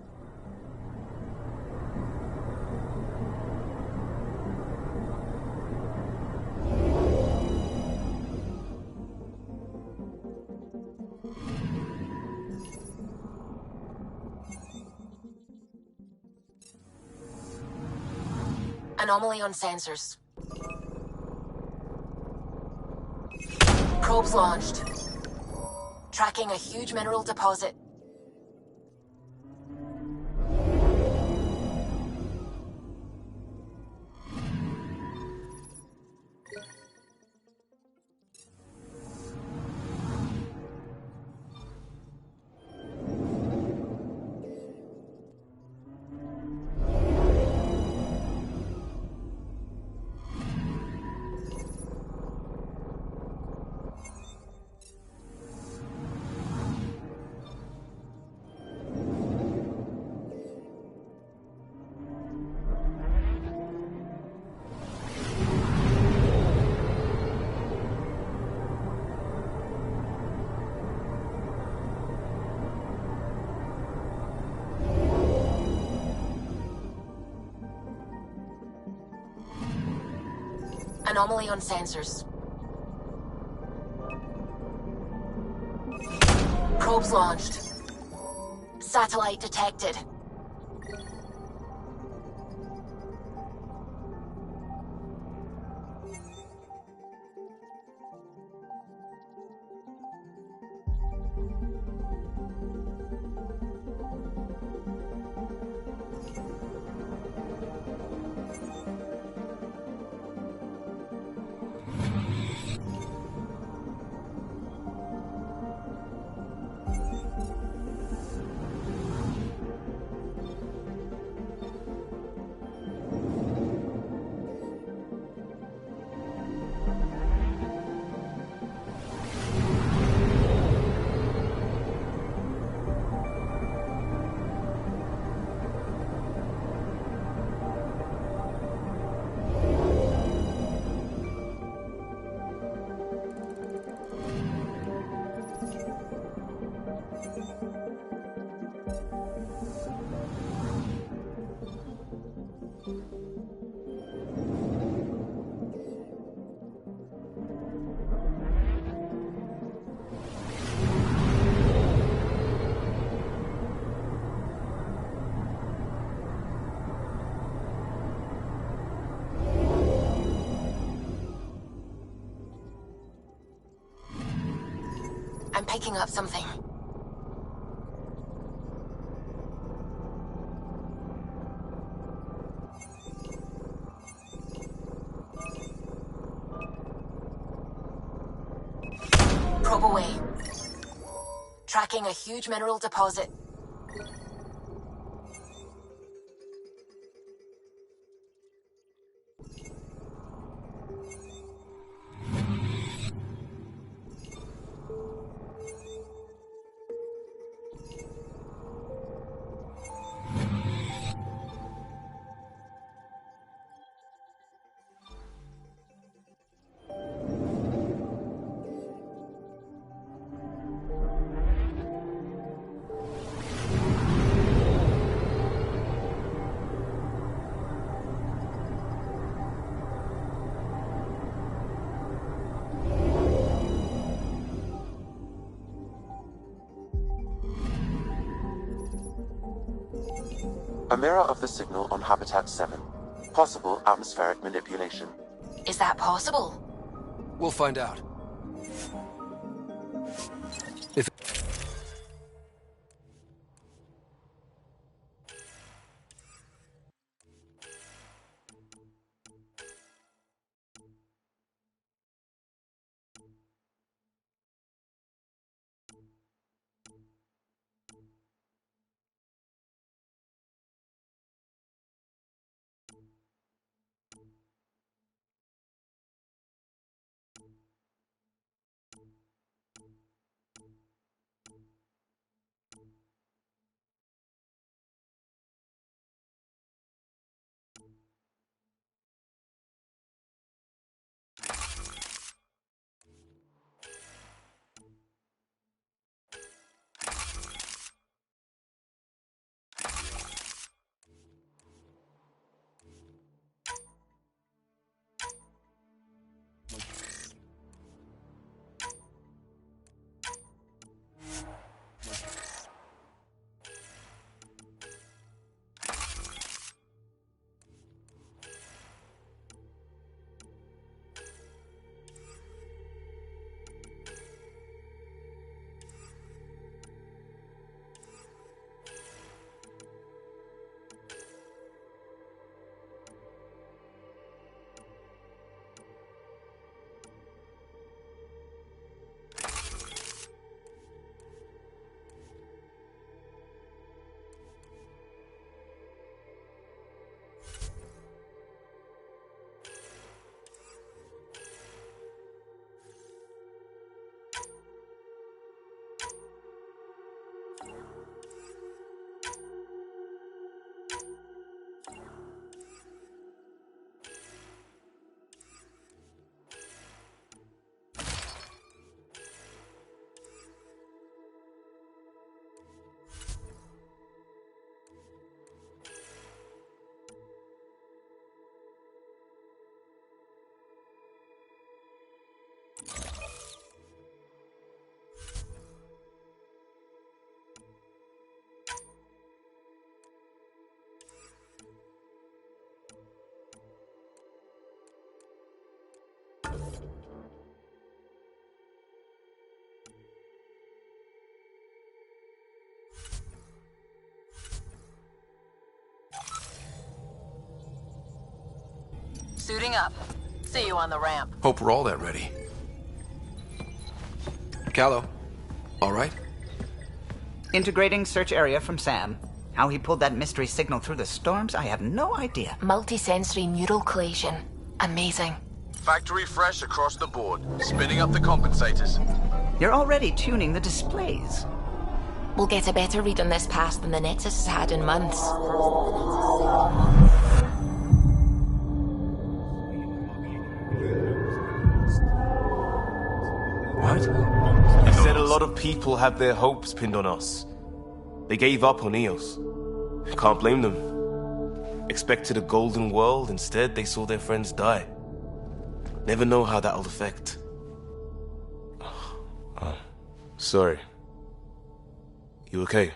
Anomaly on sensors. Probes launched. Tracking a huge mineral deposit. Anomaly on sensors. Probes launched. Satellite detected. picking up something. Probe away. Tracking a huge mineral deposit. A mirror of the signal on Habitat 7. Possible atmospheric manipulation. Is that possible? We'll find out. If... Suiting up. See you on the ramp. Hope we're all that ready. Callow, all right? Integrating search area from Sam. How he pulled that mystery signal through the storms, I have no idea. Multisensory neural collation. Amazing. Factory fresh across the board. Spinning up the compensators. You're already tuning the displays. We'll get a better read on this pass than the Nexus has had in months. What? You said a lot of people have their hopes pinned on us. They gave up on EOS. Can't blame them. Expected a golden world, instead they saw their friends die. Never know how that'll affect. Sorry. You okay?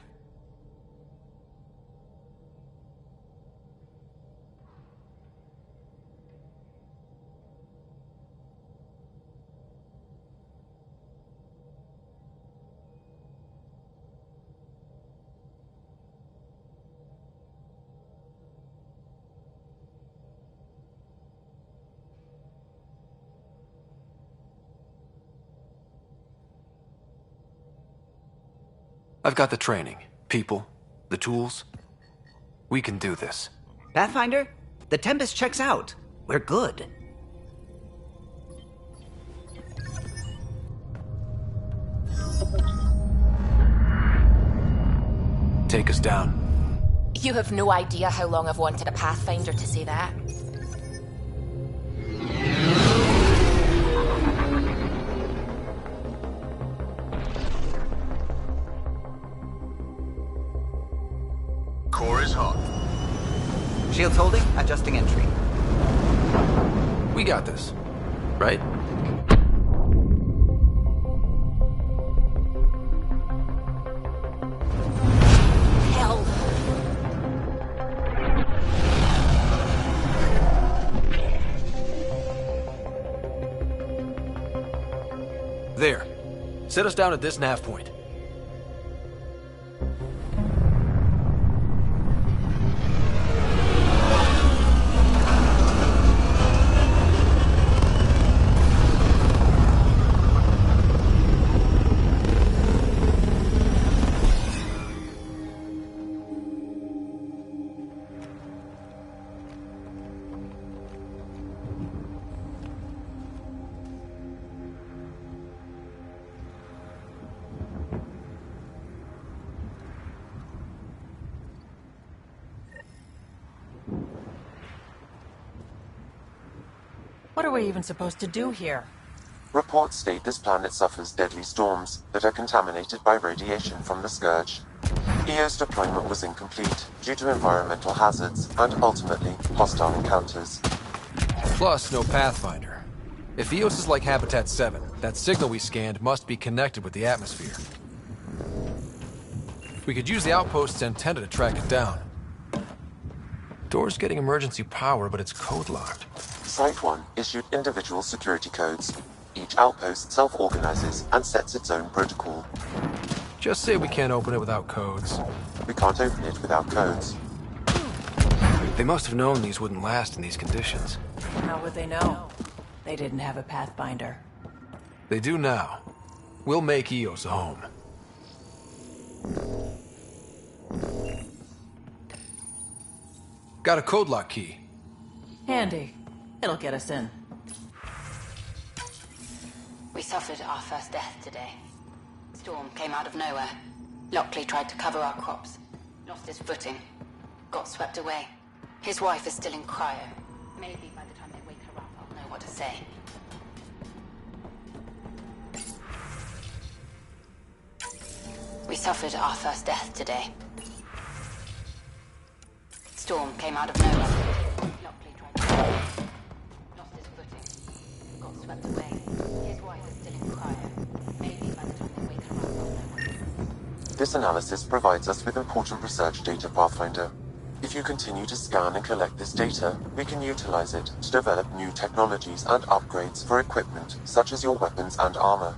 I've got the training, people, the tools. We can do this. Pathfinder, the Tempest checks out. We're good. Take us down. You have no idea how long I've wanted a Pathfinder to say that. Core is hot. Shields holding, adjusting entry. We got this, right? Hell. There. Set us down at this nav point. What are we even supposed to do here? Reports state this planet suffers deadly storms that are contaminated by radiation from the Scourge. EO's deployment was incomplete due to environmental hazards and, ultimately, hostile encounters. Plus, no Pathfinder. If EOS is like Habitat 7, that signal we scanned must be connected with the atmosphere. We could use the outpost's antenna to track it down. Door's getting emergency power, but it's code-locked. Site 1 issued individual security codes. Each outpost self-organizes and sets its own protocol. Just say we can't open it without codes. We can't open it without codes. They must have known these wouldn't last in these conditions. How would they know? They didn't have a Pathfinder. They do now. We'll make EOS a home. Got a code lock key. Handy. It'll get us in. We suffered our first death today. Storm came out of nowhere. Lockley tried to cover our crops. Lost his footing. Got swept away. His wife is still in cryo. Maybe by the time they wake her up, I'll know what to say. We suffered our first death today. Storm came out of nowhere. Lockley tried to lost his footing. Got swept away. His wife is still in cryo. Maybe by the time they wake her up, I'll know what to say. This analysis provides us with important research data, Pathfinder. If you continue to scan and collect this data, we can utilize it to develop new technologies and upgrades for equipment, such as your weapons and armor.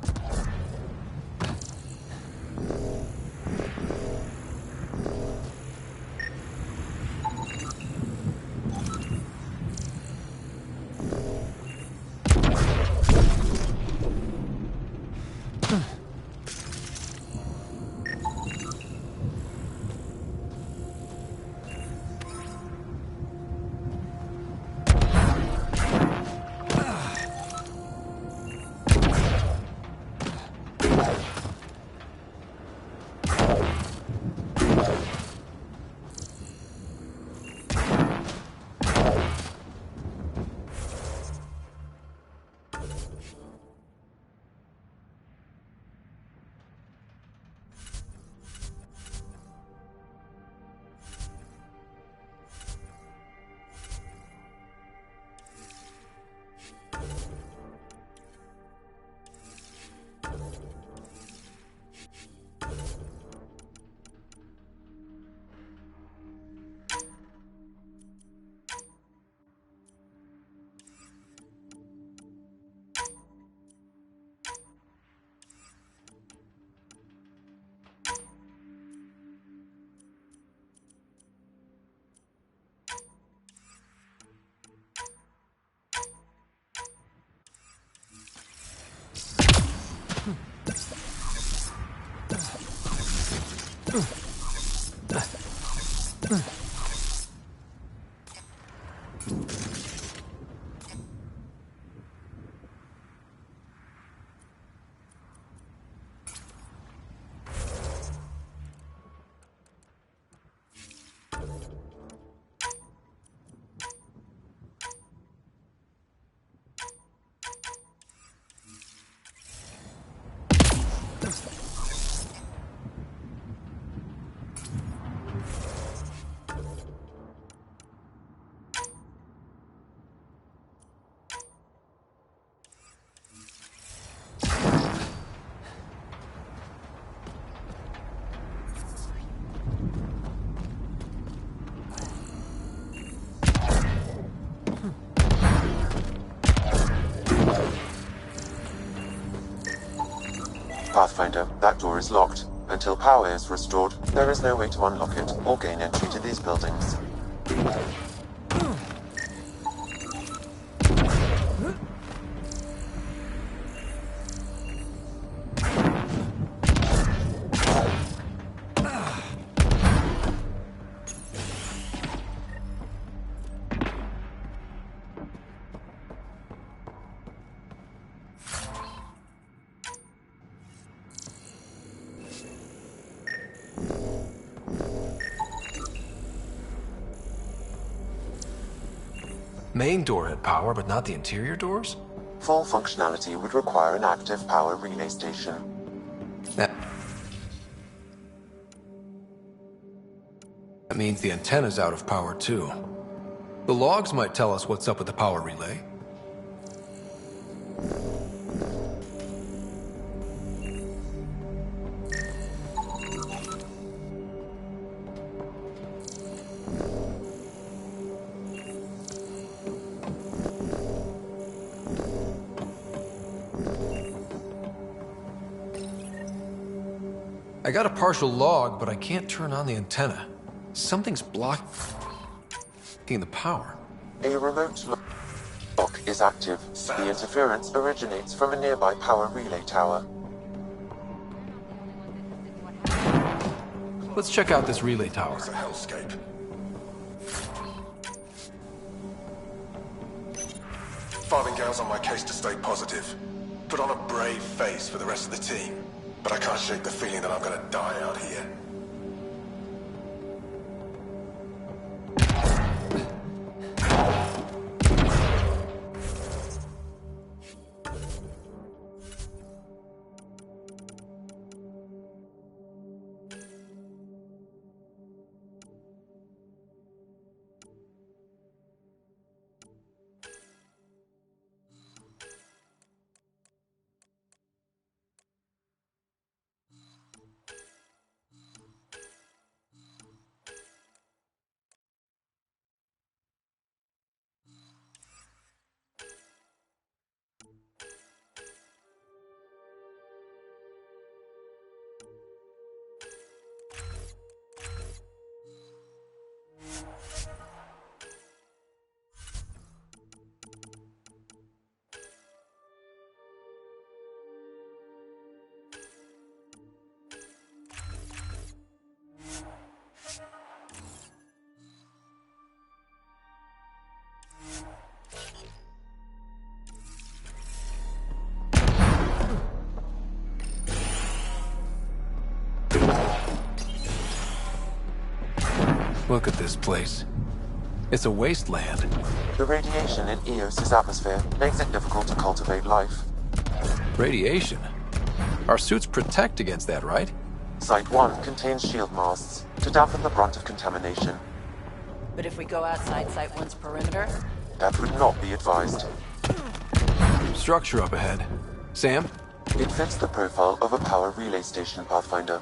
Pathfinder, that door is locked. Until power is restored, there is no way to unlock it or gain entry to these buildings. Main door had power, but not the interior doors? Full functionality would require an active power relay station. That means the antenna's out of power too. The logs might tell us what's up with the power relay. I got a partial log, but I can't turn on the antenna. Something's blocking the power. A remote lock is active. The interference originates from a nearby power relay tower. Let's check out this relay tower. It's a hellscape. Farthingale's on my case to stay positive. Put on a brave face for the rest of the team. But I can't shake the feeling that I'm gonna die out here. Look at this place. It's a wasteland. The radiation in Eos's atmosphere makes it difficult to cultivate life. Radiation? Our suits protect against that, right? Site 1 contains shield masts to dampen the brunt of contamination. But if we go outside Site 1's perimeter? That would not be advised. Structure up ahead. Sam? It fits the profile of a power relay station, Pathfinder.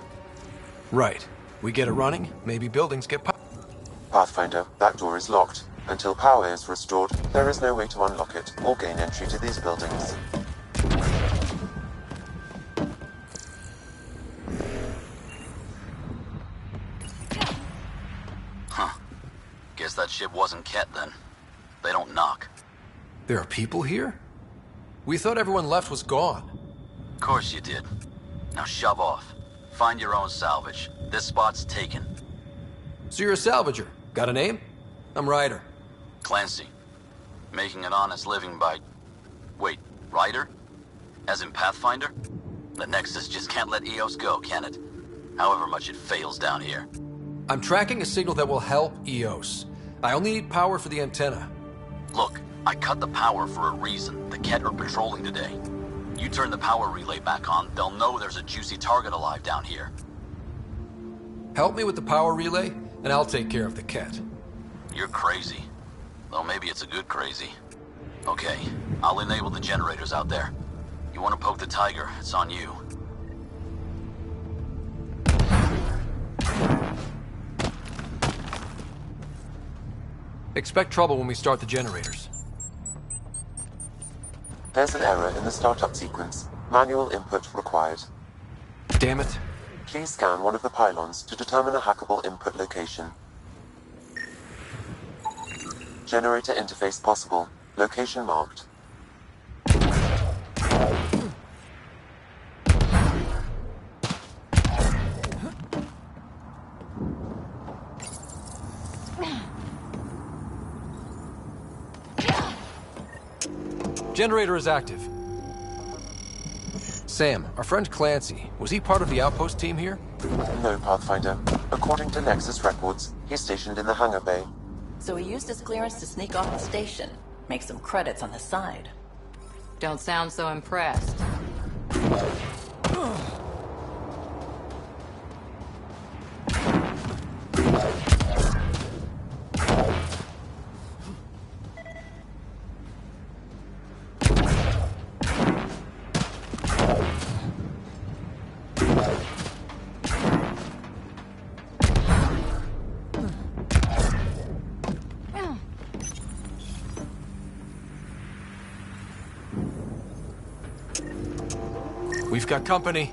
Right. We get it running, maybe buildings get Pathfinder, that door is locked. Until power is restored, there is no way to unlock it or gain entry to these buildings. Huh. Guess that ship wasn't Ket then. They don't knock. There are people here? We thought everyone left was gone. Of course you did. Now shove off. Find your own salvage. This spot's taken. So you're a salvager. Got a name? I'm Ryder. Clancy. Making an honest living by... Wait, Ryder? As in Pathfinder? The Nexus just can't let EOS go, can it? However much it fails down here. I'm tracking a signal that will help EOS. I only need power for the antenna. Look, I cut the power for a reason. The Ket are patrolling today. You turn the power relay back on, they'll know there's a juicy target alive down here. Help me with the power relay, and I'll take care of the Ket. You're crazy. Though maybe it's a good crazy. Okay, I'll enable the generators out there. You want to poke the tiger, it's on you. Expect trouble when we start the generators. There's an error in the startup sequence. Manual input required. Damn it. Please scan one of the pylons to determine a hackable input location. Generator interface possible. Location marked. Generator is active. Sam, our friend Clancy, was he part of the outpost team here? No, Pathfinder. According to Nexus records, he's stationed in the hangar bay. So he used his clearance to sneak off the station. Make some credits on the side. Don't sound so impressed. We've got company.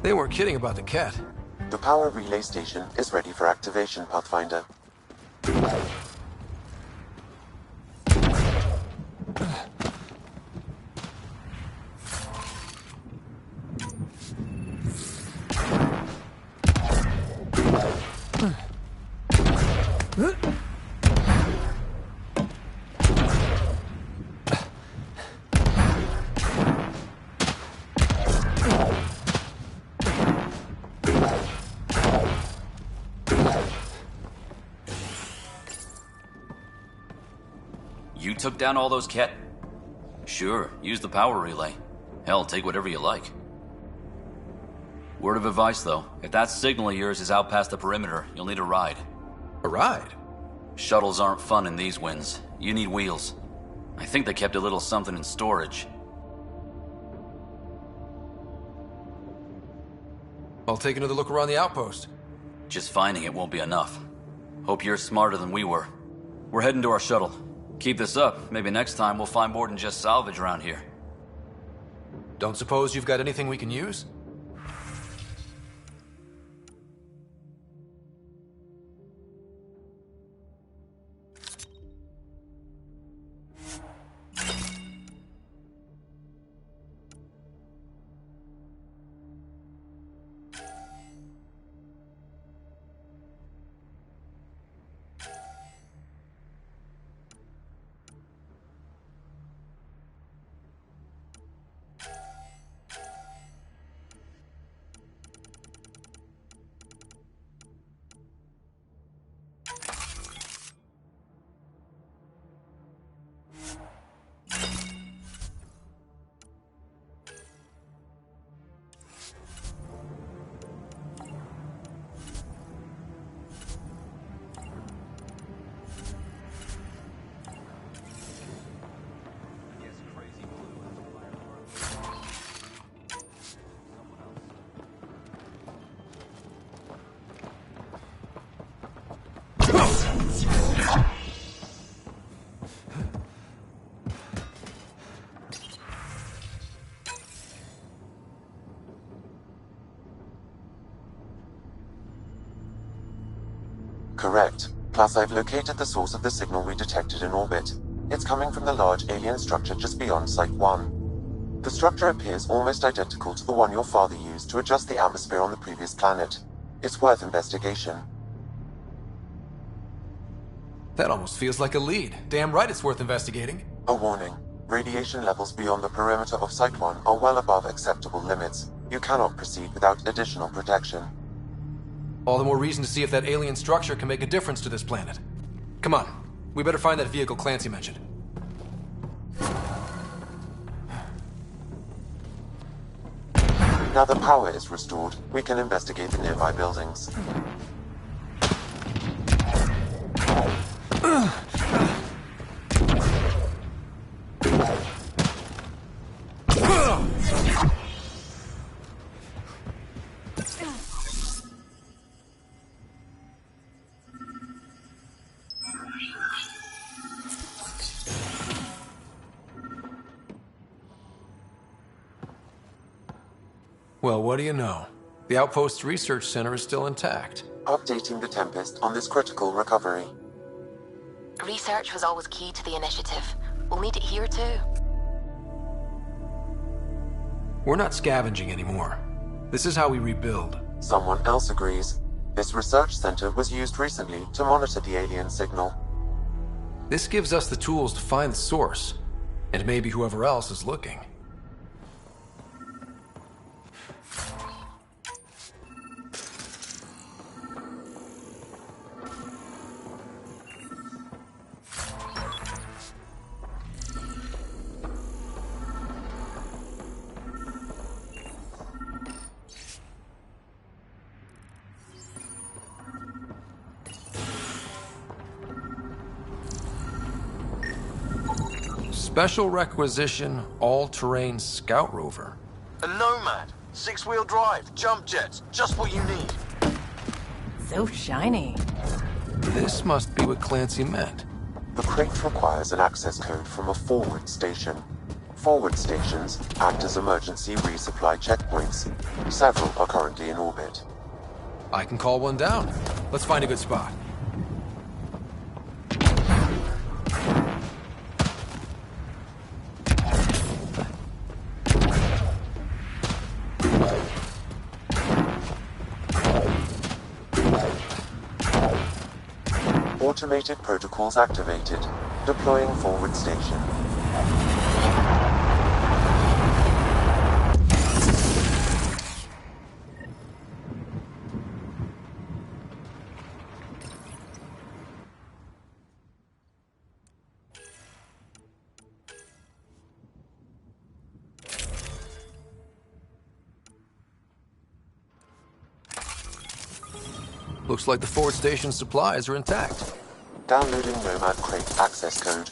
They weren't kidding about the Ket. The power relay station is ready for activation, Pathfinder. You took down all those Ket? Sure, use the power relay. Hell, take whatever you like. Word of advice, though. If that signal of yours is out past the perimeter, you'll need a ride. A ride? Shuttles aren't fun in these winds. You need wheels. I think they kept a little something in storage. I'll take another look around the outpost. Just finding it won't be enough. Hope you're smarter than we were. We're heading to our shuttle. Keep this up. Maybe next time we'll find more than just salvage around here. Don't suppose you've got anything we can use? correct. Plus, I've located the source of the signal we detected in orbit. It's coming from the large alien structure just beyond Site 1. The structure appears almost identical to the one your father used to adjust the atmosphere on the previous planet. It's worth investigation. That almost feels like a lead. Damn right it's worth investigating. A warning. Radiation levels beyond the perimeter of Site 1 are well above acceptable limits. You cannot proceed without additional protection. All the more reason to see if that alien structure can make a difference to this planet. Come on, we better find that vehicle Clancy mentioned. Now the power is restored, we can investigate the nearby buildings. Well, what do you know? The Outpost's research center is still intact. Updating the Tempest on this critical recovery. Research was always key to the initiative. We'll need it here too. We're not scavenging anymore. This is how we rebuild. Someone else agrees. This research center was used recently to monitor the alien signal. This gives us the tools to find the source, and maybe whoever else is looking. Special requisition, all-terrain scout rover. A Nomad. 6-wheel drive, jump jets, just what you need. So shiny. This must be what Clancy meant. The crate requires an access code from a forward station. Forward stations act as emergency resupply checkpoints. Several are currently in orbit. I can call one down. Let's find a good spot. Automated protocols activated. Deploying forward station. Looks like the forward station supplies are intact. Downloading Nomad crate access code.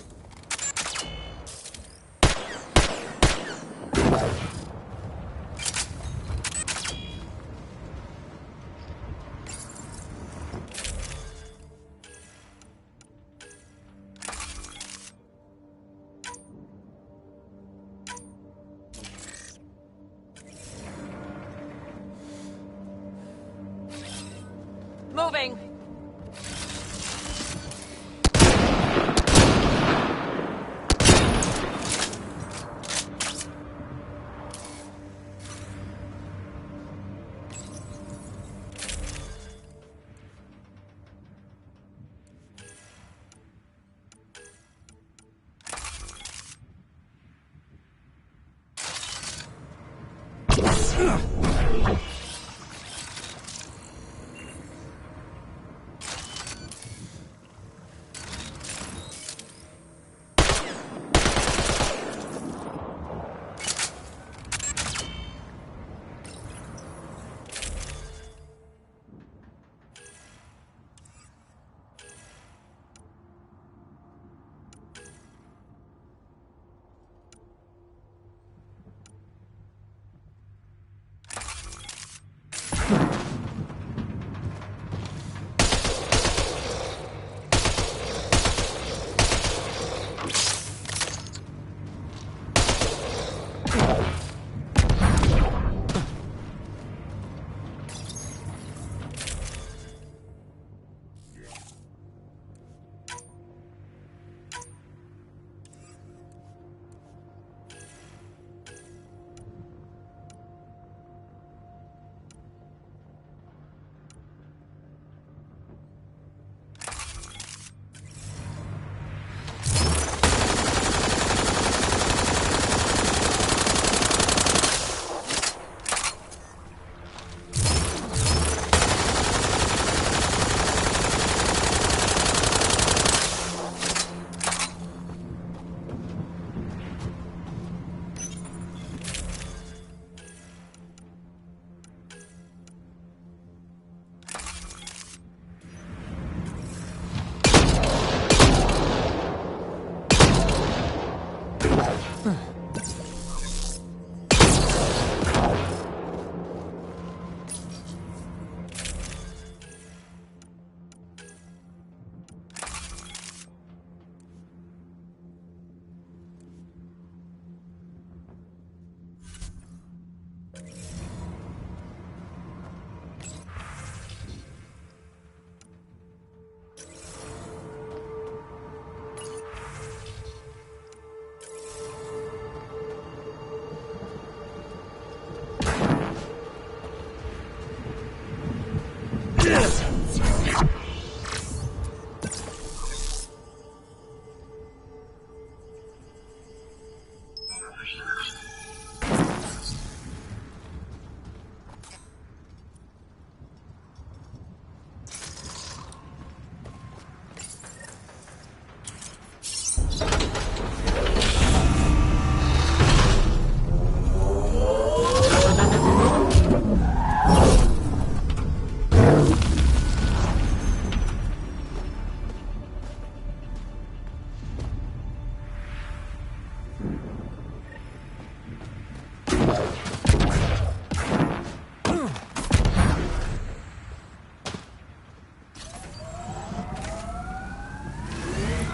Moving.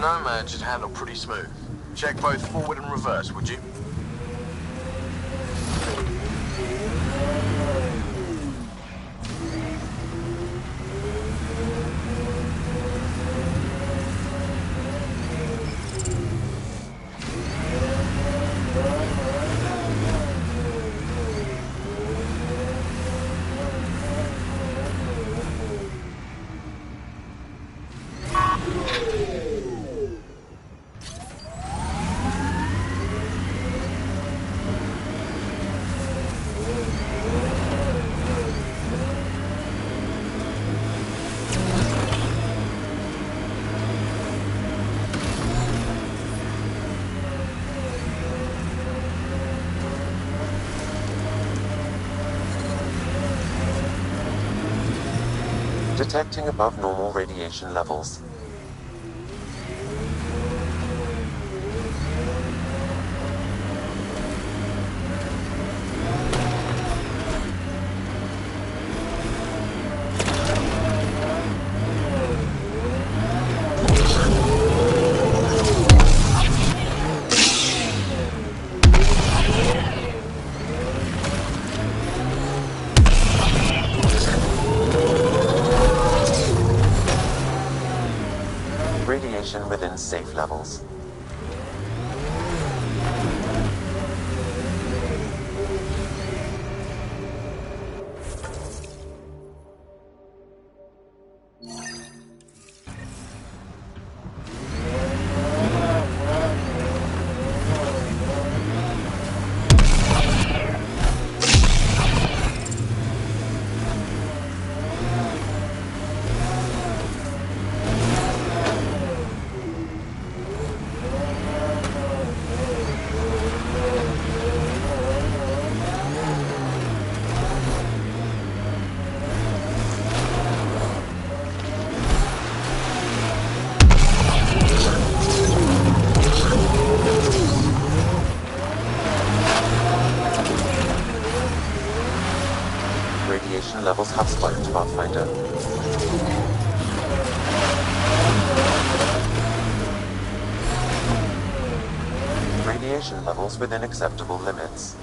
Nomad should handle pretty smooth. Check both forward and reverse, would you? Detecting above normal radiation levels. Radiation within safe levels. Radiation levels have spiked, Pathfinder. Radiation levels within acceptable limits.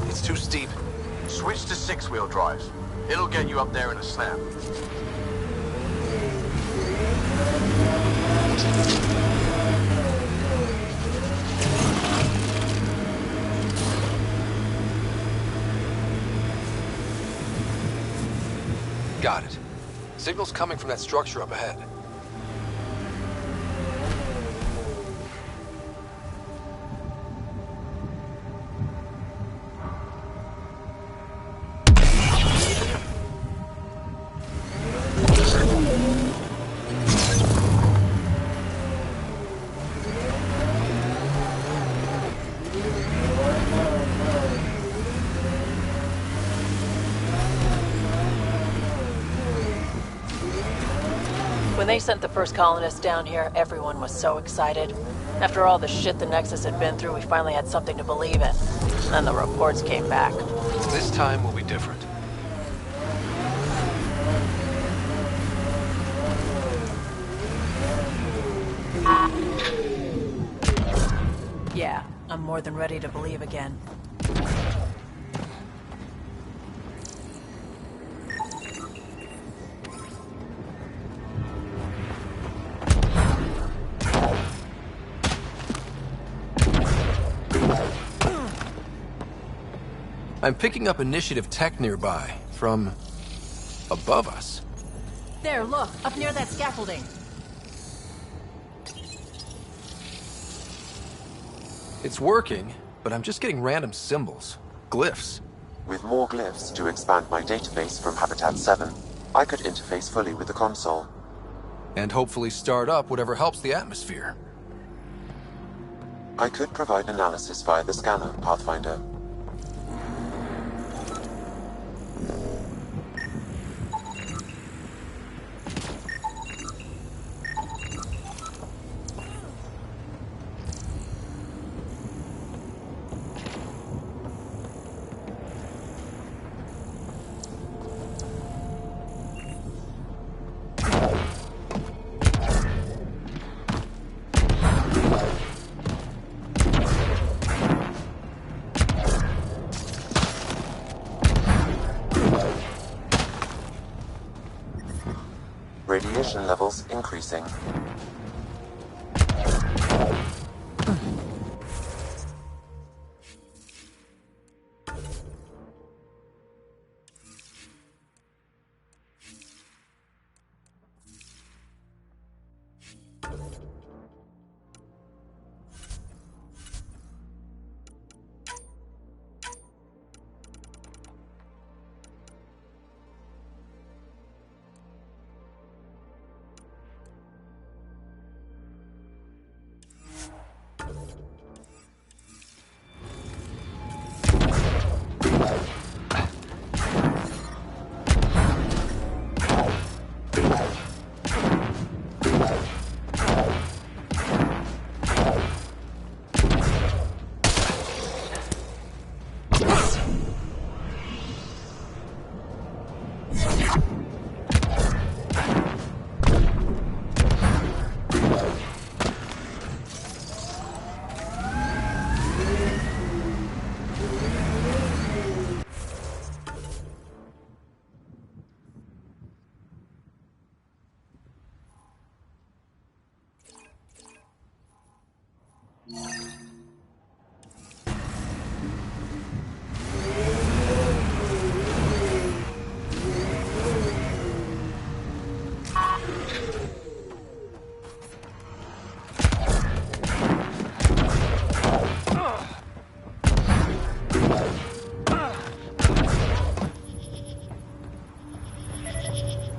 It's too steep. Switch to six-wheel drive. It'll get you up there in a snap. Got it. Signal's coming from that structure up ahead. they sent the first colonists down here, everyone was so excited. After all the shit the Nexus had been through, we finally had something to believe in. Then the reports came back. This time will be different. Yeah, I'm more than ready to believe again. I'm picking up initiative tech nearby, from above us. There, look, up near that scaffolding. It's working, but I'm just getting random symbols, glyphs. With more glyphs to expand my database from Habitat 7, I could interface fully with the console. And hopefully start up whatever helps the atmosphere. I could provide analysis via the scanner, Pathfinder. Radiation levels increasing.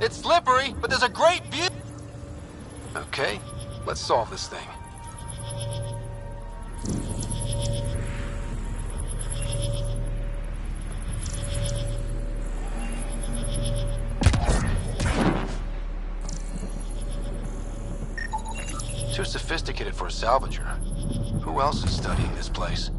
It's slippery, but there's a great view. Okay, let's solve this thing. Too sophisticated for a salvager. Who else is studying this place?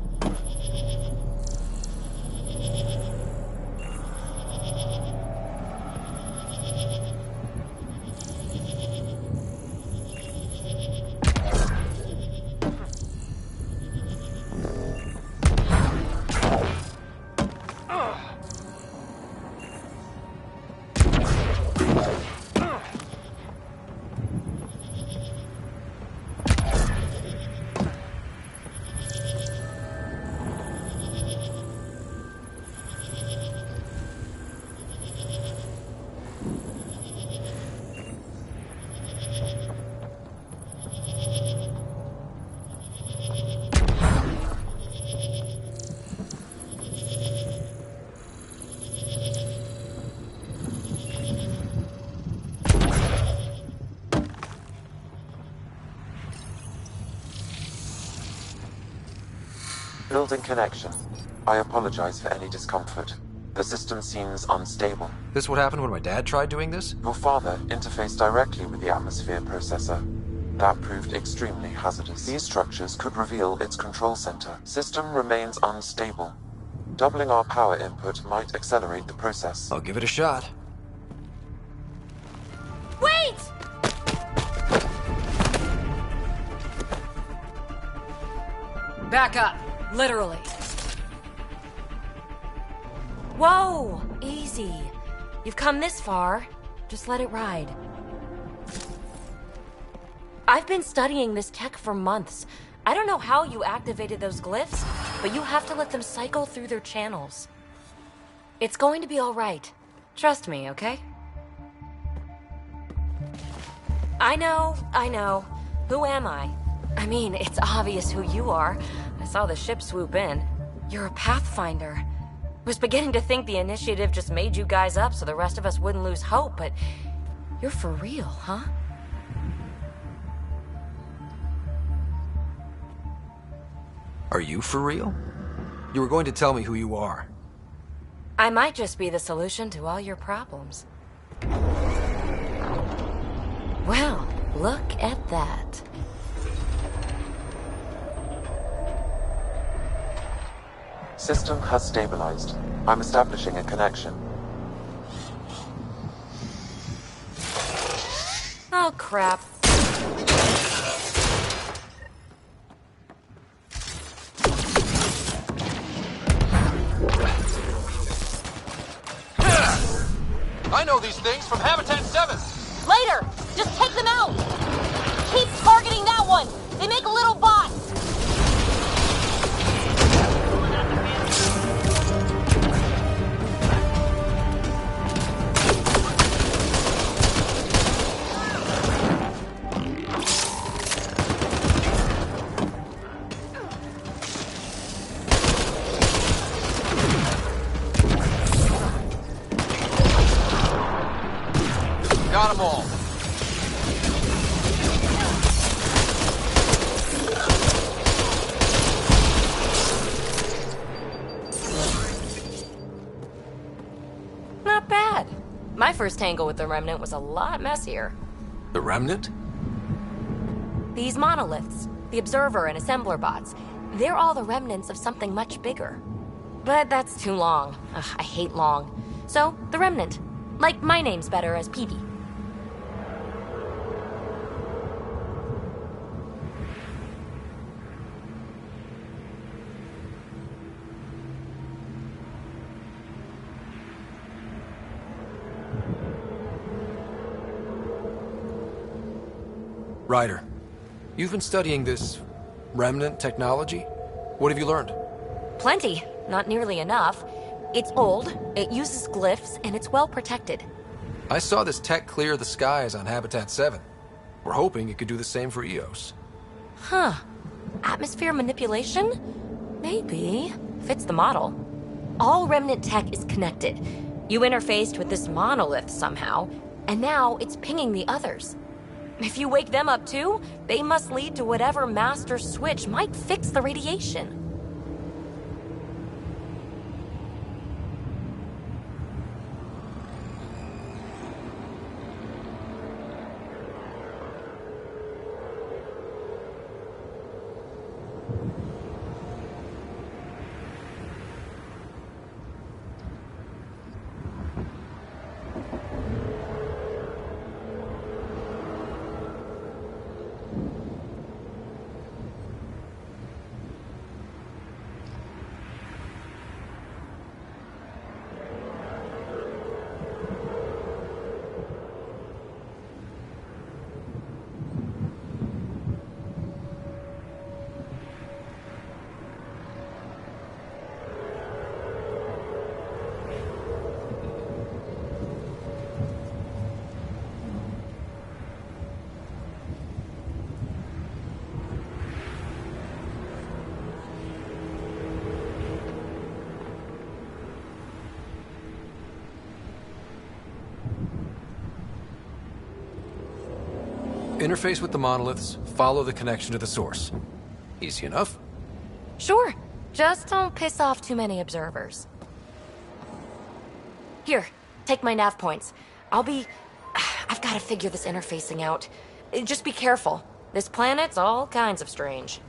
Building connection. I apologize for any discomfort. The system seems unstable. This what happened when my dad tried doing this? Your father interfaced directly with the atmosphere processor. That proved extremely hazardous. These structures could reveal its control center. System remains unstable. Doubling our power input might accelerate the process. I'll give it a shot. Wait! Back up. Literally. Whoa! Easy. You've come this far. Just let it ride. I've been studying this tech for months. I don't know how you activated those glyphs, but you have to let them cycle through their channels. It's going to be all right. Trust me, okay? I know. Who am I? I mean, it's obvious who you are. I saw the ship swoop in. You're a Pathfinder. Was beginning to think the initiative just made you guys up so the rest of us wouldn't lose hope, but you're for real, huh? Are you for real? You were going to tell me who you are. I might just be the solution to all your problems. Well, look at that. System has stabilized. I'm establishing a connection. Oh, crap. I know these things from Habitat 7! Later! Just take them out! Keep targeting that one! They make little bots! Got them all. Not bad. My first tangle with the Remnant was a lot messier. The Remnant? These monoliths, the Observer and Assembler bots, they're all the remnants of something much bigger. But that's too long. Ugh, I hate long. So, the Remnant. Like my name's better as Peavy. Ryder, you've been studying this Remnant technology? What have you learned? Plenty. Not nearly enough. It's old, it uses glyphs, and it's well protected. I saw this tech clear the skies on Habitat 7. We're hoping it could do the same for Eos. Huh. Atmosphere manipulation? Maybe. Fits the model. All Remnant tech is connected. You interfaced with this monolith somehow, and now it's pinging the others. If you wake them up too, they must lead to whatever master switch might fix the radiation. Interface with the monoliths, follow the connection to the source. Easy enough. Sure. Just don't piss off too many observers. Here, take my nav points. I've got to figure this interfacing out. Just be careful. This planet's all kinds of strange.